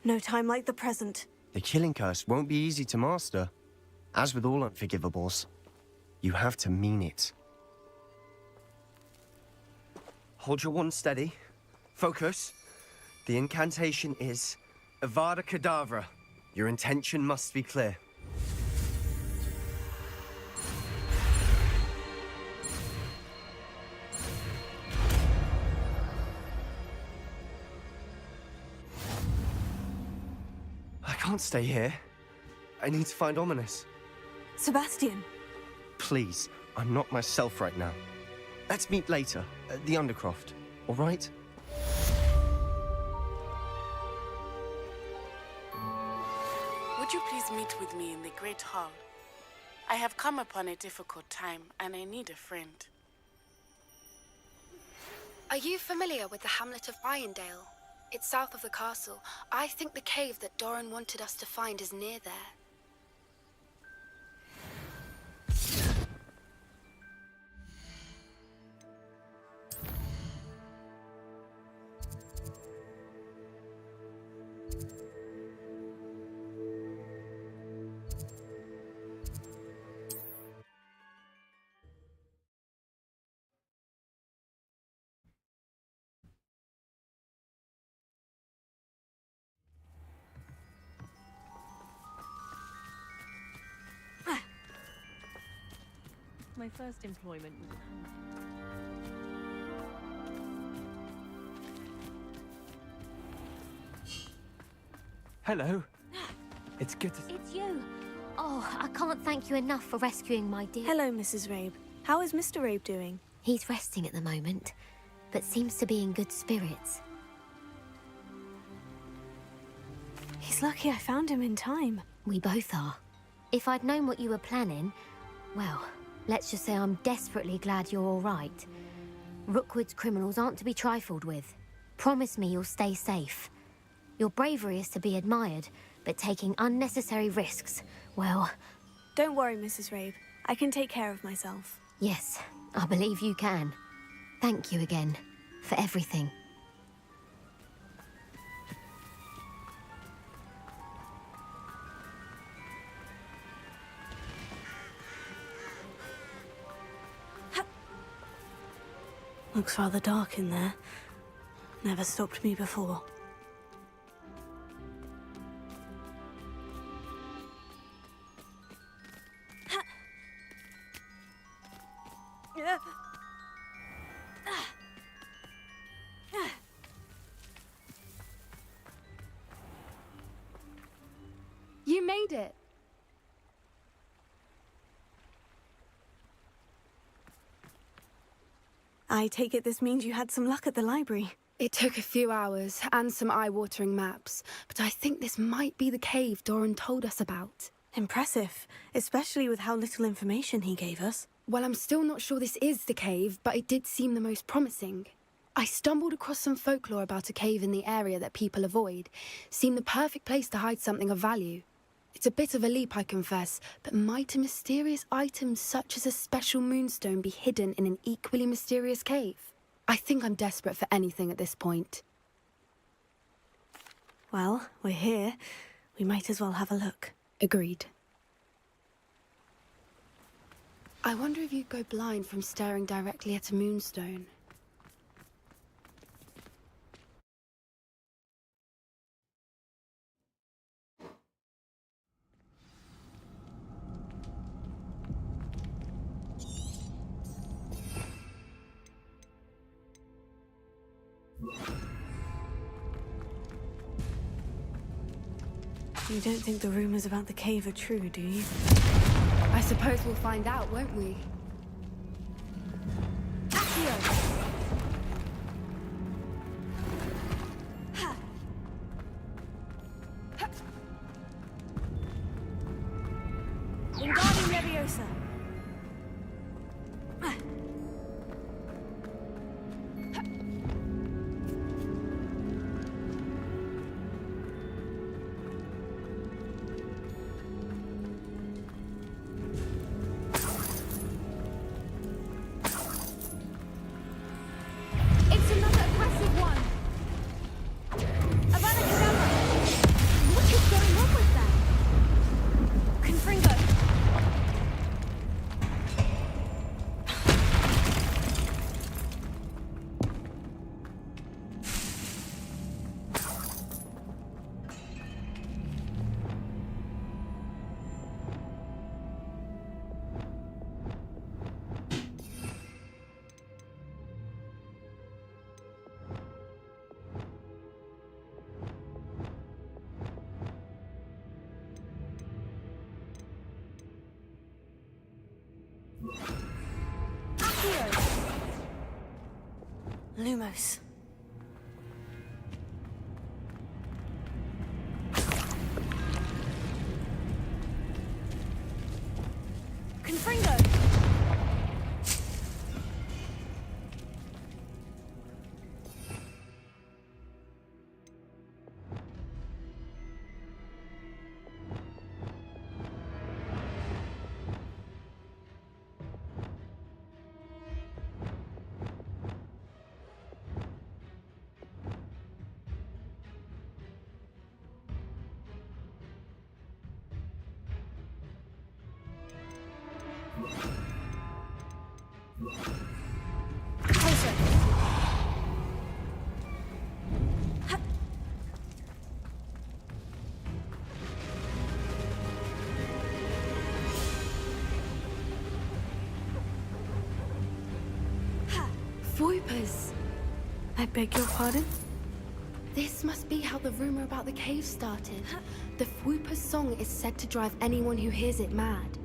No time like the present. The killing curse won't be easy to master. As with all unforgivables, you have to mean it. Hold your wand steady. Focus. The incantation is Avada Kedavra. Your intention must be clear. I can't stay here. I need to find Ominous. Sebastian. Please, I'm not myself right now. Let's meet later at the Undercroft, all right? Would you please meet with me in the Great Hall? I have come upon a difficult time, and I need a friend. Are you familiar with the hamlet of Irondale? It's south of the castle. I think the cave that Doran wanted us to find is near there. my first employment was Hello. It's good to... It's you. Oh, I can't thank you enough for rescuing my dear... Hello, Mrs. Rabe. How is Mr. Rabe doing? He's resting at the moment, but seems to be in good spirits. He's lucky I found him in time. We both are. If I'd known what you were planning, well, let's just say I'm desperately glad you're all right. Rookwood's criminals aren't to be trifled with. Promise me you'll stay safe. Your bravery is to be admired, but taking unnecessary risks, well... Don't worry, Mrs. Rabe. I can take care of myself. Yes, I believe you can. Thank you again, for everything. Looks rather dark in there. Never stopped me before. You made it. I take it this means you had some luck at the library. It took a few hours and some eye-watering maps, but I think this might be the cave Doran told us about. Impressive, especially with how little information he gave us. Well, I'm still not sure this is the cave, but it did seem the most promising. I stumbled across some folklore about a cave in the area that people avoid. Seemed the perfect place to hide something of value. It's a bit of a leap, I confess, but might a mysterious item such as a special moonstone be hidden in an equally mysterious cave? I think I'm desperate for anything at this point. Well, we're here. We might as well have a look. Agreed. I wonder if you'd go blind from staring directly at a moonstone. You don't think the rumors about the cave are true, do you? I suppose we'll find out, won't we? Wingardium Leviosa! It's another aggressive one! Avada Kedavra! What is going on with that? Confringo! Lumos. Confringo! I beg your pardon? This must be how the rumor about the cave started. The Whooper's song is said to drive anyone who hears it mad.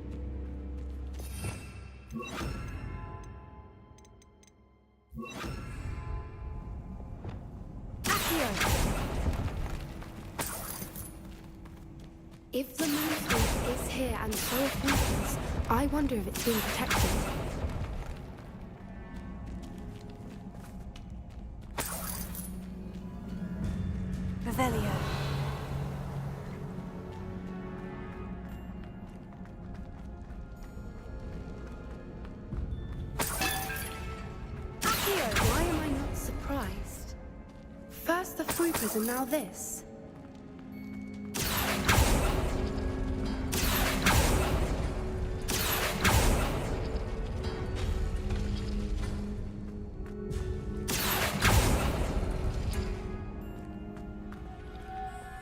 If the moonstone is here and so are Whoopers, I wonder if it's being protected. Revelio. Why am I not surprised? First the Whoopers and now this.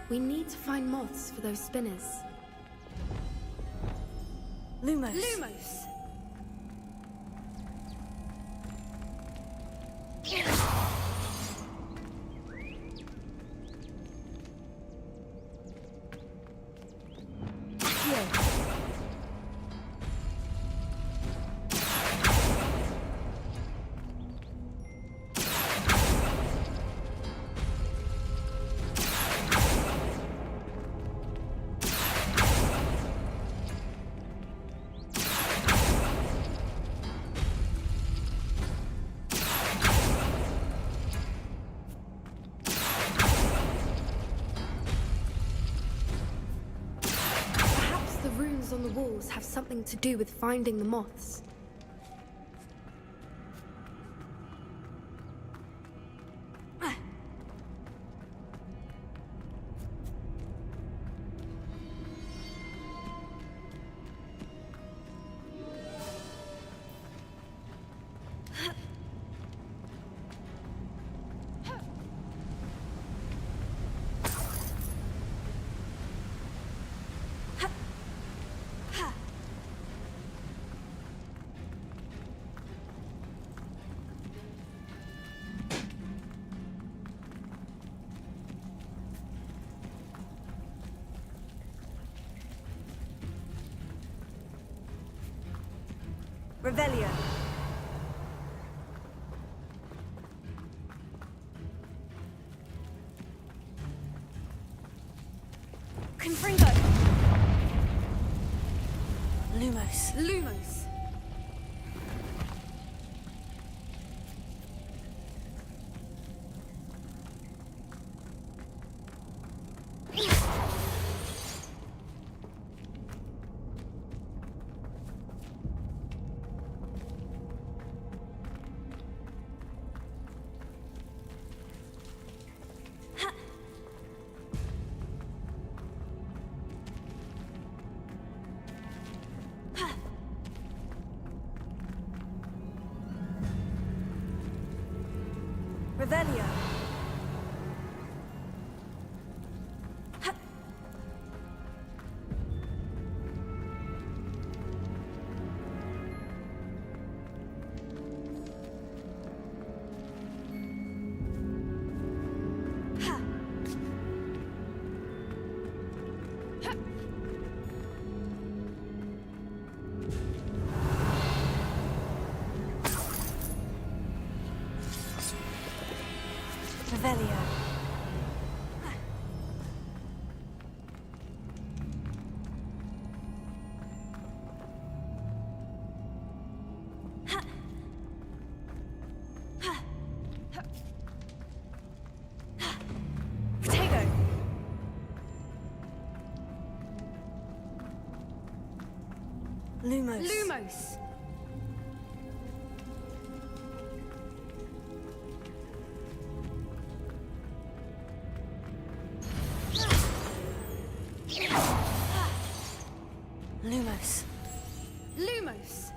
We need to find moths for those spinners. Lumos. Lumos! On the walls have something to do with finding the moths. Revelio. Confringo. Lumos. Lumos. Revelio. Revelio. Potato. Lumos. Lumos. Lumos. Lumos.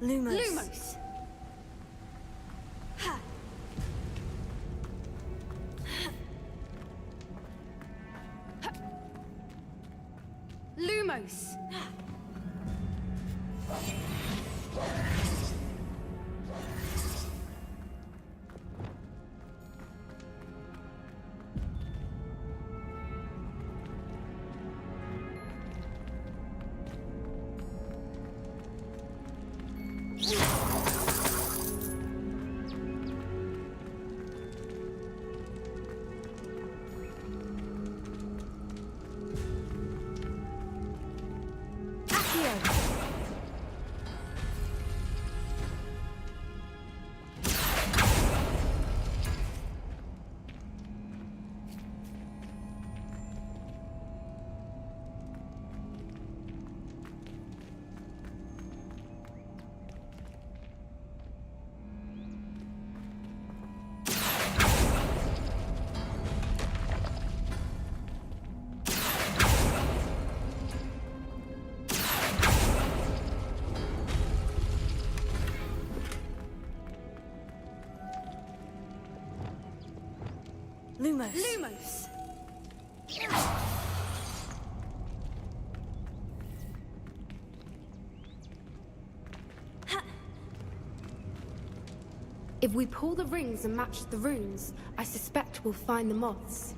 Lumos. Lumos! Lumos! Lumos. Lumos! If we pull the rings and match the runes, I suspect we'll find the moths.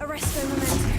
Arresto Memento.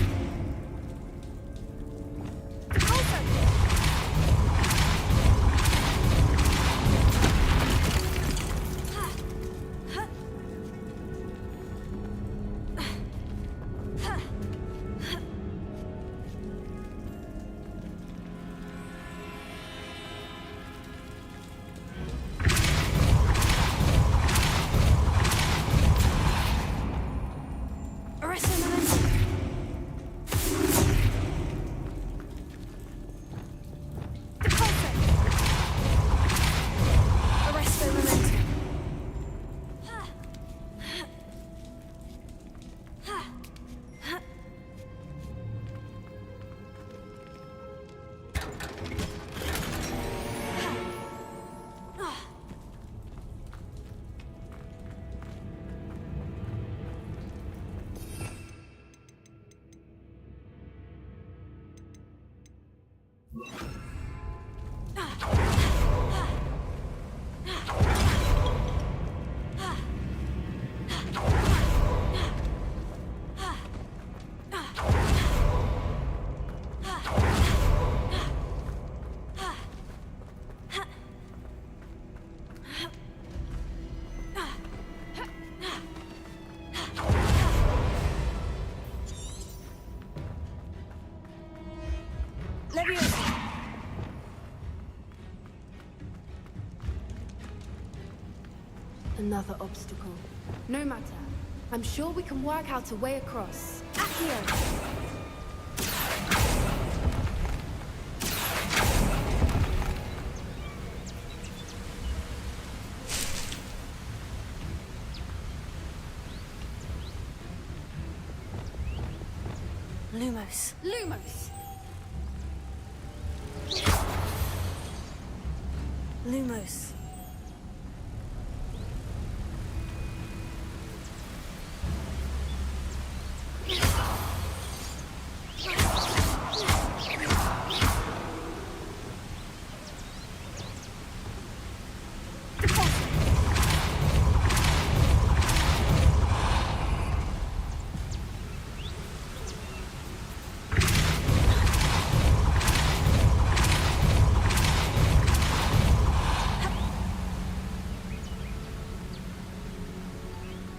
Another obstacle. No matter. I'm sure we can work out a way across. Accio! Lumos. Lumos! Lumos.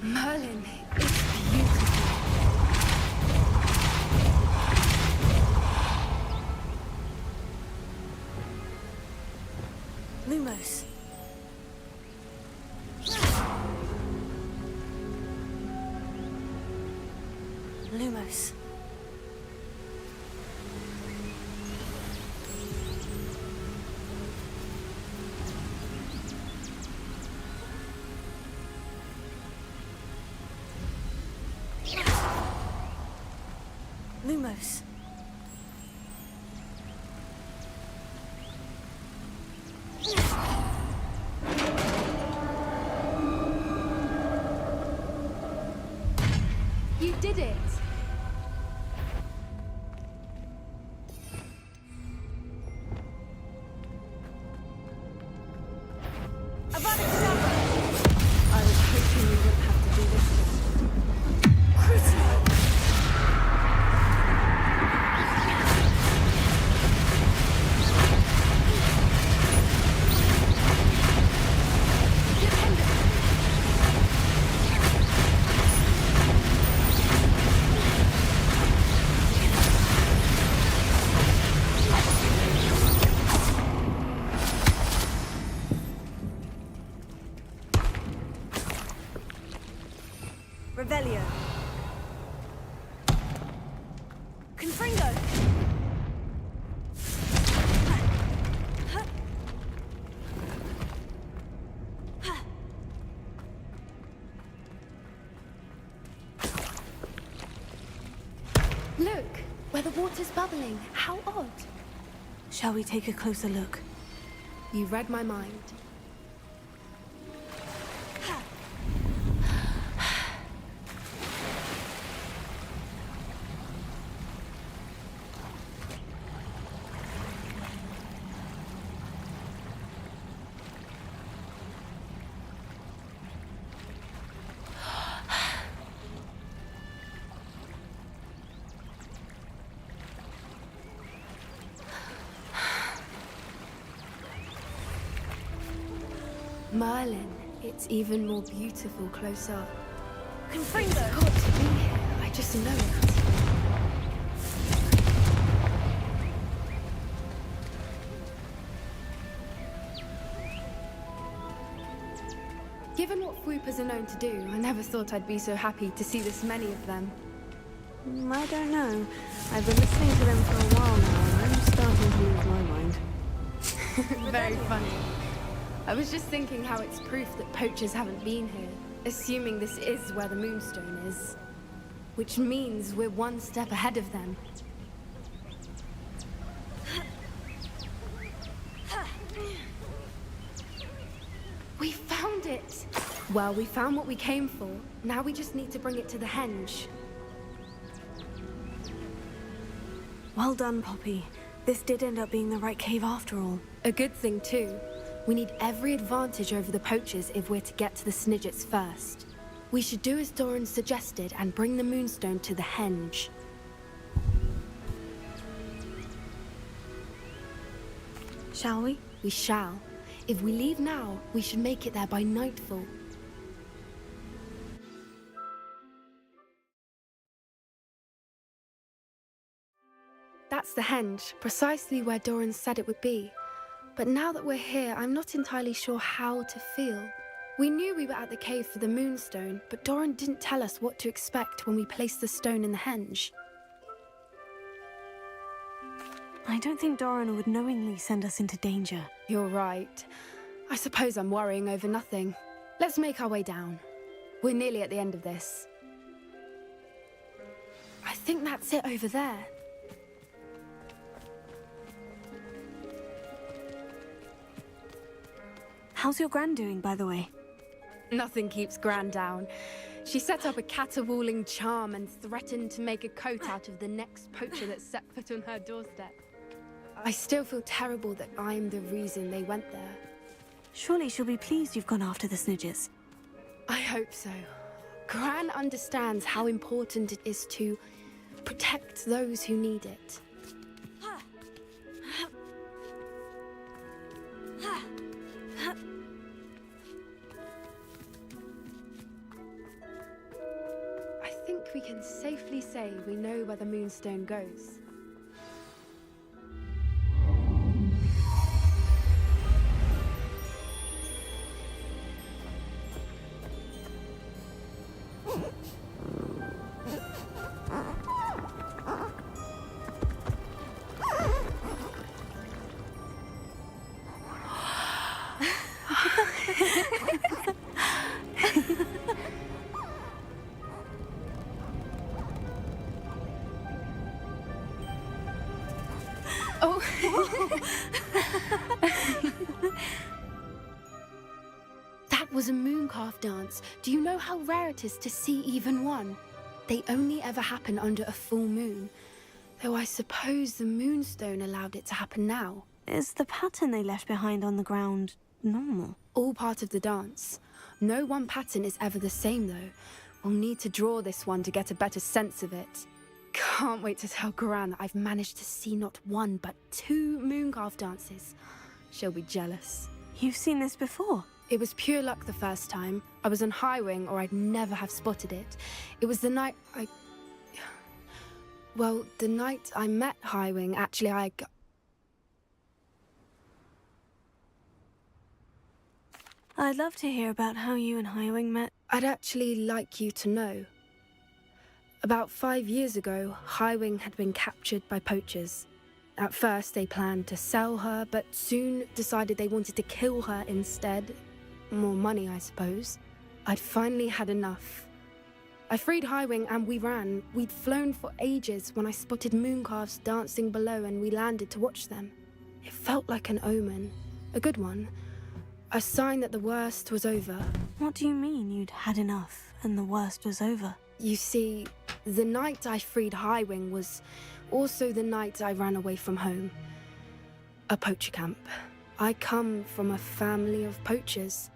Merlin, it's beautiful. Lumos. Lumos. Lumos. You did it! I was hoping we wouldn't have to do this again. Crucio! Revelio. Confringo. Look, where the water's bubbling. How odd. Shall we take a closer look? You read my mind. Merlin, it's even more beautiful close up. Confringo! It's got to be here. I just know it. Given what Fwoopas are known to do, I never thought I'd be so happy to see this many of them. I don't know. I've been listening to them for a while now, and I'm starting to lose my mind. Very funny. I was just thinking how it's proof that poachers haven't been here, assuming this is where the Moonstone is. Which means we're one step ahead of them. We found it! Well, we found what we came for. Now we just need to bring it to the henge. Well done, Poppy. This did end up being the right cave after all. A good thing, too. We need every advantage over the poachers if we're to get to the Snidgets first. We should do as Doran suggested and bring the Moonstone to the henge. Shall we? We shall. If we leave now, we should make it there by nightfall. That's the henge, precisely where Doran said it would be. But now that we're here, I'm not entirely sure how to feel. We knew we were at the cave for the Moonstone, but Doran didn't tell us what to expect when we placed the stone in the henge. I don't think Doran would knowingly send us into danger. You're right. I suppose I'm worrying over nothing. Let's make our way down. We're nearly at the end of this. I think that's it over there. How's your Gran doing, by the way? Nothing keeps Gran down. She set up a caterwauling charm and threatened to make a coat out of the next poacher that set foot on her doorstep. I still feel terrible that I'm the reason they went there. Surely she'll be pleased you've gone after the Snidgets. I hope so. Gran understands how important it is to protect those who need it. I think we can safely say we know where the Moonstone goes. That was a mooncalf dance. Do you know how rare it is to see even one? They only ever happen under a full moon. Though I suppose the Moonstone allowed it to happen now. Is the pattern they left behind on the ground normal? All part of the dance. No one pattern is ever the same, though. We'll need to draw this one to get a better sense of it. Can't wait to tell Gran that I've managed to see not one, but 2 mooncalf dances. She'll be jealous. You've seen this before? It was pure luck the first time. I was on Highwing, or I'd never have spotted it. It was the night Well, the night I met Highwing, actually, I'd love to hear about how you and Highwing met. I'd actually like you to know. About 5 years ago, Highwing had been captured by poachers. At first, they planned to sell her, but soon decided they wanted to kill her instead. More money, I suppose. I'd finally had enough. I freed Highwing and we ran. We'd flown for ages when I spotted mooncalves dancing below and we landed to watch them. It felt like an omen. A good one. A sign that the worst was over. What do you mean you'd had enough and the worst was over? You see, the night I freed Highwing was also the night I ran away from home. A poacher camp. I come from a family of poachers.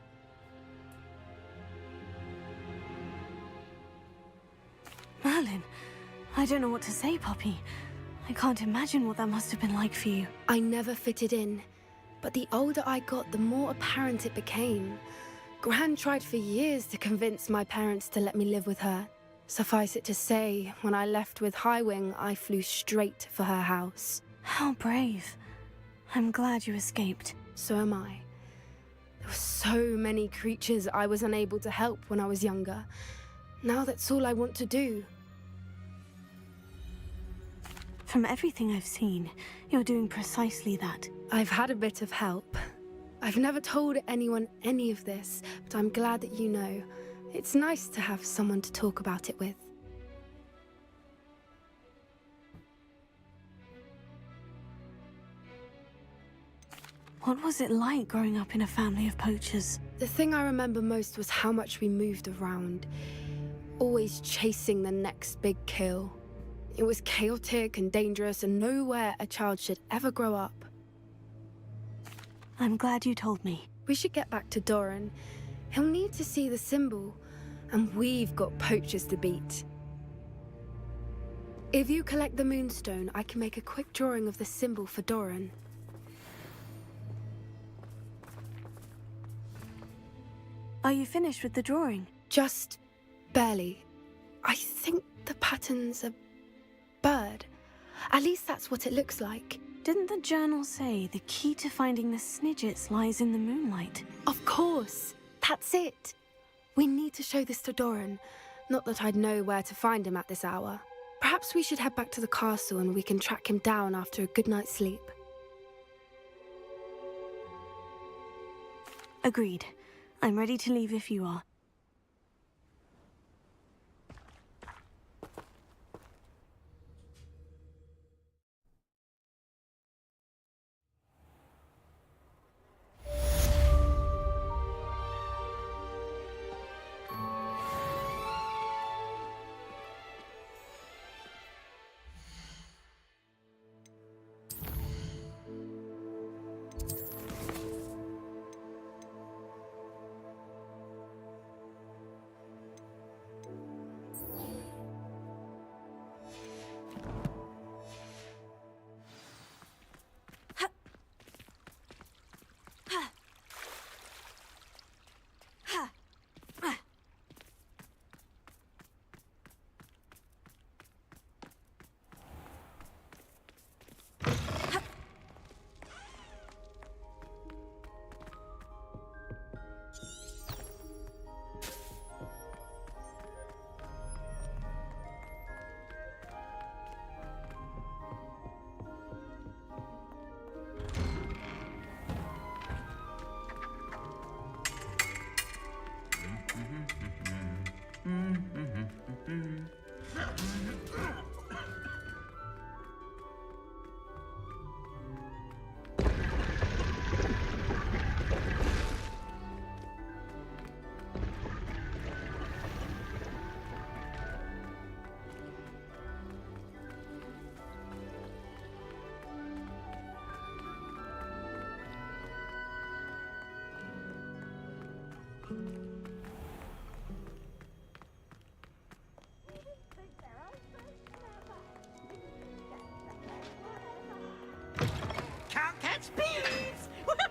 Merlin, I don't know what to say, Poppy. I can't imagine what that must have been like for you. I never fitted in, but the older I got, the more apparent it became. Gran tried for years to convince my parents to let me live with her. Suffice it to say, when I left with Highwing, I flew straight for her house. How brave. I'm glad you escaped. So am I. There were so many creatures I was unable to help when I was younger. Now that's all I want to do. From everything I've seen, you're doing precisely that. I've had a bit of help. I've never told anyone any of this, but I'm glad that you know. It's nice to have someone to talk about it with. What was it like growing up in a family of poachers? The thing I remember most was how much we moved around. Always chasing the next big kill. It was chaotic and dangerous and nowhere a child should ever grow up. I'm glad you told me. We should get back to Doran. He'll need to see the symbol, and we've got poachers to beat. If you collect the Moonstone, I can make a quick drawing of the symbol for Doran. Are you finished with the drawing? Just barely. I think the pattern's a bird. At least that's what it looks like. Didn't the journal say the key to finding the Snidgets lies in the moonlight? Of course. That's it. We need to show this to Doran. Not that I'd know where to find him at this hour. Perhaps we should head back to the castle and we can track him down after a good night's sleep. Agreed. I'm ready to leave if you are. Can't catch bees! Woohoo!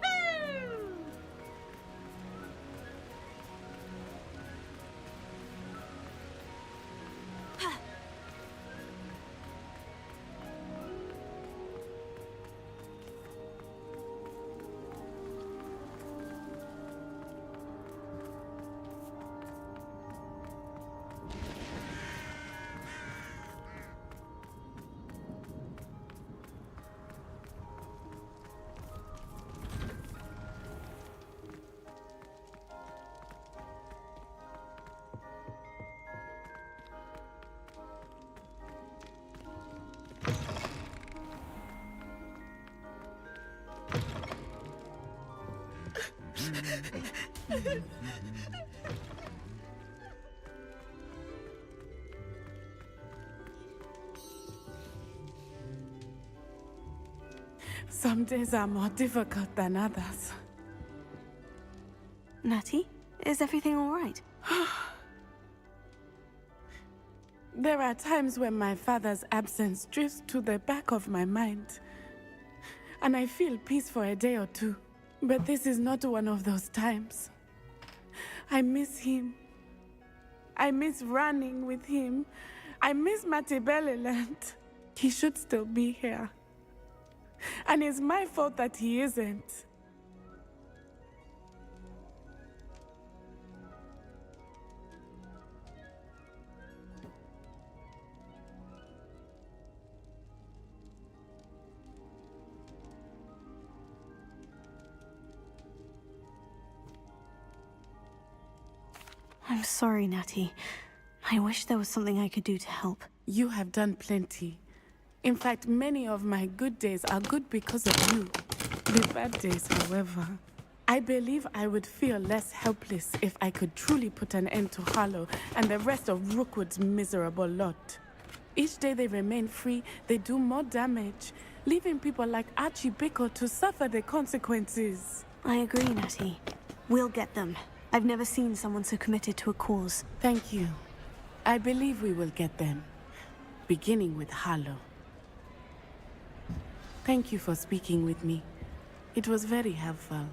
Some days are more difficult than others. Natty, is everything all right? There are times when my father's absence drifts to the back of my mind, and I feel peace for a day or two. But this is not one of those times. I miss him. I miss running with him. I miss Matibeleland. He should still be here. And it's my fault that he isn't. I'm sorry, Natty. I wish there was something I could do to help. You have done plenty. In fact, many of my good days are good because of you. The bad days, however, I believe I would feel less helpless if I could truly put an end to Harlow and the rest of Rookwood's miserable lot. Each day they remain free, they do more damage, leaving people like Archie Bickle to suffer the consequences. I agree, Natty. We'll get them. I've never seen someone so committed to a cause. Thank you. I believe we will get them, beginning with Harlow. Thank you for speaking with me. It was very helpful.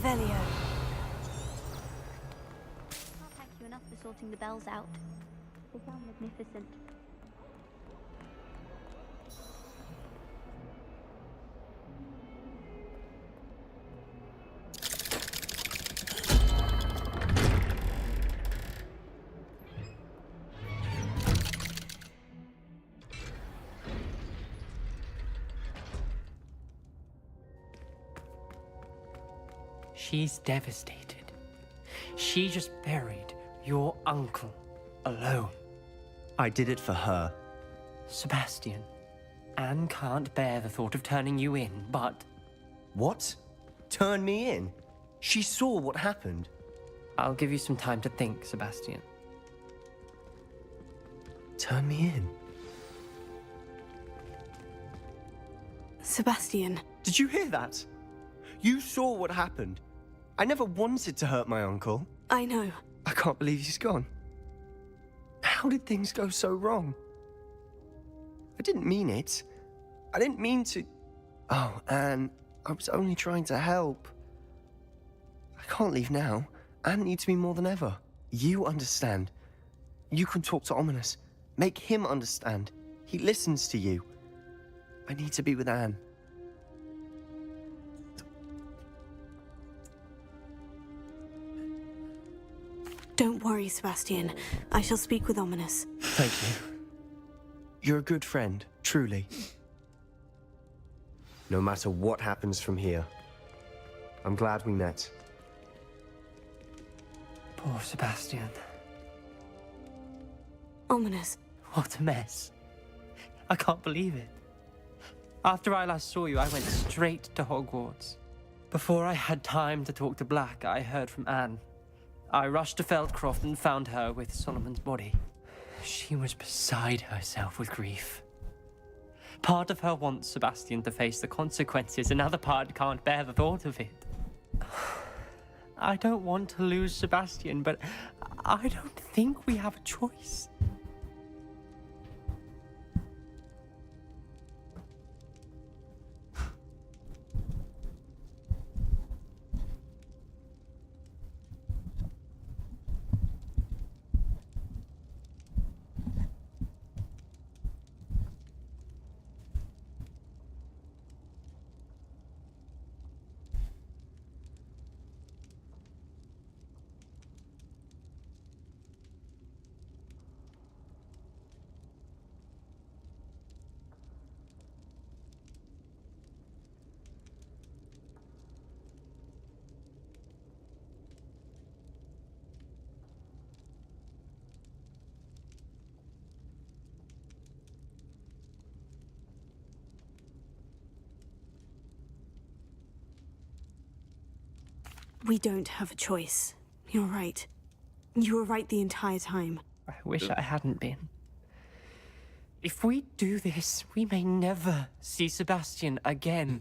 Revelio. Can't thank you enough for sorting the bells out. They sound magnificent. She's devastated. She just buried your uncle alone. I did it for her. Sebastian, Anne can't bear the thought of turning you in, but... What? Turn me in? She saw what happened. I'll give you some time to think, Sebastian. Turn me in? Sebastian. Did you hear that? You saw what happened. I never wanted to hurt my uncle. I know. I can't believe he's gone. How did things go so wrong? I didn't mean it. I didn't mean to... Oh, Anne, I was only trying to help. I can't leave now. Anne needs me more than ever. You understand. You can talk to Ominous. Make him understand. He listens to you. I need to be with Anne. Don't worry, Sebastian. I shall speak with Ominous. Thank you. You're a good friend, truly. No matter what happens from here, I'm glad we met. Poor Sebastian. Ominous. What a mess. I can't believe it. After I last saw you, I went straight to Hogwarts. Before I had time to talk to Black, I heard from Anne. I rushed to Feldcroft and found her with Solomon's body. She was beside herself with grief. Part of her wants Sebastian to face the consequences, another part can't bear the thought of it. I don't want to lose Sebastian, but I don't think we have a choice. We don't have a choice. You're right. You were right the entire time. I wish I hadn't been. If we do this, we may never see Sebastian again.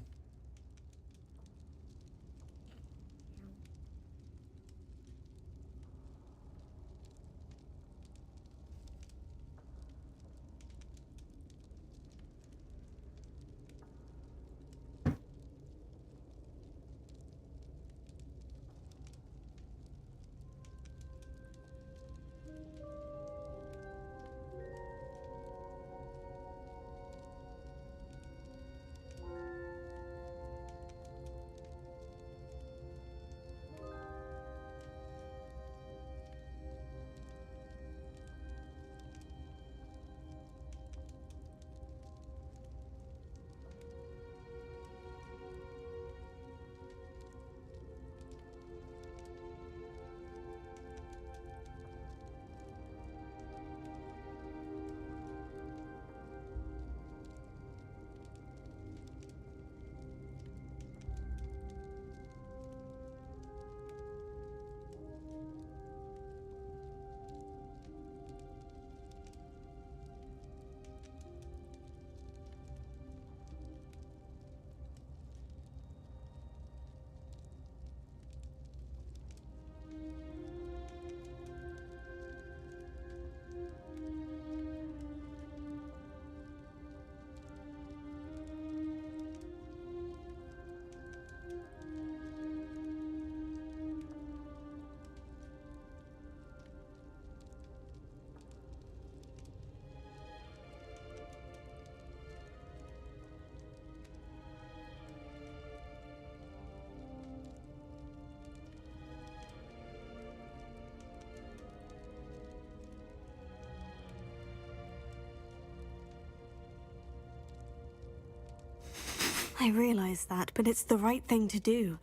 I realize that, but it's the right thing to do.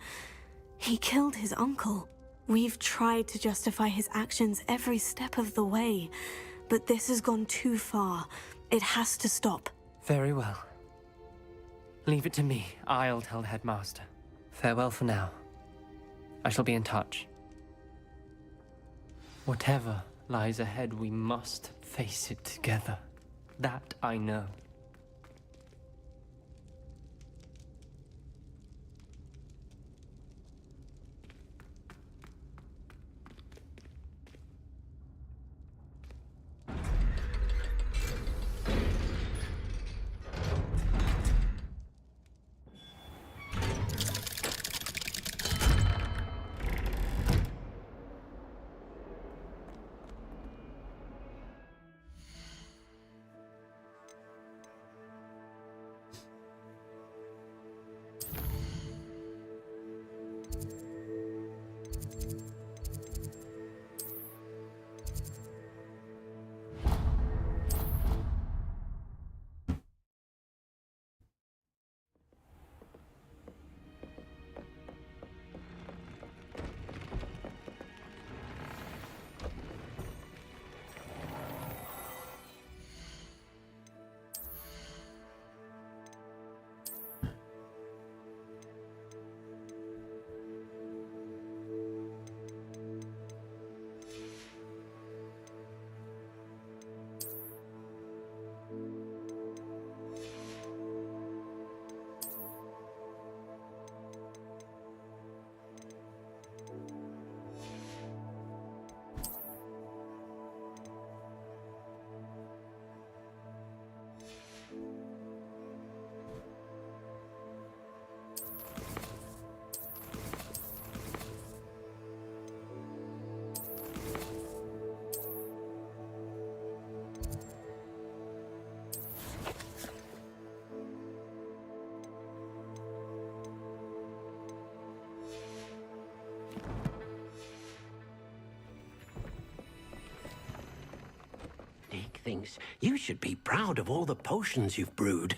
He killed his uncle. We've tried to justify his actions every step of the way, but this has gone too far. It has to stop. Very well. Leave it to me. I'll tell the headmaster. Farewell for now. I shall be in touch. Whatever lies ahead, we must face it together. That I know. Nick thinks you should be proud of all the potions you've brewed.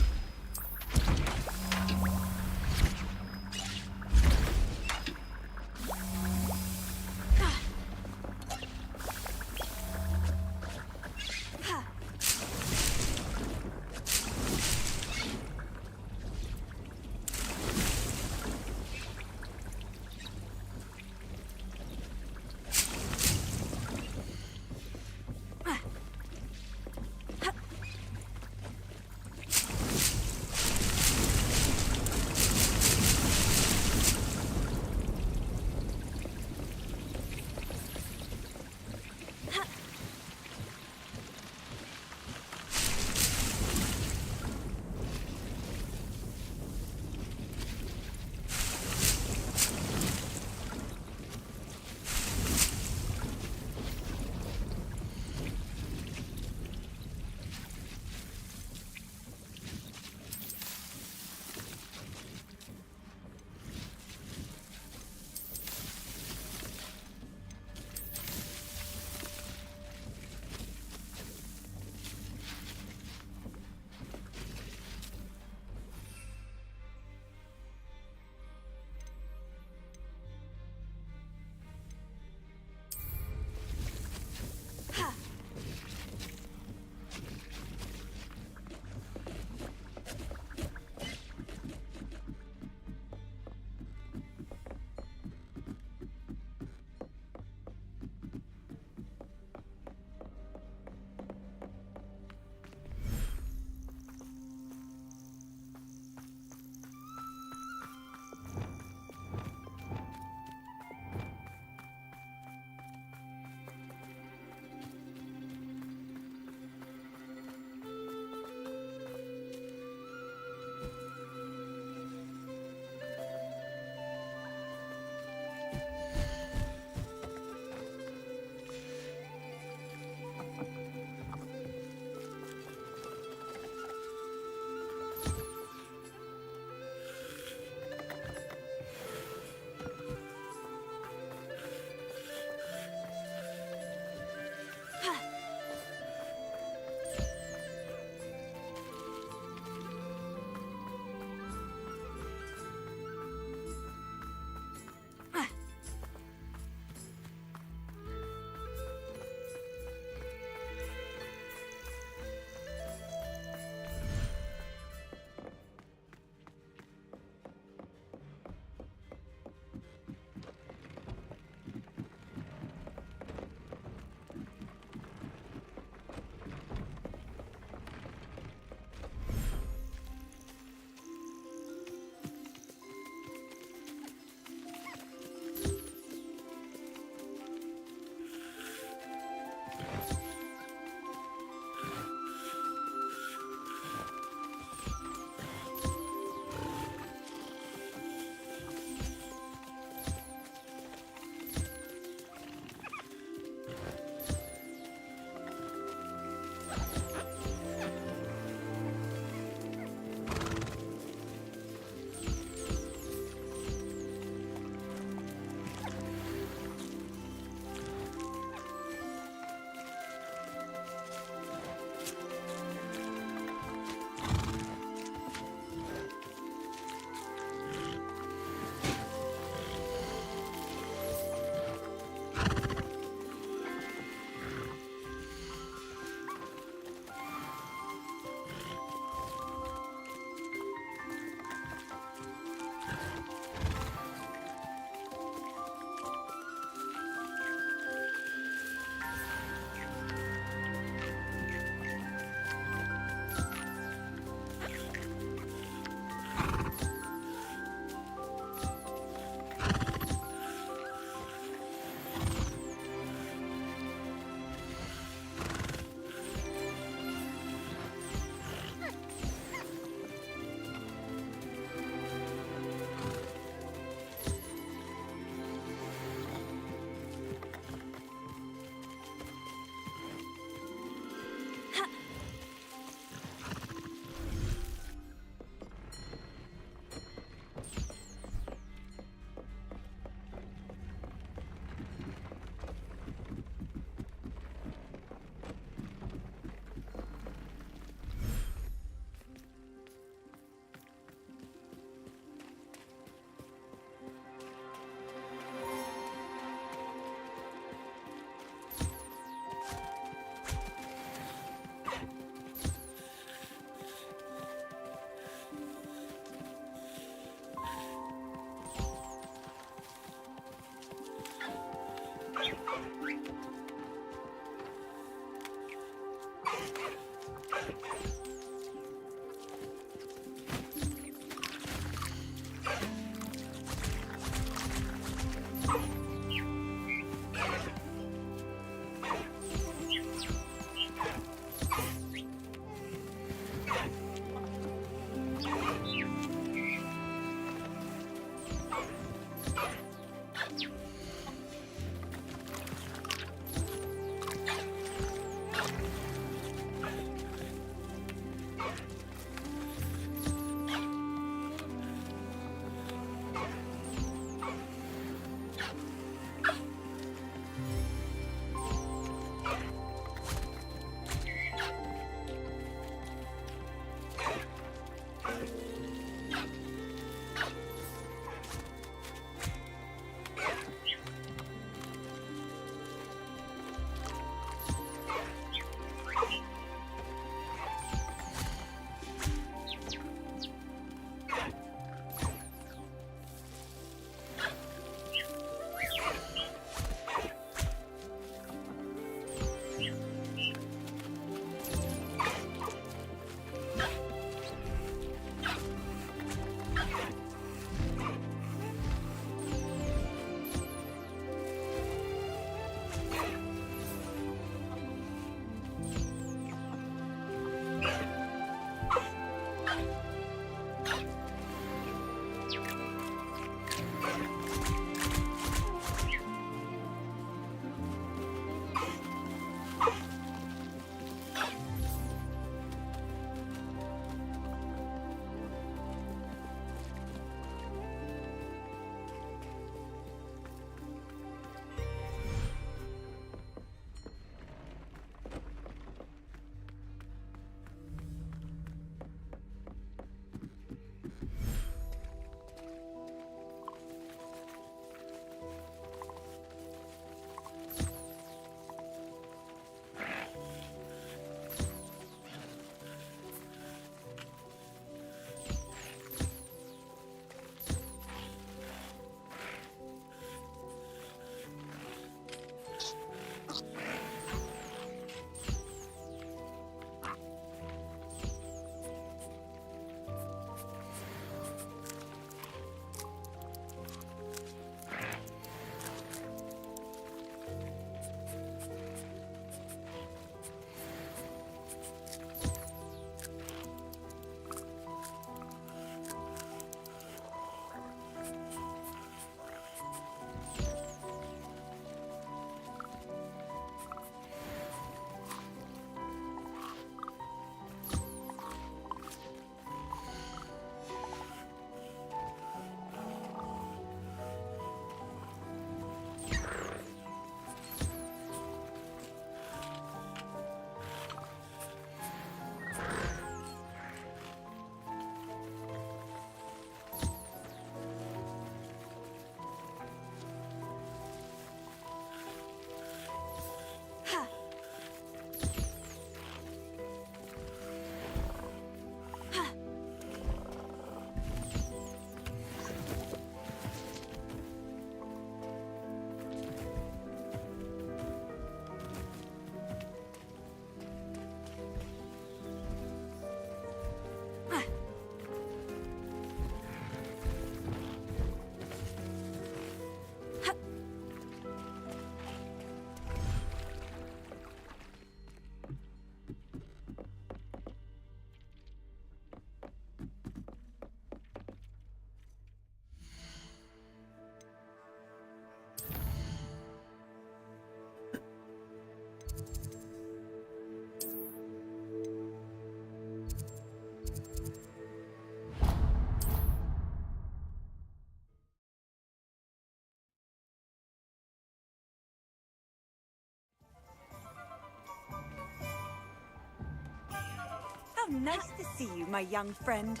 How nice to see you, my young friend.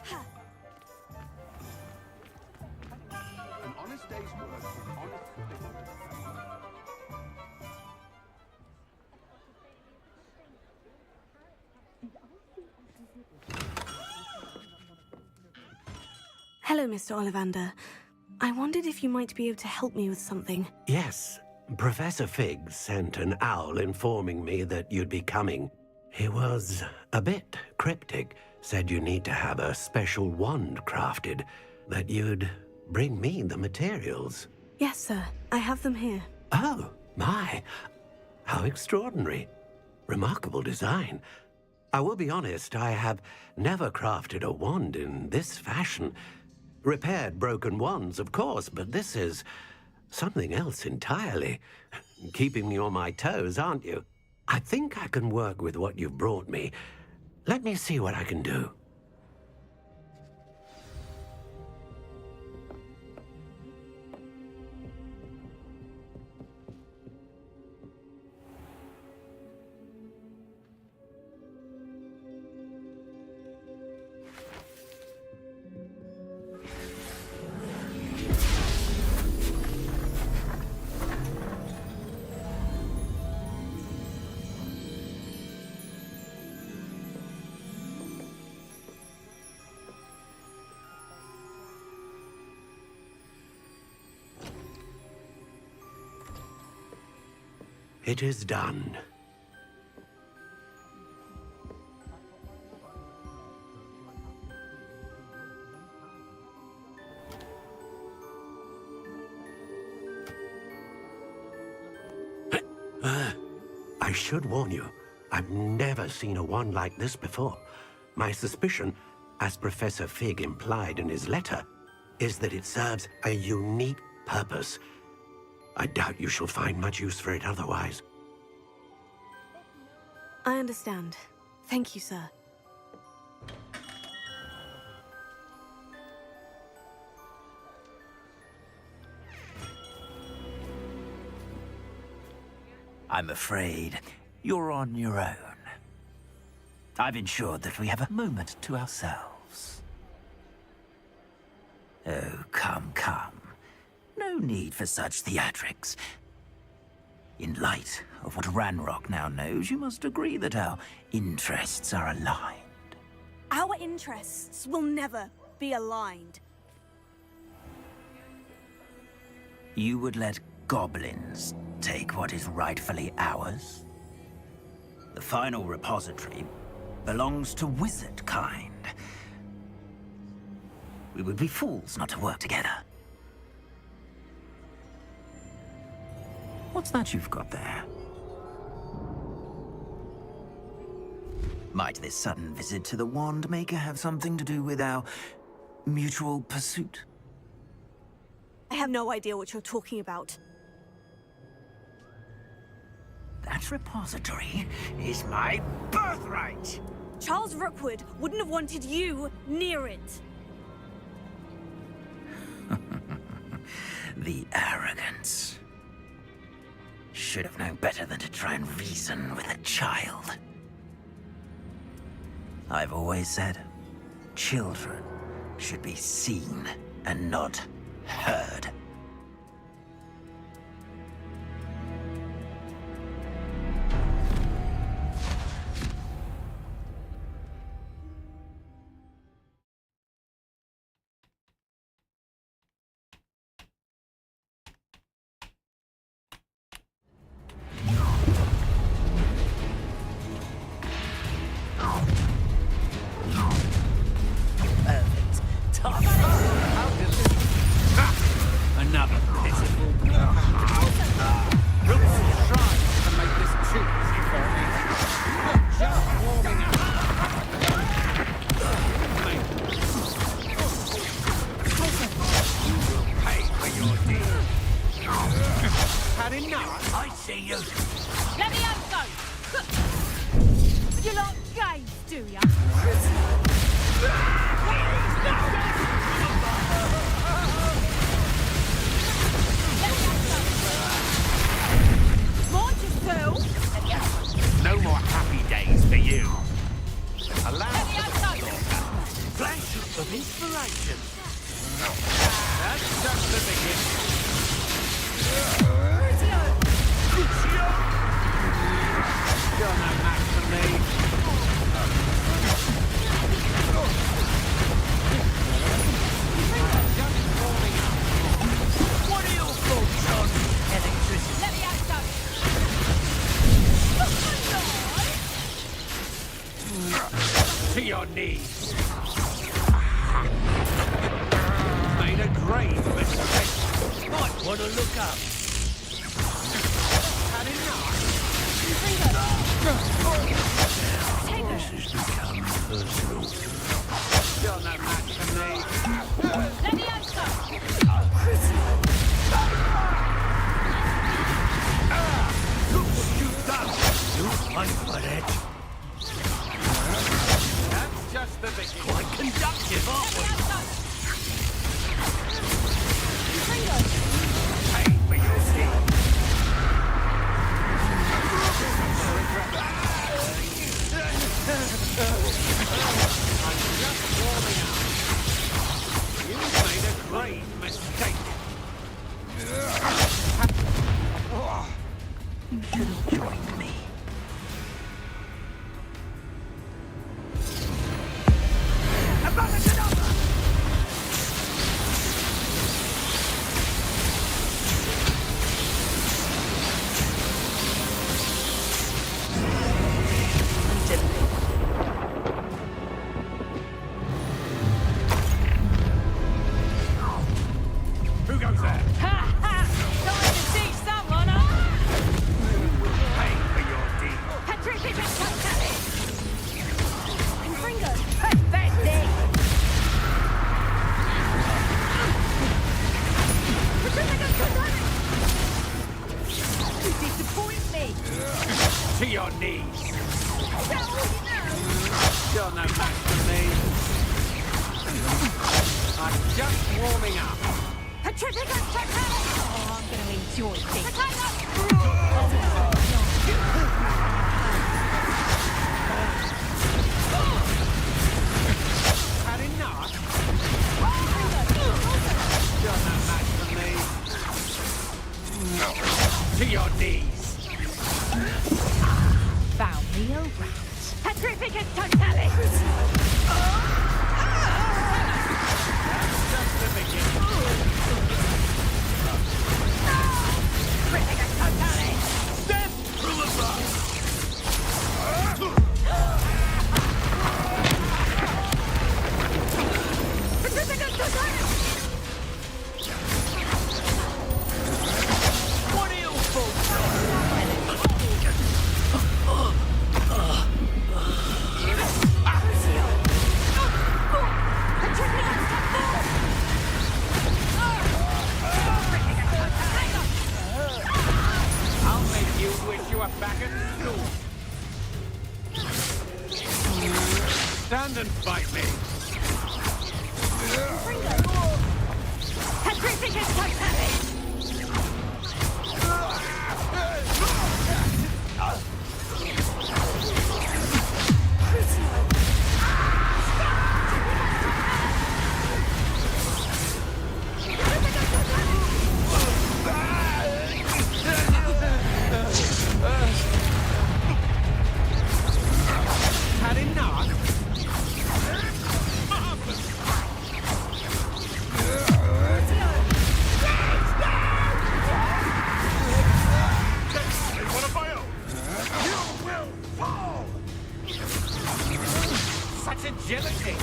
An honest day's work for an honest living. Hello, Mr. Ollivander. I wondered if you might be able to help me with something. Yes. Professor Fig sent an owl informing me that you'd be coming. He was a bit cryptic, said you need to have a special wand crafted, that you'd bring me the materials. Yes, sir. I have them here. Oh, my. How extraordinary. Remarkable design. I will be honest, I have never crafted a wand in this fashion. Repaired broken wands, of course, but this is something else entirely. Keeping me on my toes, aren't you? I think I can work with what you've brought me. Let me see what I can do. It is done. I should warn you, I've never seen a wand like this before. My suspicion, as Professor Fig implied in his letter, is that it serves a unique purpose. I doubt you shall find much use for it otherwise. I understand. Thank you, sir. I'm afraid you're on your own. I've ensured that we have a moment to ourselves. Oh, come, come. No need for such theatrics. In light of what Ranrock now knows, you must agree that our interests are aligned. Our interests will never be aligned. You would let goblins take what is rightfully ours? The final repository belongs to wizard kind. We would be fools not to work together. What's that you've got there? Might this sudden visit to the Wand Maker have something to do with our mutual pursuit? I have no idea what you're talking about. That repository is my birthright! Charles Rookwood wouldn't have wanted you near it. The arrogance. Should have known better than to try and reason with a child. I've always said, children should be seen and not heard. Another pitiful. Rooks trying to make this too easy for me. Just warming up. You will pay for your deed. Had enough? I see you. Let me out go! You like games, do ya? Mind yourself! No more happy days for you. Allow flash of inspiration. That's just the beginning. Crucio! You're no match for me. What are your thoughts on electricity? Let me knees. Made a grave mistake. Might want to look up. Had enough. This has become personal. You're no match for me. Let me answer! Look what you've done! You fight for it. That's just the beginning. Quite conductive, aren't we? Pay for your sin. I'm just warming up. You've made a grave mistake. You should have joined me. Who goes there? Ha ha! Time to see someone, huh? Pay for your deed. Petrificus Totalis! Confringo! Pathetic! Petrificus Totalis! You disappoint me! To your knees. Is that all you know? You're no match for me. I'm just warming up. Petrificus Totalis! Oh, I'm gonna enjoy this. Had enough? You're no match for me. To your knees. Found me a rat. Petrificus Totalis! Just the beginning. Petrificus Totalis! Step through the back. Petrificus Totalis! What are you for? I'll make you wish you were back at school. Stand and fight me. Petrificus Totalis! Had enough? One of my own! You will fall! Such agility!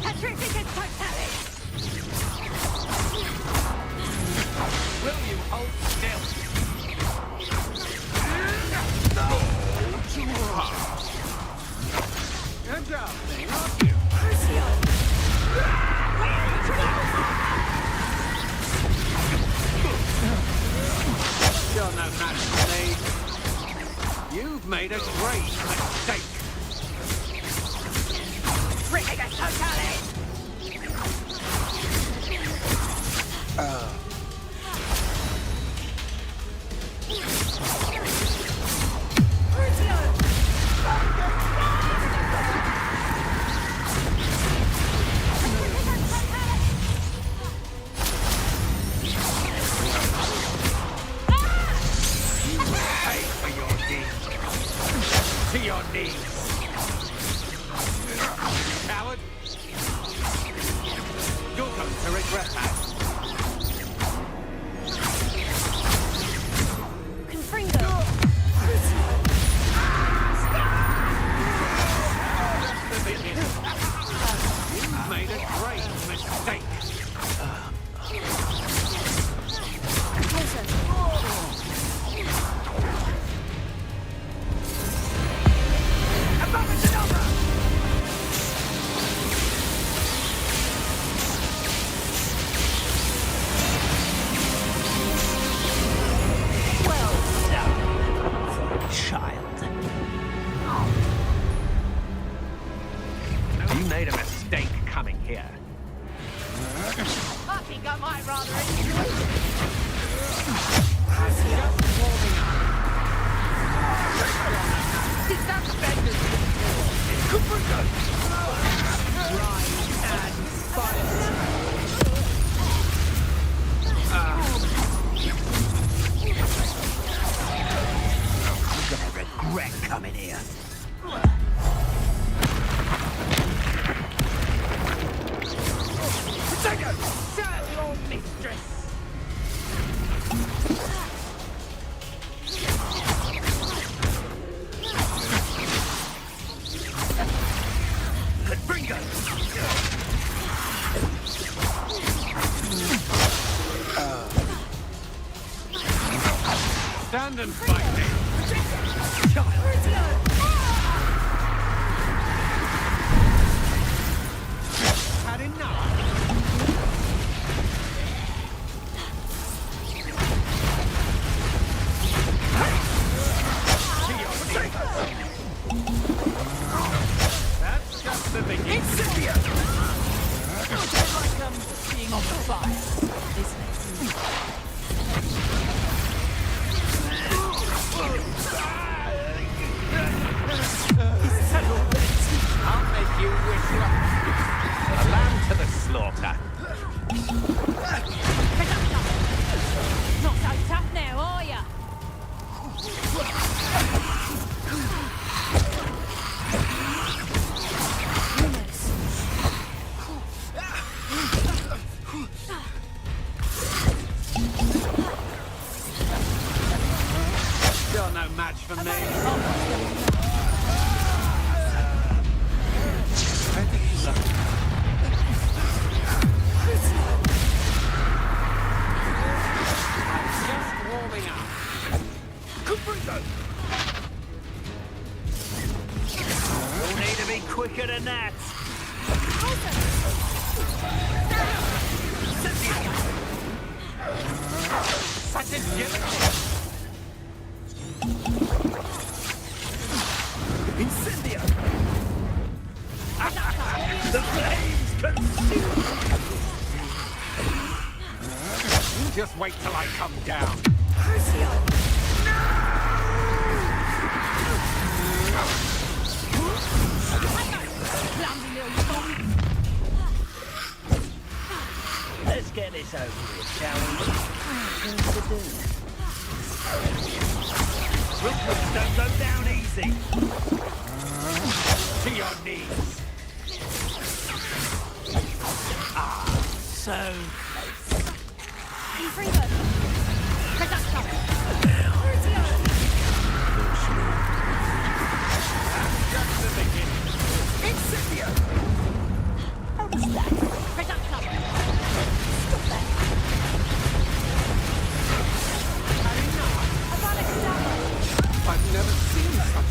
Petrificus Totalis! Will you hold still? Too hard! Good job, thing, aren't you? You're no match for me. You've made a great mistake. Petrificus Totalis! Pay for your deeds. To your knees. Coward. You're going to regret that. Confringo! Just a minute. here. I think I might rather enjoy it. I'm just warming up. Is that better Rise and fight. You're gonna regret coming here. serve your mistress? Stand and fight me. Had enough? That's just the beginning. Incendia! Not like being on fire, isn't it? I'll make you wish you a lamb to the slaughter. Not so tough now, are ya? You're no match for me. You'll need to be quicker than that. Such agility! Incendia! The flames consume! Just wait till I come down. Let's get this over with, shall we? Things to do. Rookwood, don't go down easy. To your knees. So just the beginning. Incendia! How does that? Stop that. I've never seen such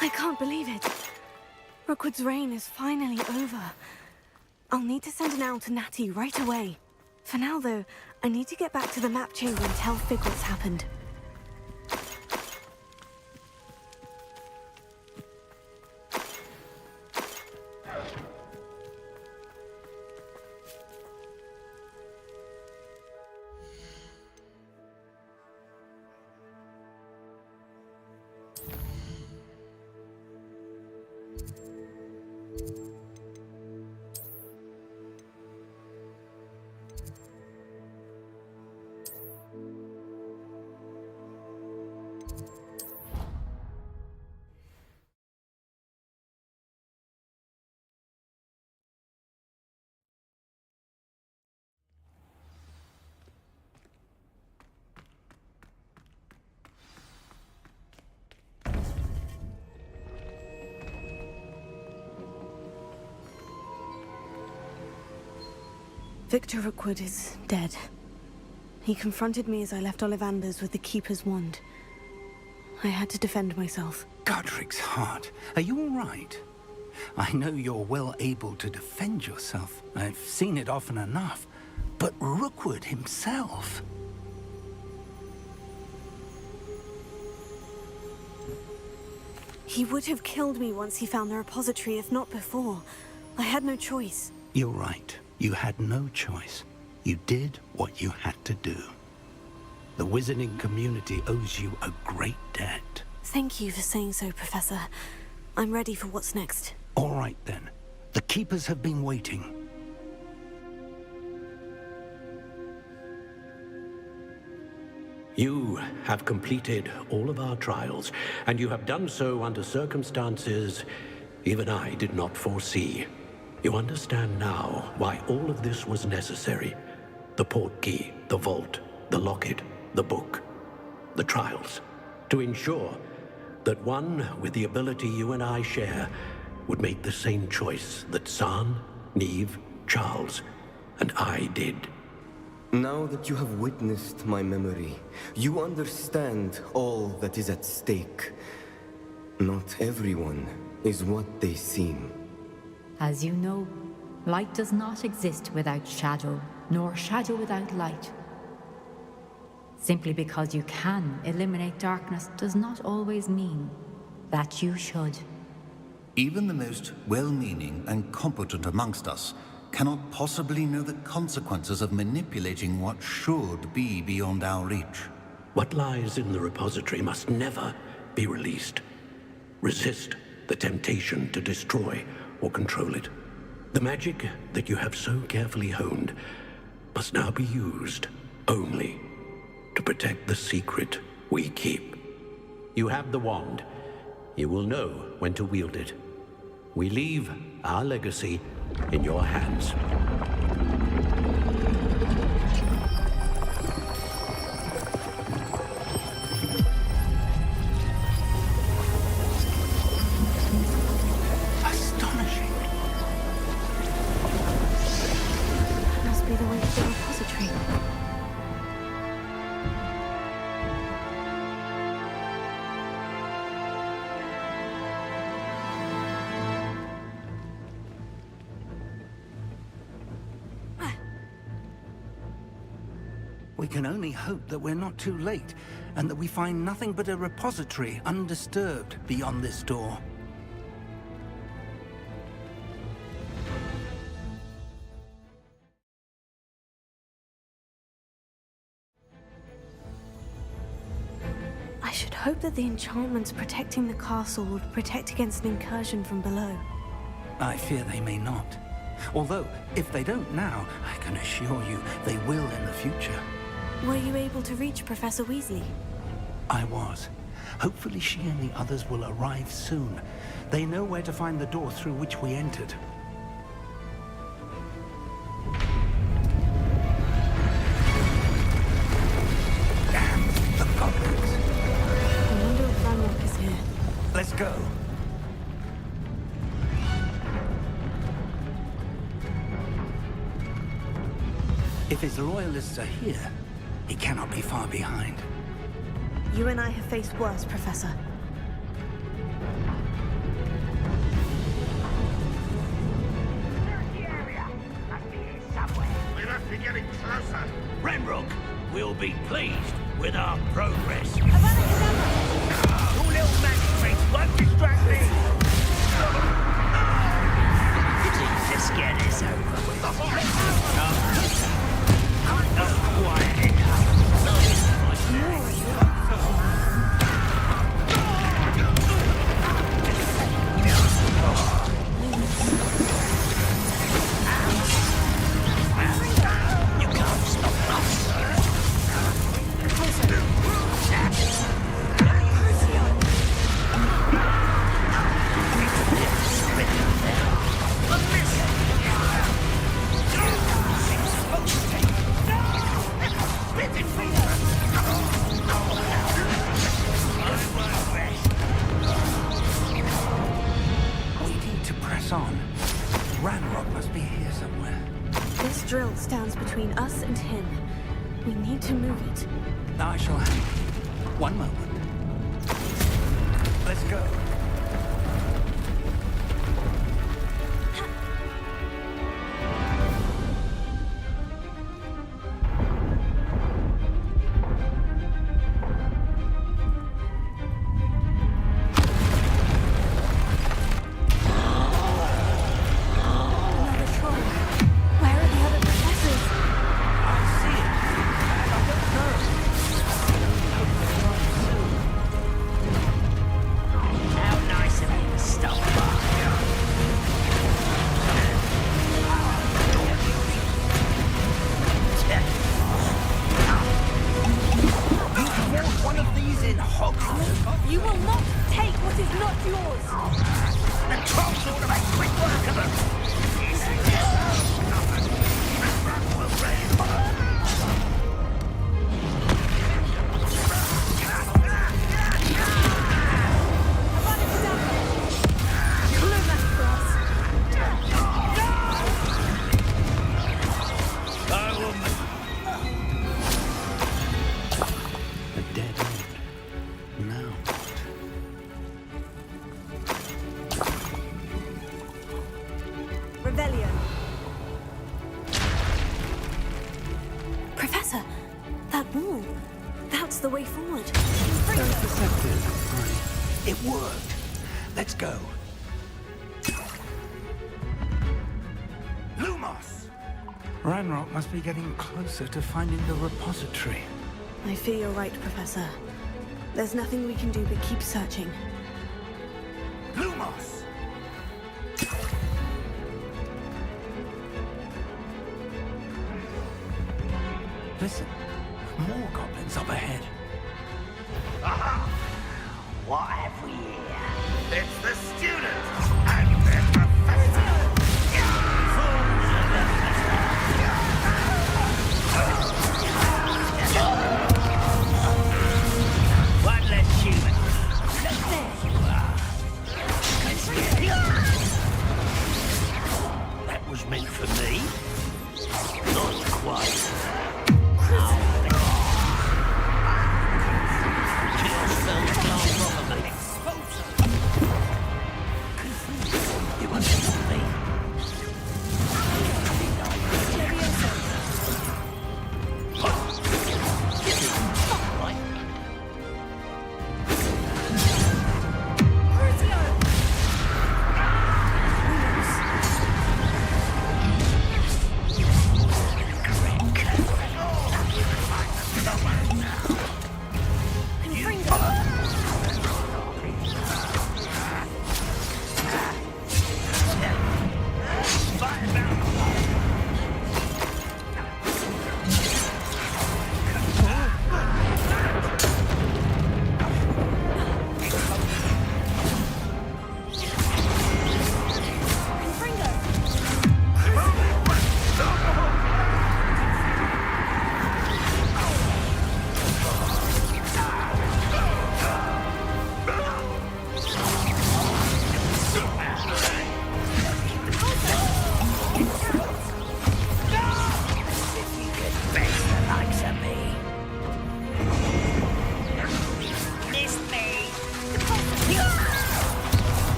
I can't believe it. Rookwood's reign is finally over. I'll need to send an owl to Natty right away. For now, though, I need to get back to the map chamber and tell Fig what's happened. Victor Rookwood is dead. He confronted me as I left Ollivander's with the Keeper's wand. I had to defend myself. Godric's heart. Are you all right? I know you're well able to defend yourself. I've seen it often enough. But Rookwood himself... He would have killed me once he found the repository, if not before. I had no choice. You're right. You had no choice. You did what you had to do. The wizarding community owes you a great debt. Thank you for saying so, Professor. I'm ready for what's next. All right, then. The Keepers have been waiting. You have completed all of our trials, and you have done so under circumstances even I did not foresee. You understand now why all of this was necessary. The portkey, the vault, the locket, the book, the trials. To ensure that one with the ability you and I share would make the same choice that San, Neve, Charles, and I did. Now that you have witnessed my memory, you understand all that is at stake. Not everyone is what they seem. As you know, light does not exist without shadow, nor shadow without light. Simply because you can eliminate darkness does not always mean that you should. Even the most well-meaning and competent amongst us cannot possibly know the consequences of manipulating what should be beyond our reach. What lies in the repository must never be released. Resist the temptation to destroy or control it. The magic that you have so carefully honed must now be used only to protect the secret we keep. You have the wand. You will know when to wield it. We leave our legacy in your hands. Astonishing. Must be the way to the repository. We can only hope that we're not too late, and that we find nothing but a repository undisturbed beyond this door. I should hope that the enchantments protecting the castle would protect against an incursion from below. I fear they may not. Although, if they don't now, I can assure you they will in the future. Were you able to reach Professor Weasley? I was. Hopefully she and the others will arrive soon. They know where to find the door through which we entered. Damn the goblins. I wonder if Ranrock is here. Let's go. If his loyalists are here, he cannot be far behind. You and I have faced worse, Professor. We must be getting closer. Ranrock will be pleased with our progress. Your little magic tricks won't distract me. Let's get this over with. Not quite enough. You can't stop us. drill stands between us and him. We need to move it. I shall have it. One moment. Let's go. You will not take what is not yours! The trolls ought to make quick work of them! A dead end. Now what? Rebellion. Professor, that wall. That's the way forward. Very perceptive. Right. It worked. Let's go. Lumos! Ranrock must be getting closer to finding the repository. I fear you're right, Professor. There's nothing we can do but keep searching. Lumos! Listen, more goblins up ahead. Aha! What have we here? It's the students and their professor! One less human. Look, there you are. That was meant for me. Not quite.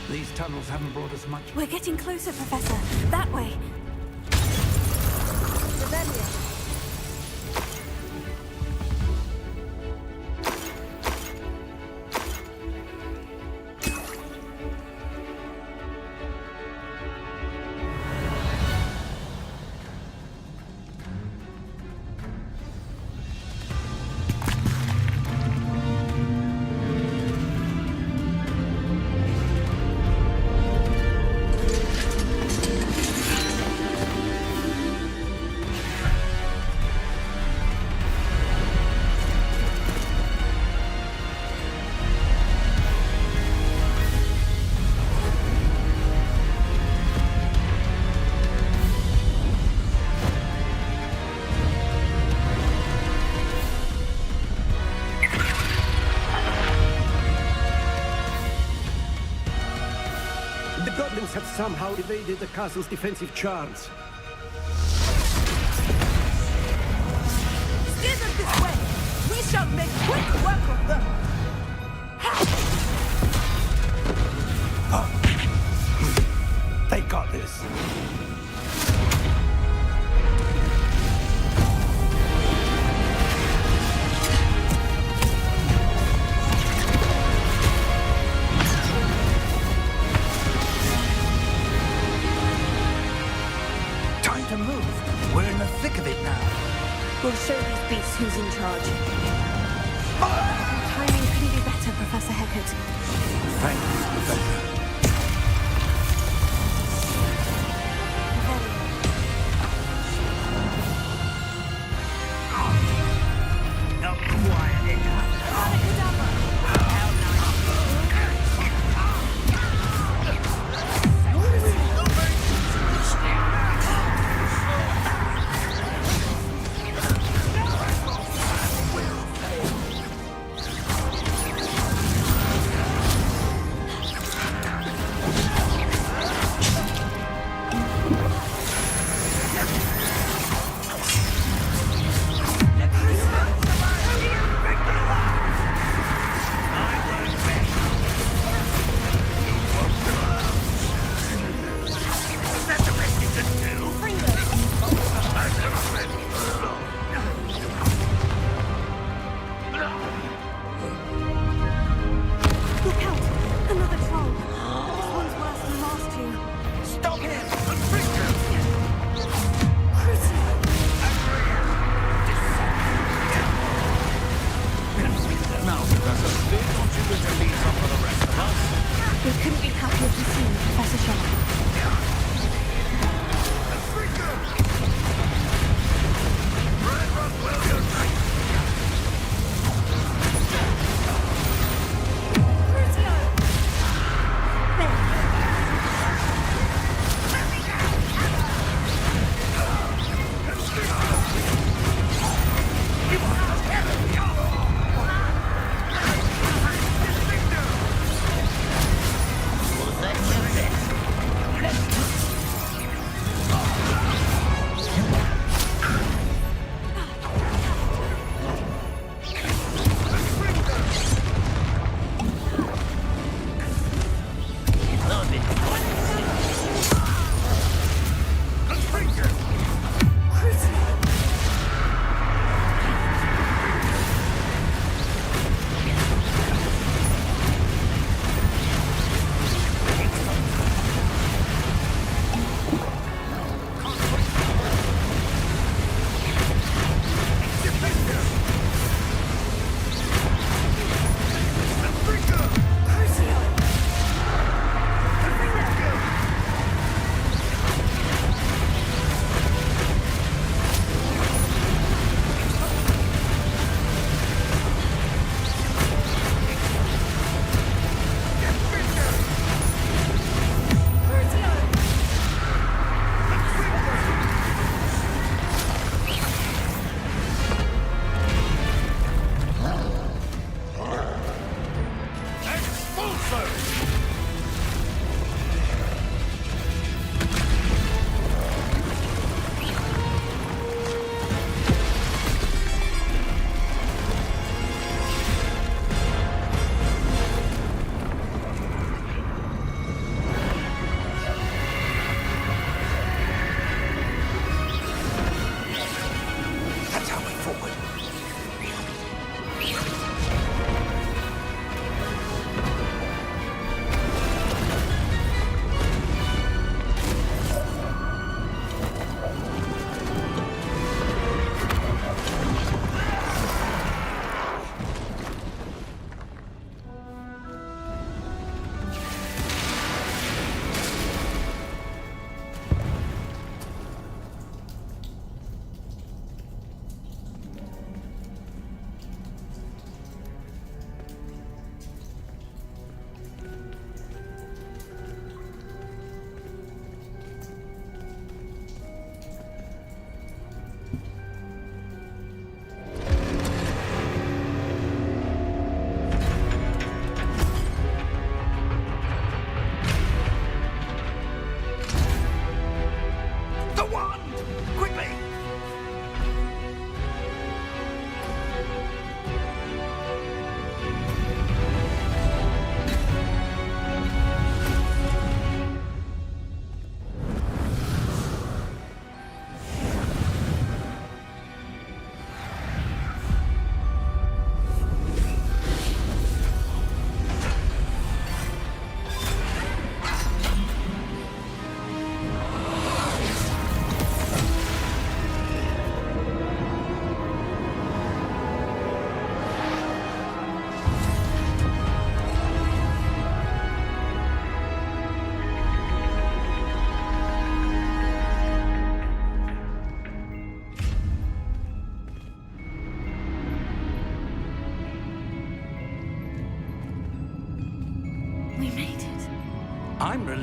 These tunnels haven't brought us much. We're getting closer, Professor. That way. Rebellion. somehow evaded the castle's defensive charms. Steer them this way! We shall make quick work of them! They got this. Time to move. We're in the thick of it now. We'll show these beasts who's in charge. Timing couldn't be better, Professor Hecat. Thank you, Professor. Not quiet enough.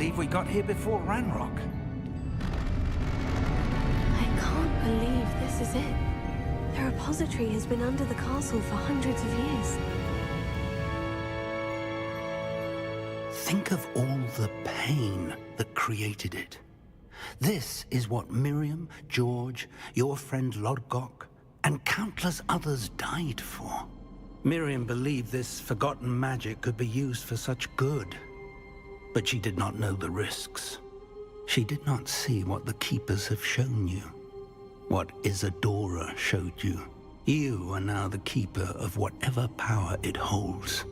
believe we got here before Ranrock. I can't believe this is it. The repository has been under the castle for hundreds of years. Think of all the pain that created it. This is what Miriam, George, your friend Lodgok, and countless others died for. Miriam believed this forgotten magic could be used for such good. But she did not know the risks. She did not see what the Keepers have shown you. What Isadora showed you. You are now the Keeper of whatever power it holds.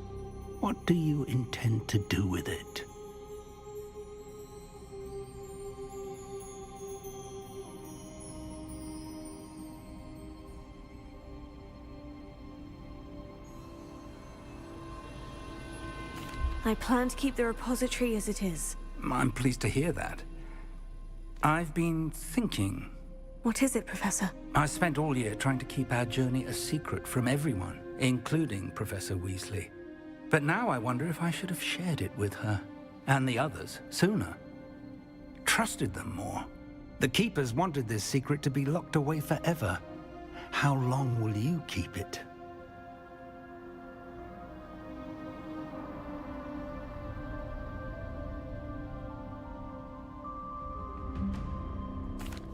What do you intend to do with it? I plan to keep the repository as it is. I'm pleased to hear that. I've been thinking. What is it, Professor? I spent all year trying to keep our journey a secret from everyone, including Professor Weasley. But now I wonder if I should have shared it with her, and the others, sooner. Trusted them more. The Keepers wanted this secret to be locked away forever. How long will you keep it?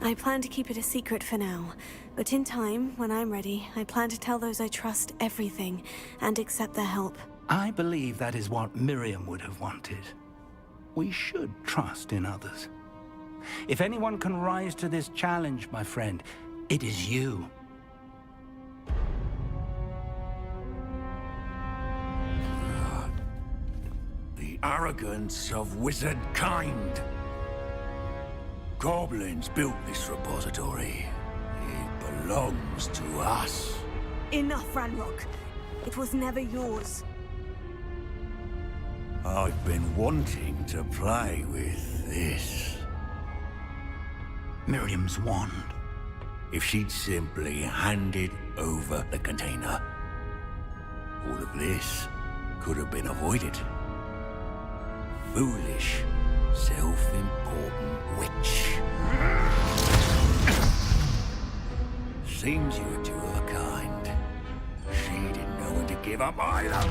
I plan to keep it a secret for now, but in time, when I'm ready, I plan to tell those I trust everything and accept their help. I believe that is what Miriam would have wanted. We should trust in others. If anyone can rise to this challenge, my friend, it is you. The arrogance of wizard kind. Goblins built this repository. It belongs to us. Enough, Ranrock. It was never yours. I've been wanting to play with this. Miriam's wand. If she'd simply handed over the container, all of this could have been avoided. Foolish, self-important witch. Seems you were two of a kind. She didn't know when to give up either.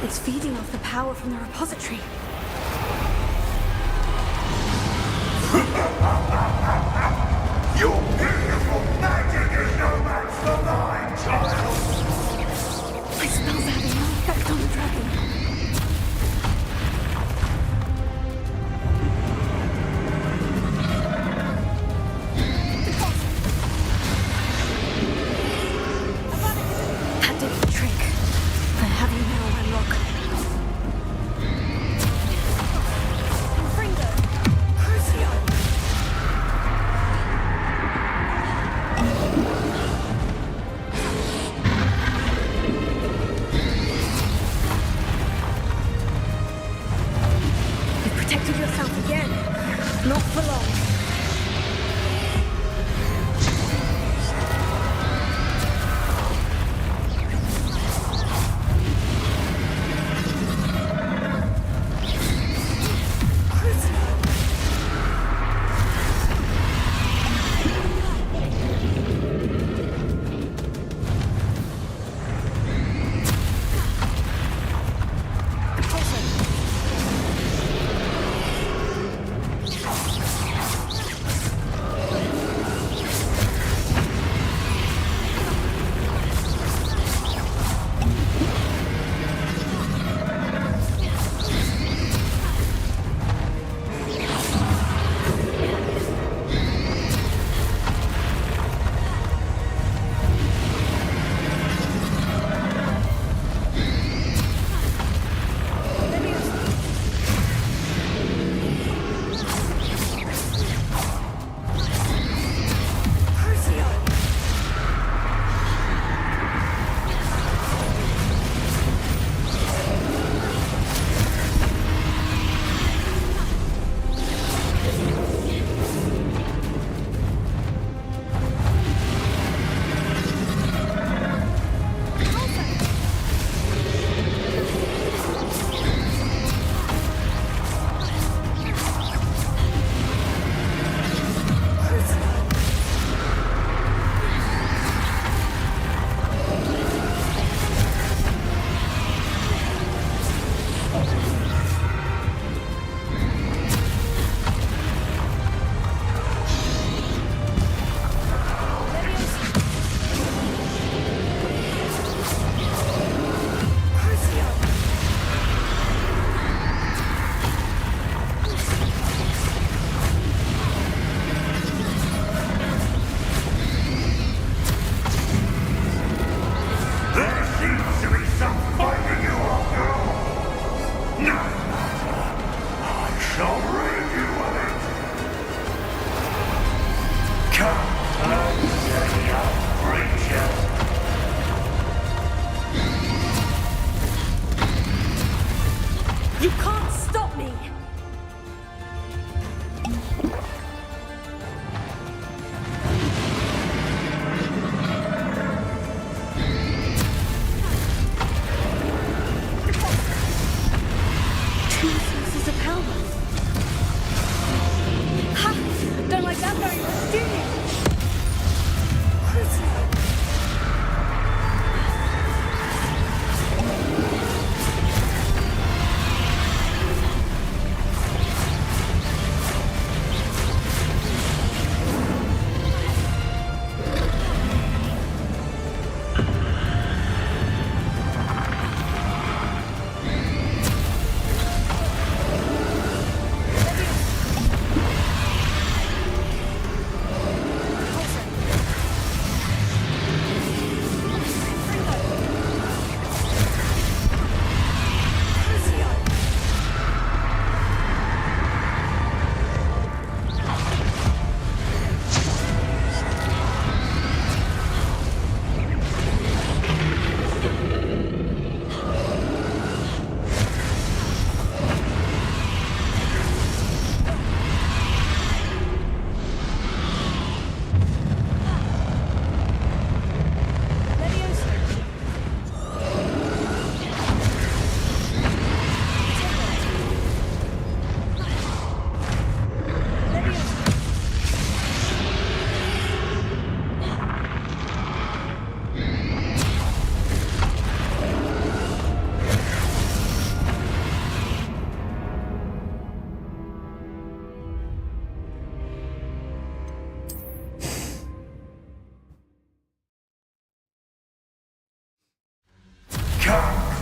It's feeding off the power from the repository. Your beautiful magic is no match for mine, child! My spells are having no effect on the dragon. That did the trick. I have you now, Ranrock. Fringo! Crucio! You've protected yourself again. Not for long.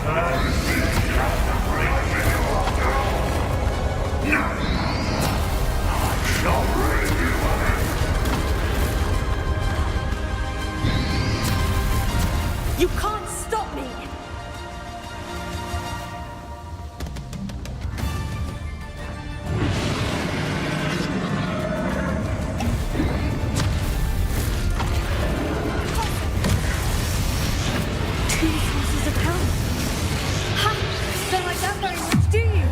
You can't stop me! Two sources of power. Ha! Don't like that very much, do you?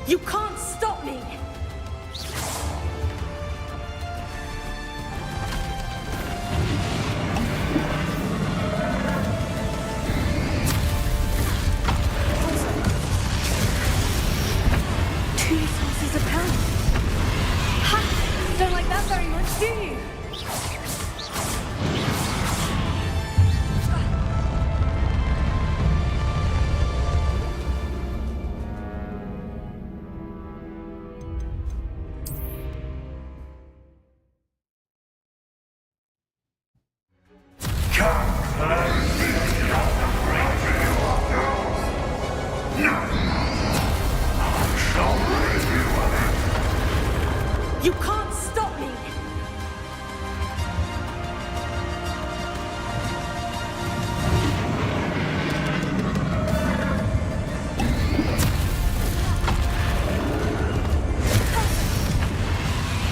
You can't stop me! Two sources of power. Ha! Don't like that very much, do you? You can't stop me!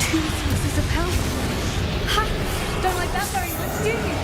Two sources of power. Ha! Don't like that very much, do you?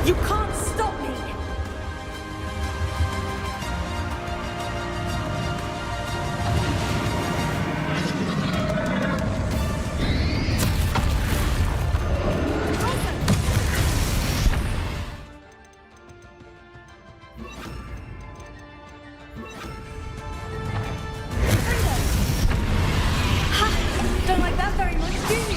You can't stop me! Don't like that very much, do you?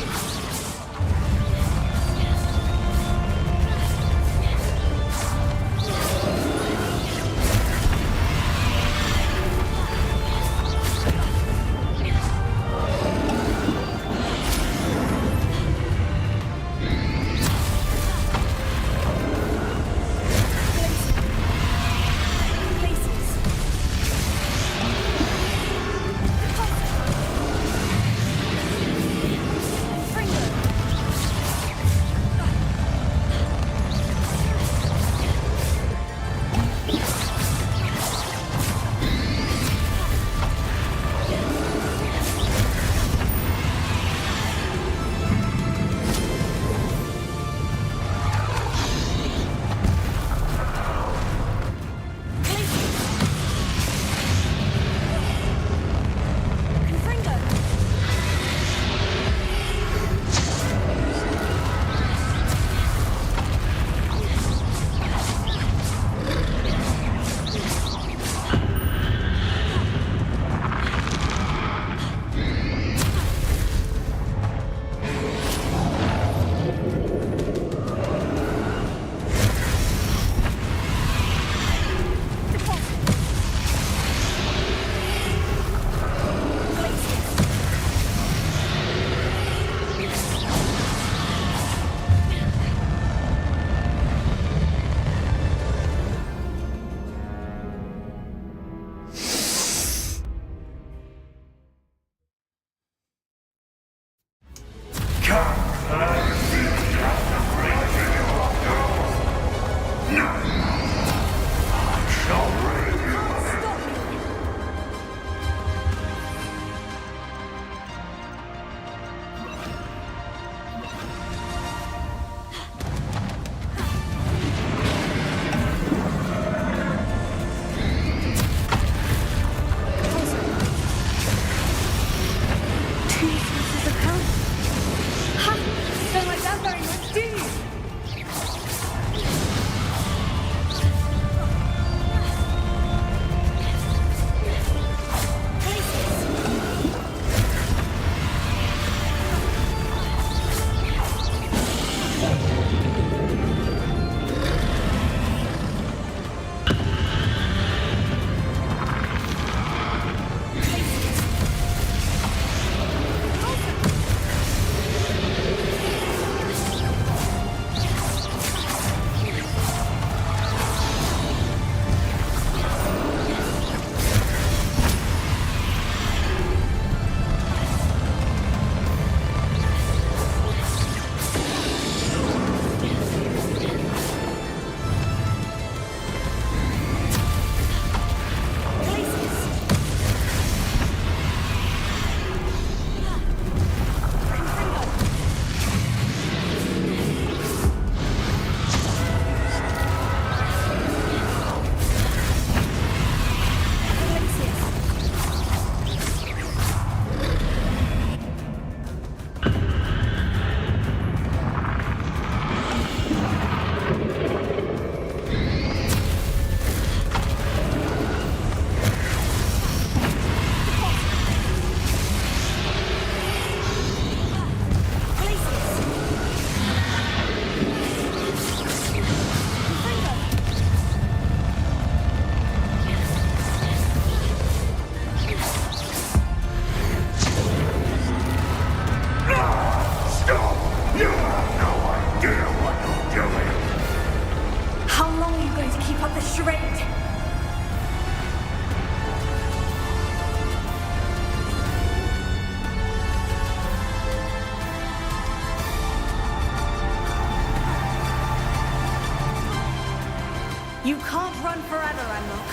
You can't run forever, Ranrock.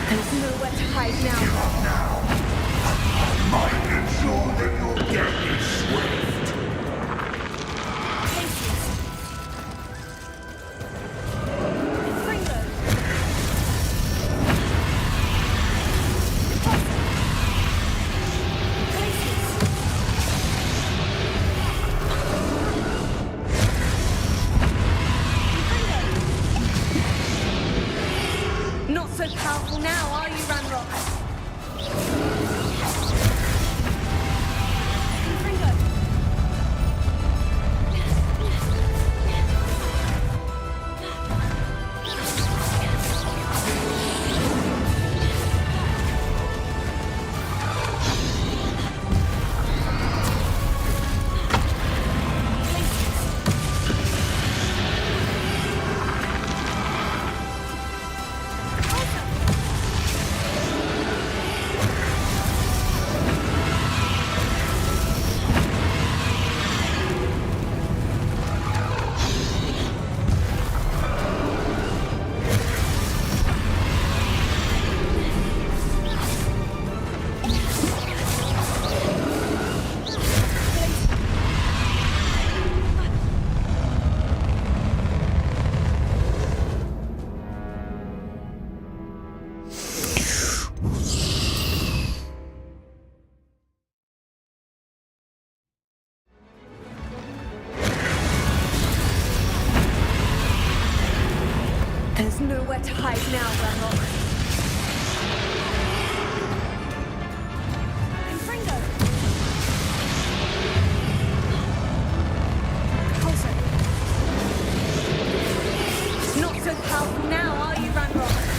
There's nowhere to hide now. I might ensure that your death is swift. Patience. Nowhere to hide now, Ranrock. Confringo! Pulsar! Not so powerful now, are you, Ranrock?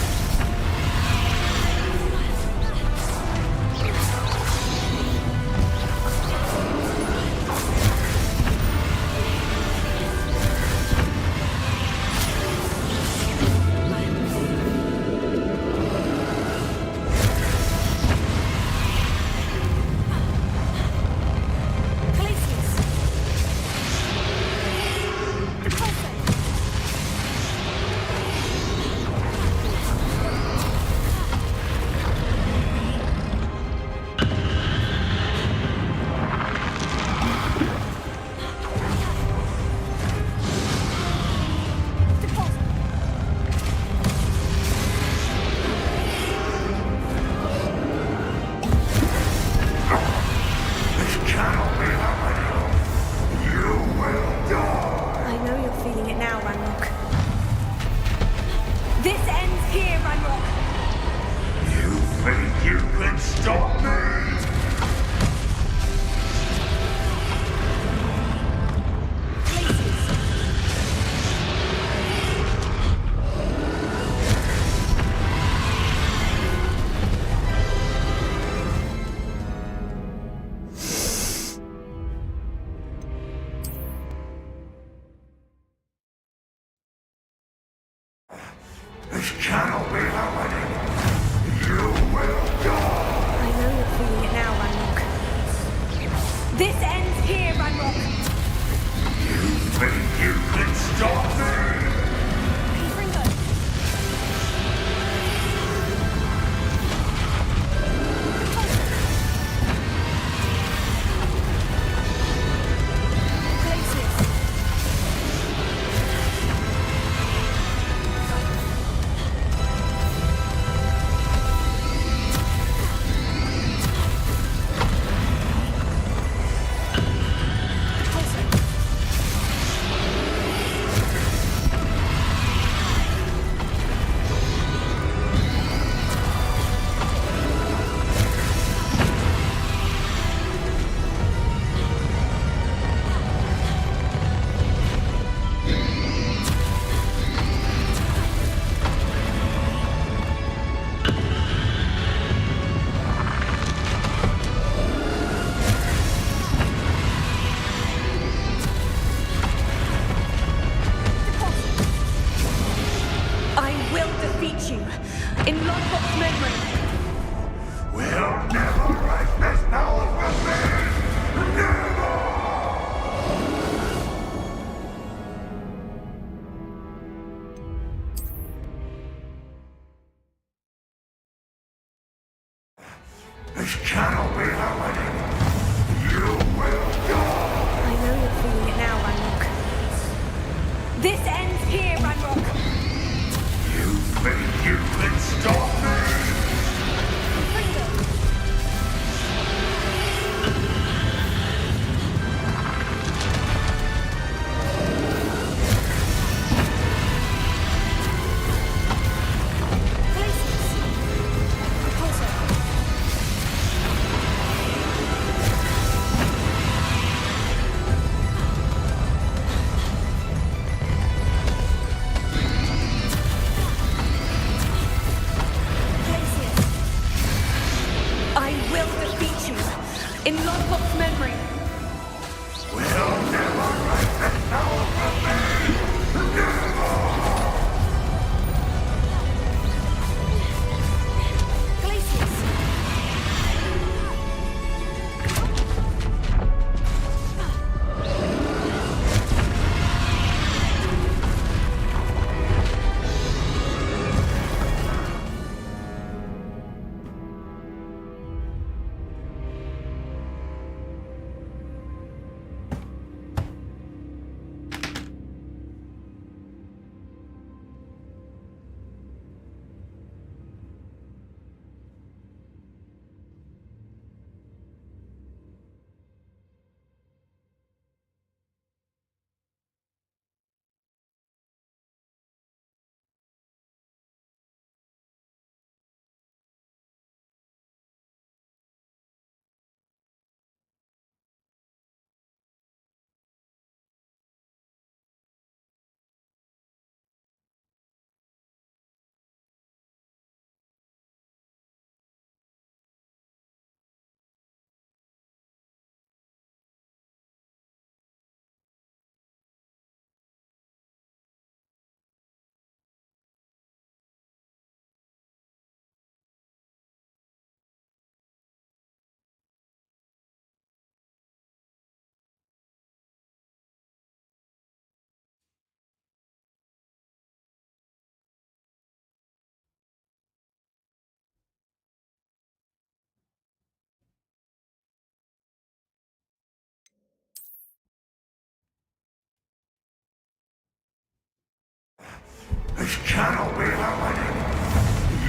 cannot be happening.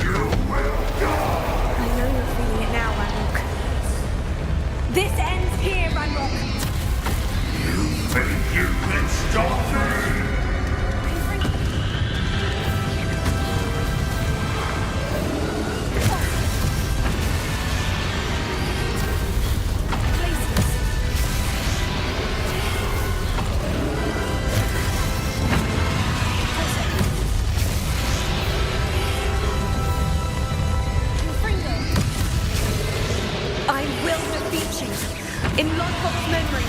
You will die. I know you're feeling it now, Ranrock. This ends here, Ranrock. You think you can stop me? I will defeat you in Lodgok's memory.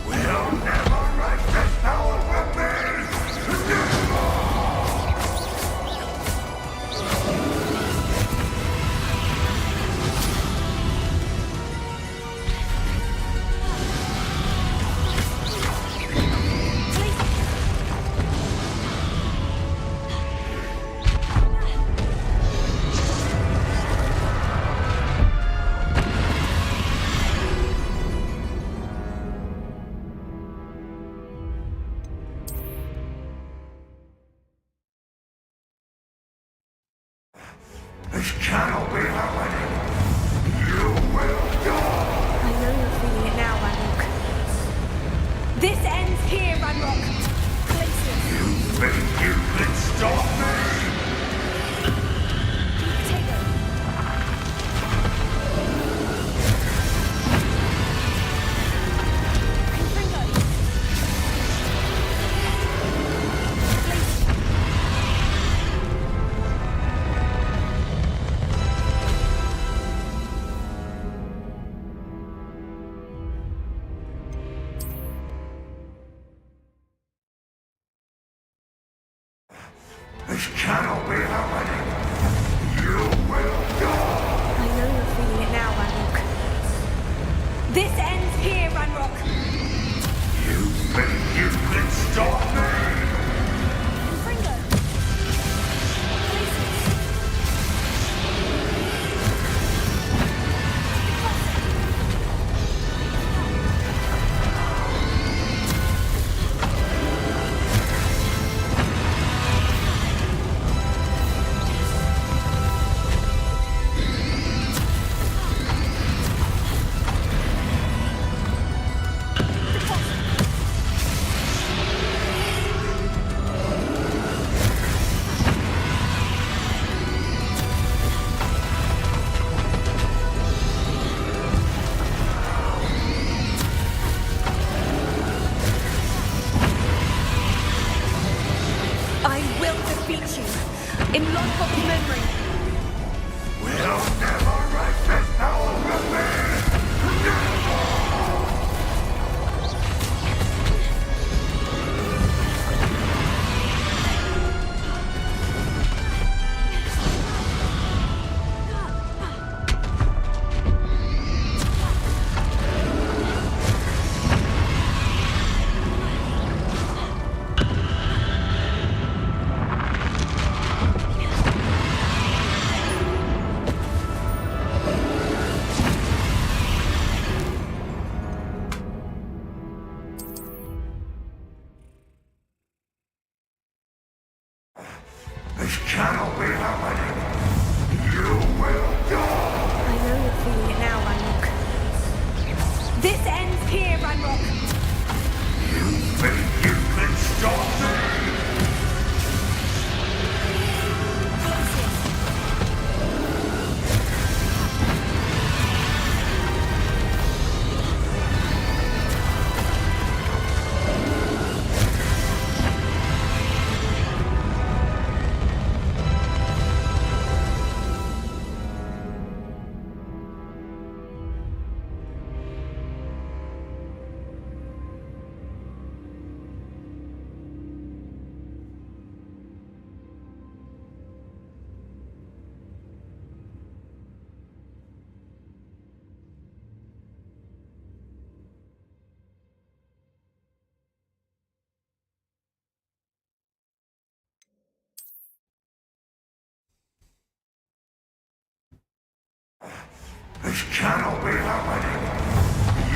We'll never write this power from me! Never! This cannot be happening. You will die. I know you're feeling it now, Ranrock. This ends here, Ranrock. Places. You think you can stop me? This cannot be happening. You will die. I know you're feeling it now, Ranrock. This ends here, Ranrock. You think you can stop me? I will defeat you in Lodgok's memory. We'll never write this power from me. Never! This cannot be happening. You will die. I know you're feeling it now, Ranrock. This ends here, Ranrock. You think you can stop me? This cannot be happening.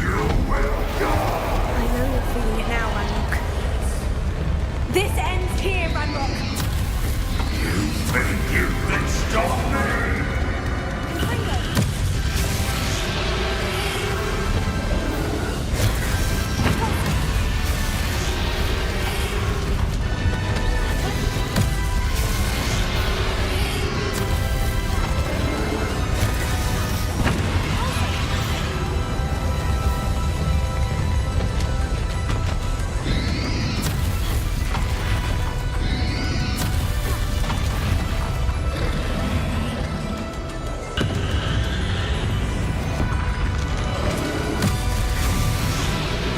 You will die. I know you're feeling it now, Ranrock. This ends here, Ranrock.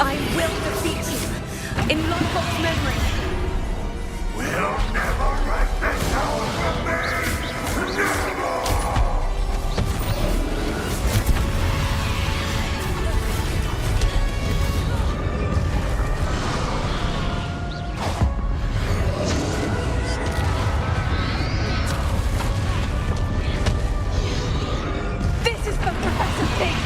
I will defeat you in Lodgok's memory. We'll never wreck this tower from me! Never! This is the Professor thing!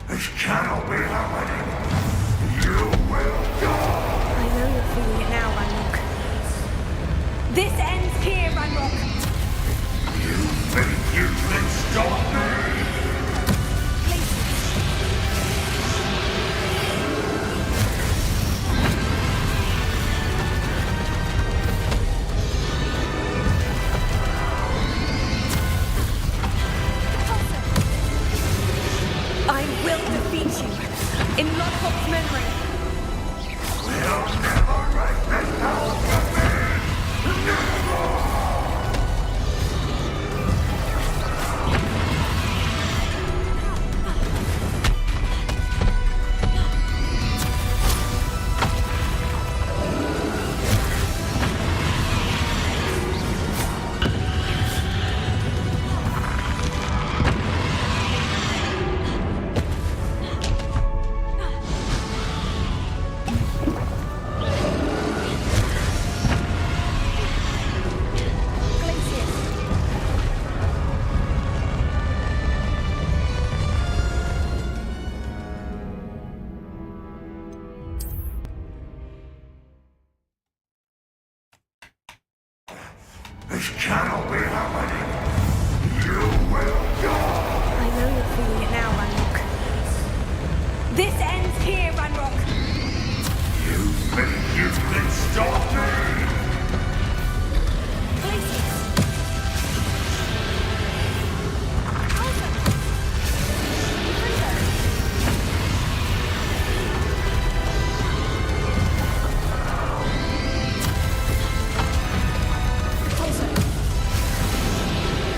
This cannot be happening! You will die! I know you're feeling it now, Ranrock. This ends here, Ranrock! You think you can stop me? I will defeat you in Lodgok's memory. We'll never wreck this tower from me! Never! This cannot be happening! You will die! I know you're feeling it now, Ranrock. This ends here, Ranrock! You think you can stop me?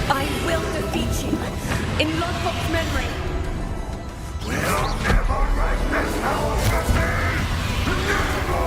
I will defeat you in Lodgok's memory. We'll never wreck this tower from me! Never!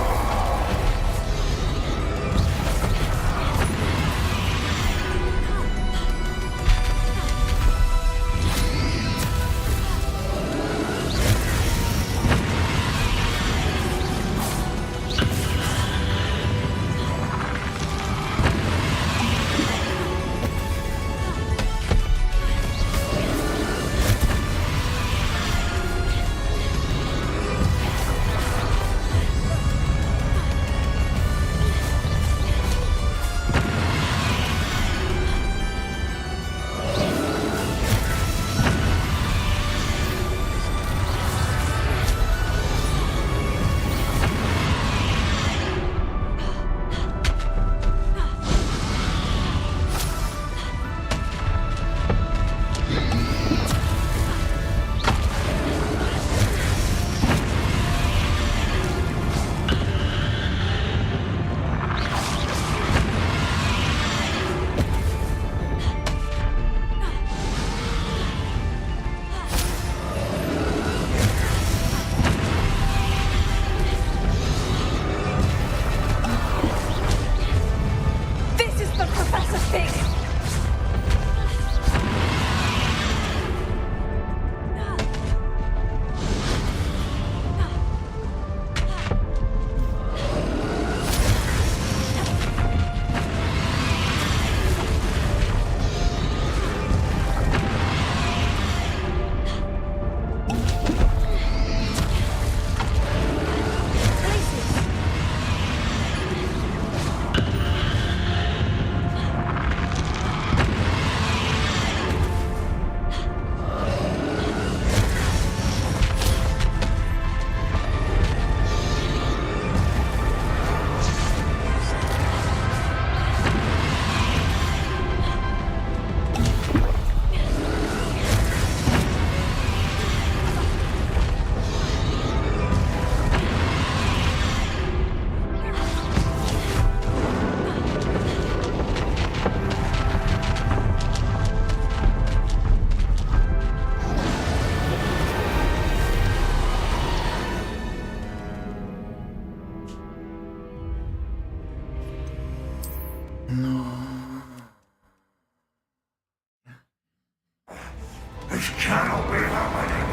This cannot be happening.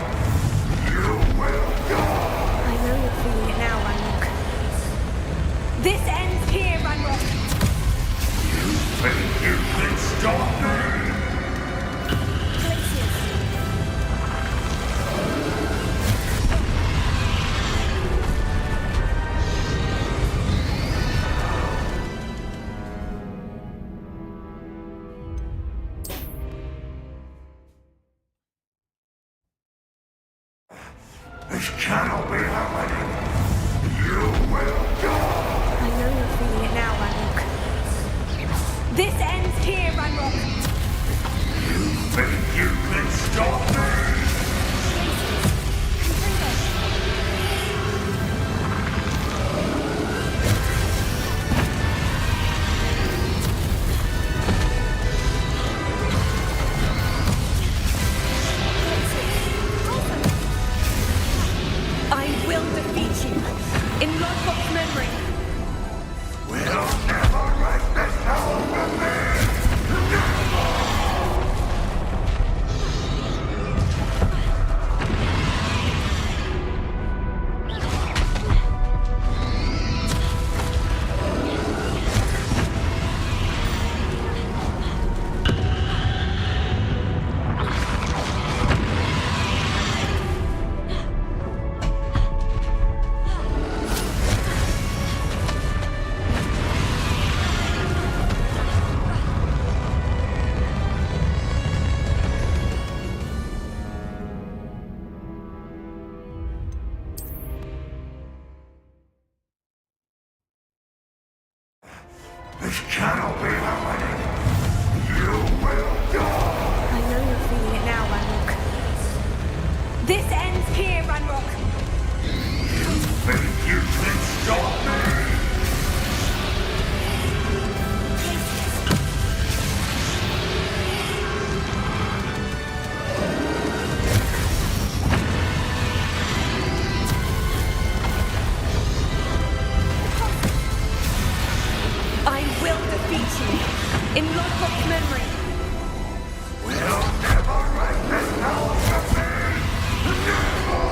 You will die. I know you're feeling it now, Ranrock. This ends here, Ranrock. You think you can stop me? This cannot be happening. You will die. I know you're feeling it now, Ranrock. This ends here, Ranrock. You think you can stop me? I will defeat you in Lodgok's memory. We'll never let this hell from me. Never. This cannot be happening. You will die. I know you're feeling it now, Ranrock. This ends here, Ranrock. You think you can stop me? I will defeat you in Lodgok's memory. We'll never let this hell from me. Never.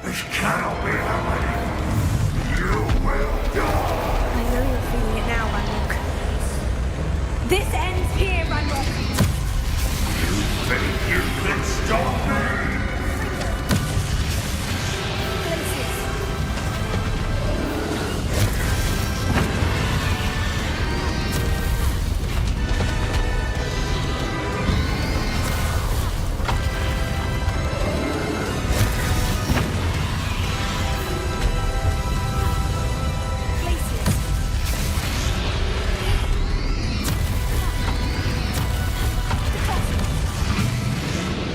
This cannot be happening. You will die. I know you're feeling it now, Ranrock. This ends here, Ranrock. You think you can stop me?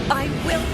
I will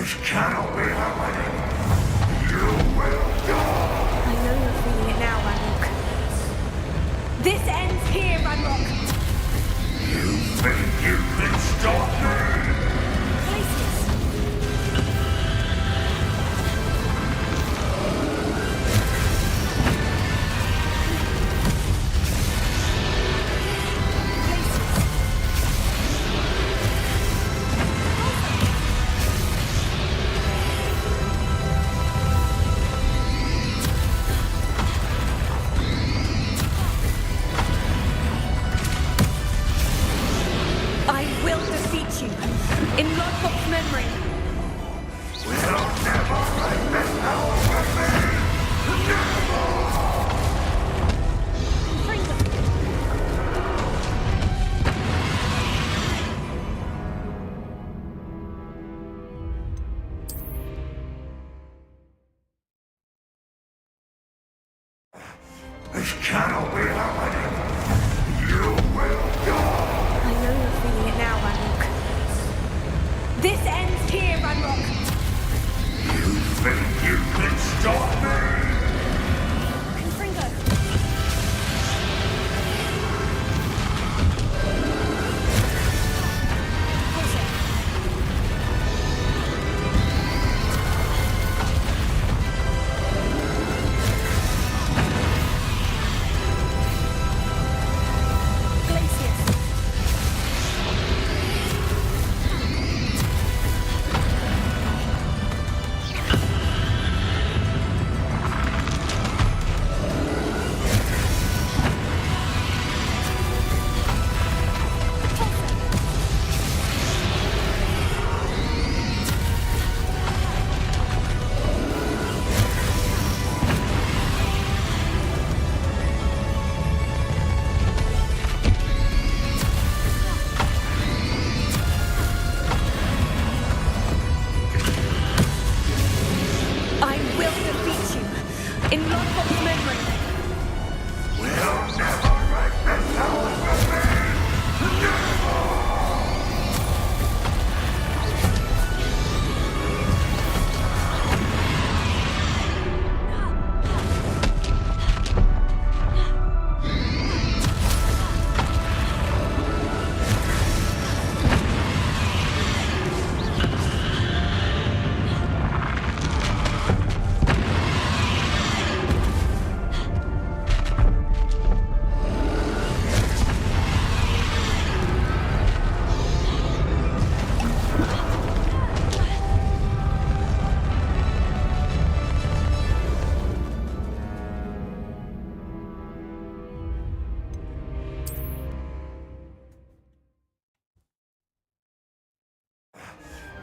This cannot be happening. You will die. I know you're feeling it now, Ranrock. This ends here, Ranrock. You think you can stop me? Places. I will defeat you in Lodgok's memory. We'll never let this happen with me. Never. This cannot be happening. You will die. I know you're feeling it now, Ranrock. This ends here, Ranrock. You think you can stop me? Confringo. I will defeat you in Lodgok's memory. We'll never let this happen with me. Never.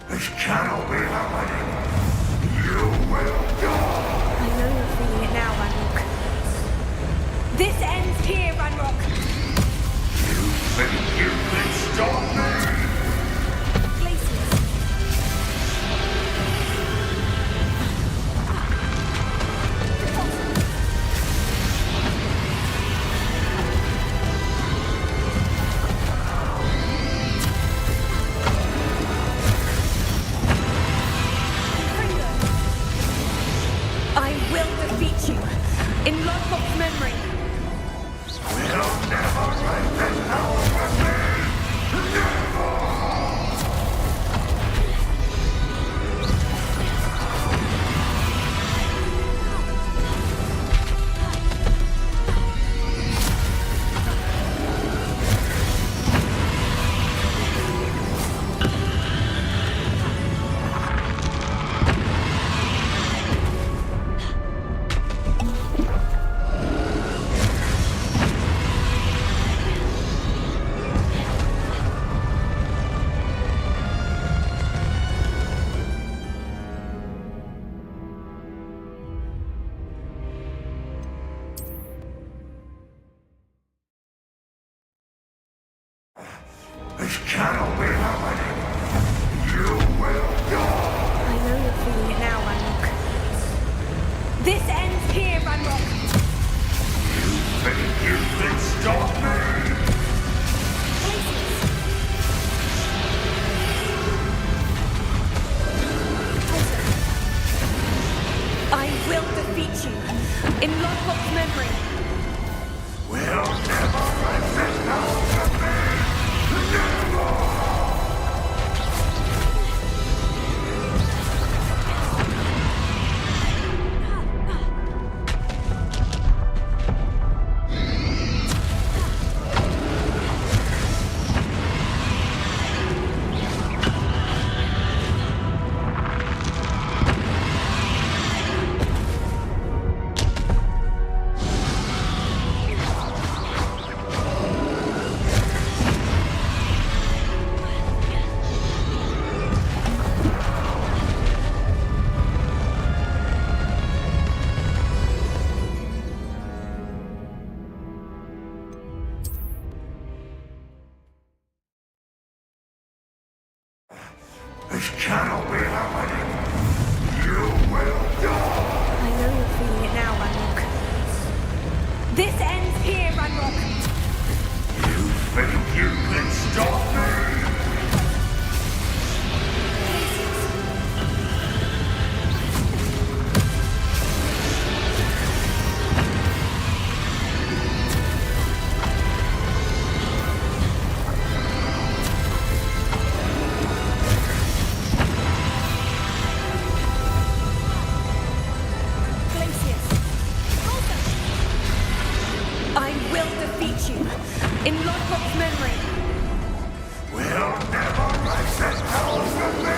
This cannot be happening. You will die. I know you're feeling it now, Ranrock. This ends here, Ranrock. You think you can stop me? Places. I will defeat you in Lodgok's memory. We'll never let this happen with me. Never. This cannot be happening. You will die. I know you're feeling it now, Ranrock. This ends here, Ranrock. You think you can stop me? Places. This cannot be happening. You will die. I know you're feeling it now, Ranrock. This ends here, Ranrock. You think you can stop me? I will defeat you in Lodbrok's memory. We'll never resist power from me!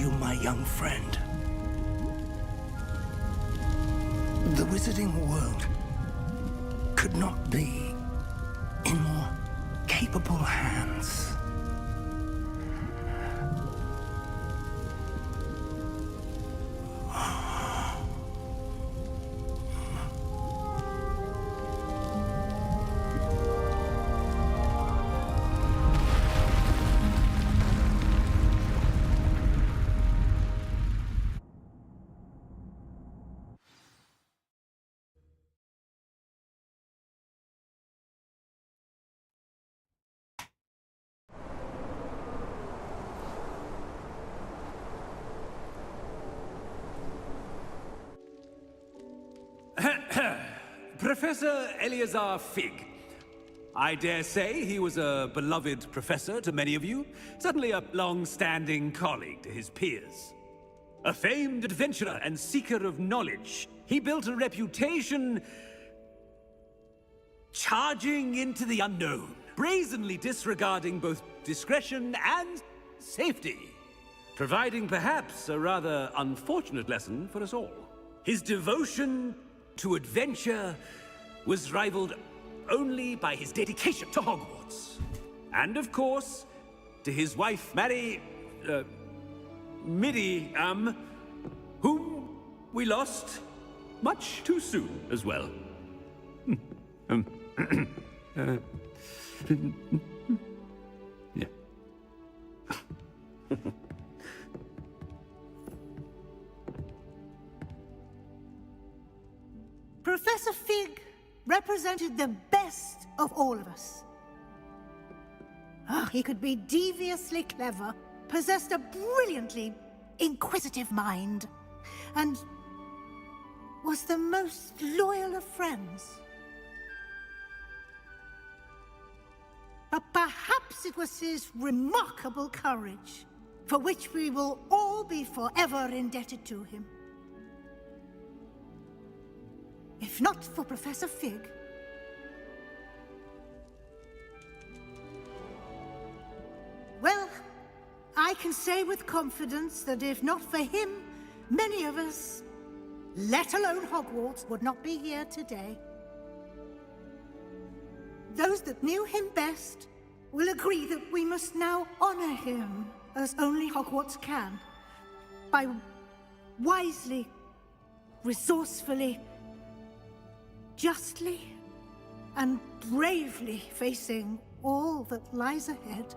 you, my young friend. The wizarding world could not be in more capable hands. Professor Eleazar Fig. I dare say he was a beloved professor to many of you, certainly a long-standing colleague to his peers. A famed adventurer and seeker of knowledge, he built a reputation charging into the unknown, brazenly disregarding both discretion and safety, providing perhaps a rather unfortunate lesson for us all. His devotion to adventure was rivaled only by his dedication to Hogwarts. And of course, to his wife, Midi, whom we lost much too soon as well. Yeah. Professor Fig represented the best of all of us. He could be deviously clever, possessed a brilliantly inquisitive mind, and was the most loyal of friends. But perhaps it was his remarkable courage, for which we will all be forever indebted to him. If not for Professor Fig, well, I can say with confidence that if not for him, many of us, let alone Hogwarts, would not be here today. Those that knew him best will agree that we must now honor him as only Hogwarts can, by wisely, resourcefully, justly and bravely facing all that lies ahead.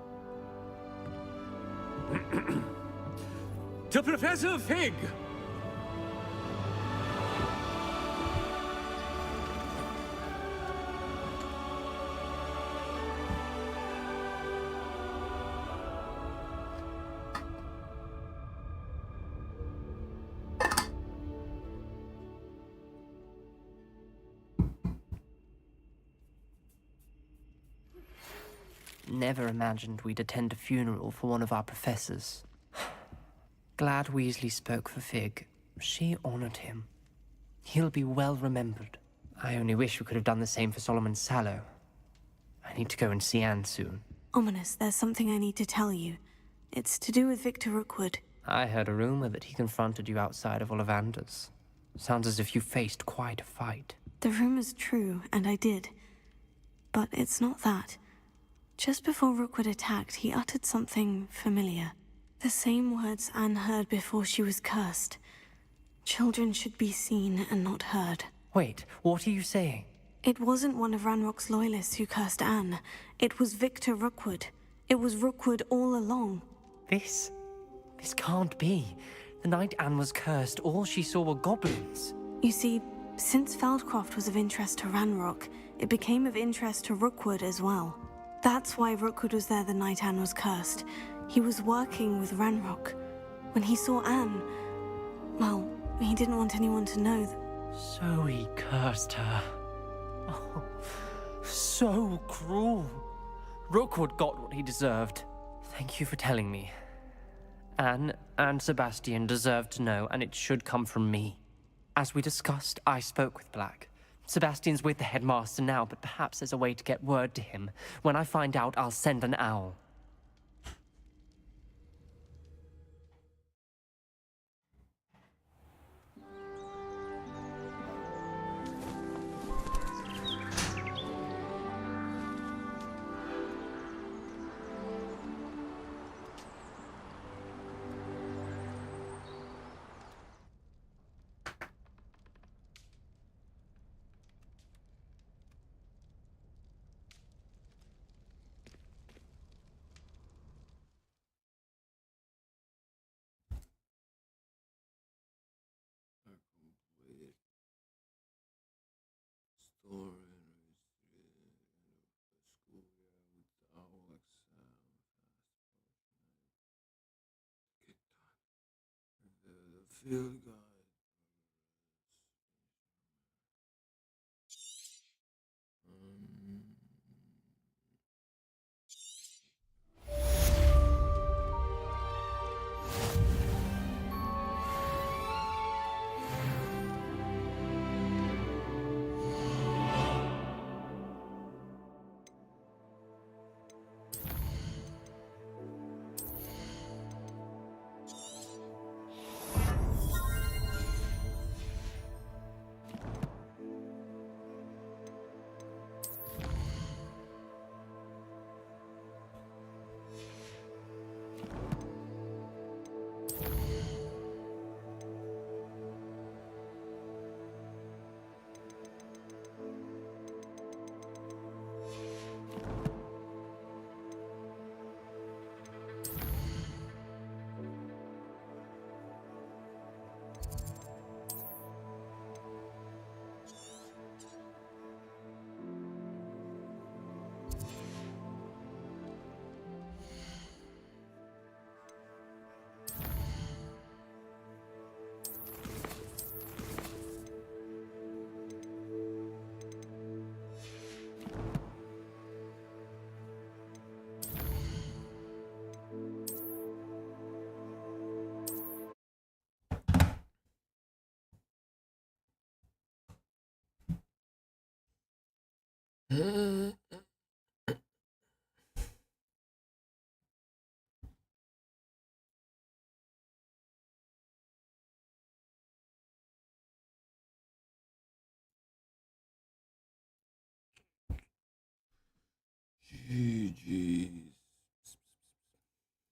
To Professor Fig! Never imagined we'd attend a funeral for one of our professors. Glad Weasley spoke for Fig. She honored him. He'll be well remembered. I only wish we could have done the same for Solomon Sallow. I need to go and see Anne soon. Ominous, there's something I need to tell you. It's to do with Victor Rookwood. I heard a rumor that he confronted you outside of Ollivander's. Sounds as if you faced quite a fight. The rumor's true, and I did. But it's not that. Just before Rookwood attacked, he uttered something familiar. The same words Anne heard before she was cursed. Children should be seen and not heard. Wait, what are you saying? It wasn't one of Ranrock's loyalists who cursed Anne. It was Victor Rookwood. It was Rookwood all along. This can't be. The night Anne was cursed, all she saw were goblins. You see, since Feldcroft was of interest to Ranrock, it became of interest to Rookwood as well. That's why Rookwood was there the night Anne was cursed. He was working with Ranrock. When he saw Anne, well, he didn't want anyone to know that. So he cursed her. Oh, so cruel. Rookwood got what he deserved. Thank you for telling me. Anne and Sebastian deserve to know, and it should come from me. As we discussed, I spoke with Black. Sebastian's with the headmaster now, but perhaps there's a way to get word to him. When I find out, I'll send an owl. Field guide.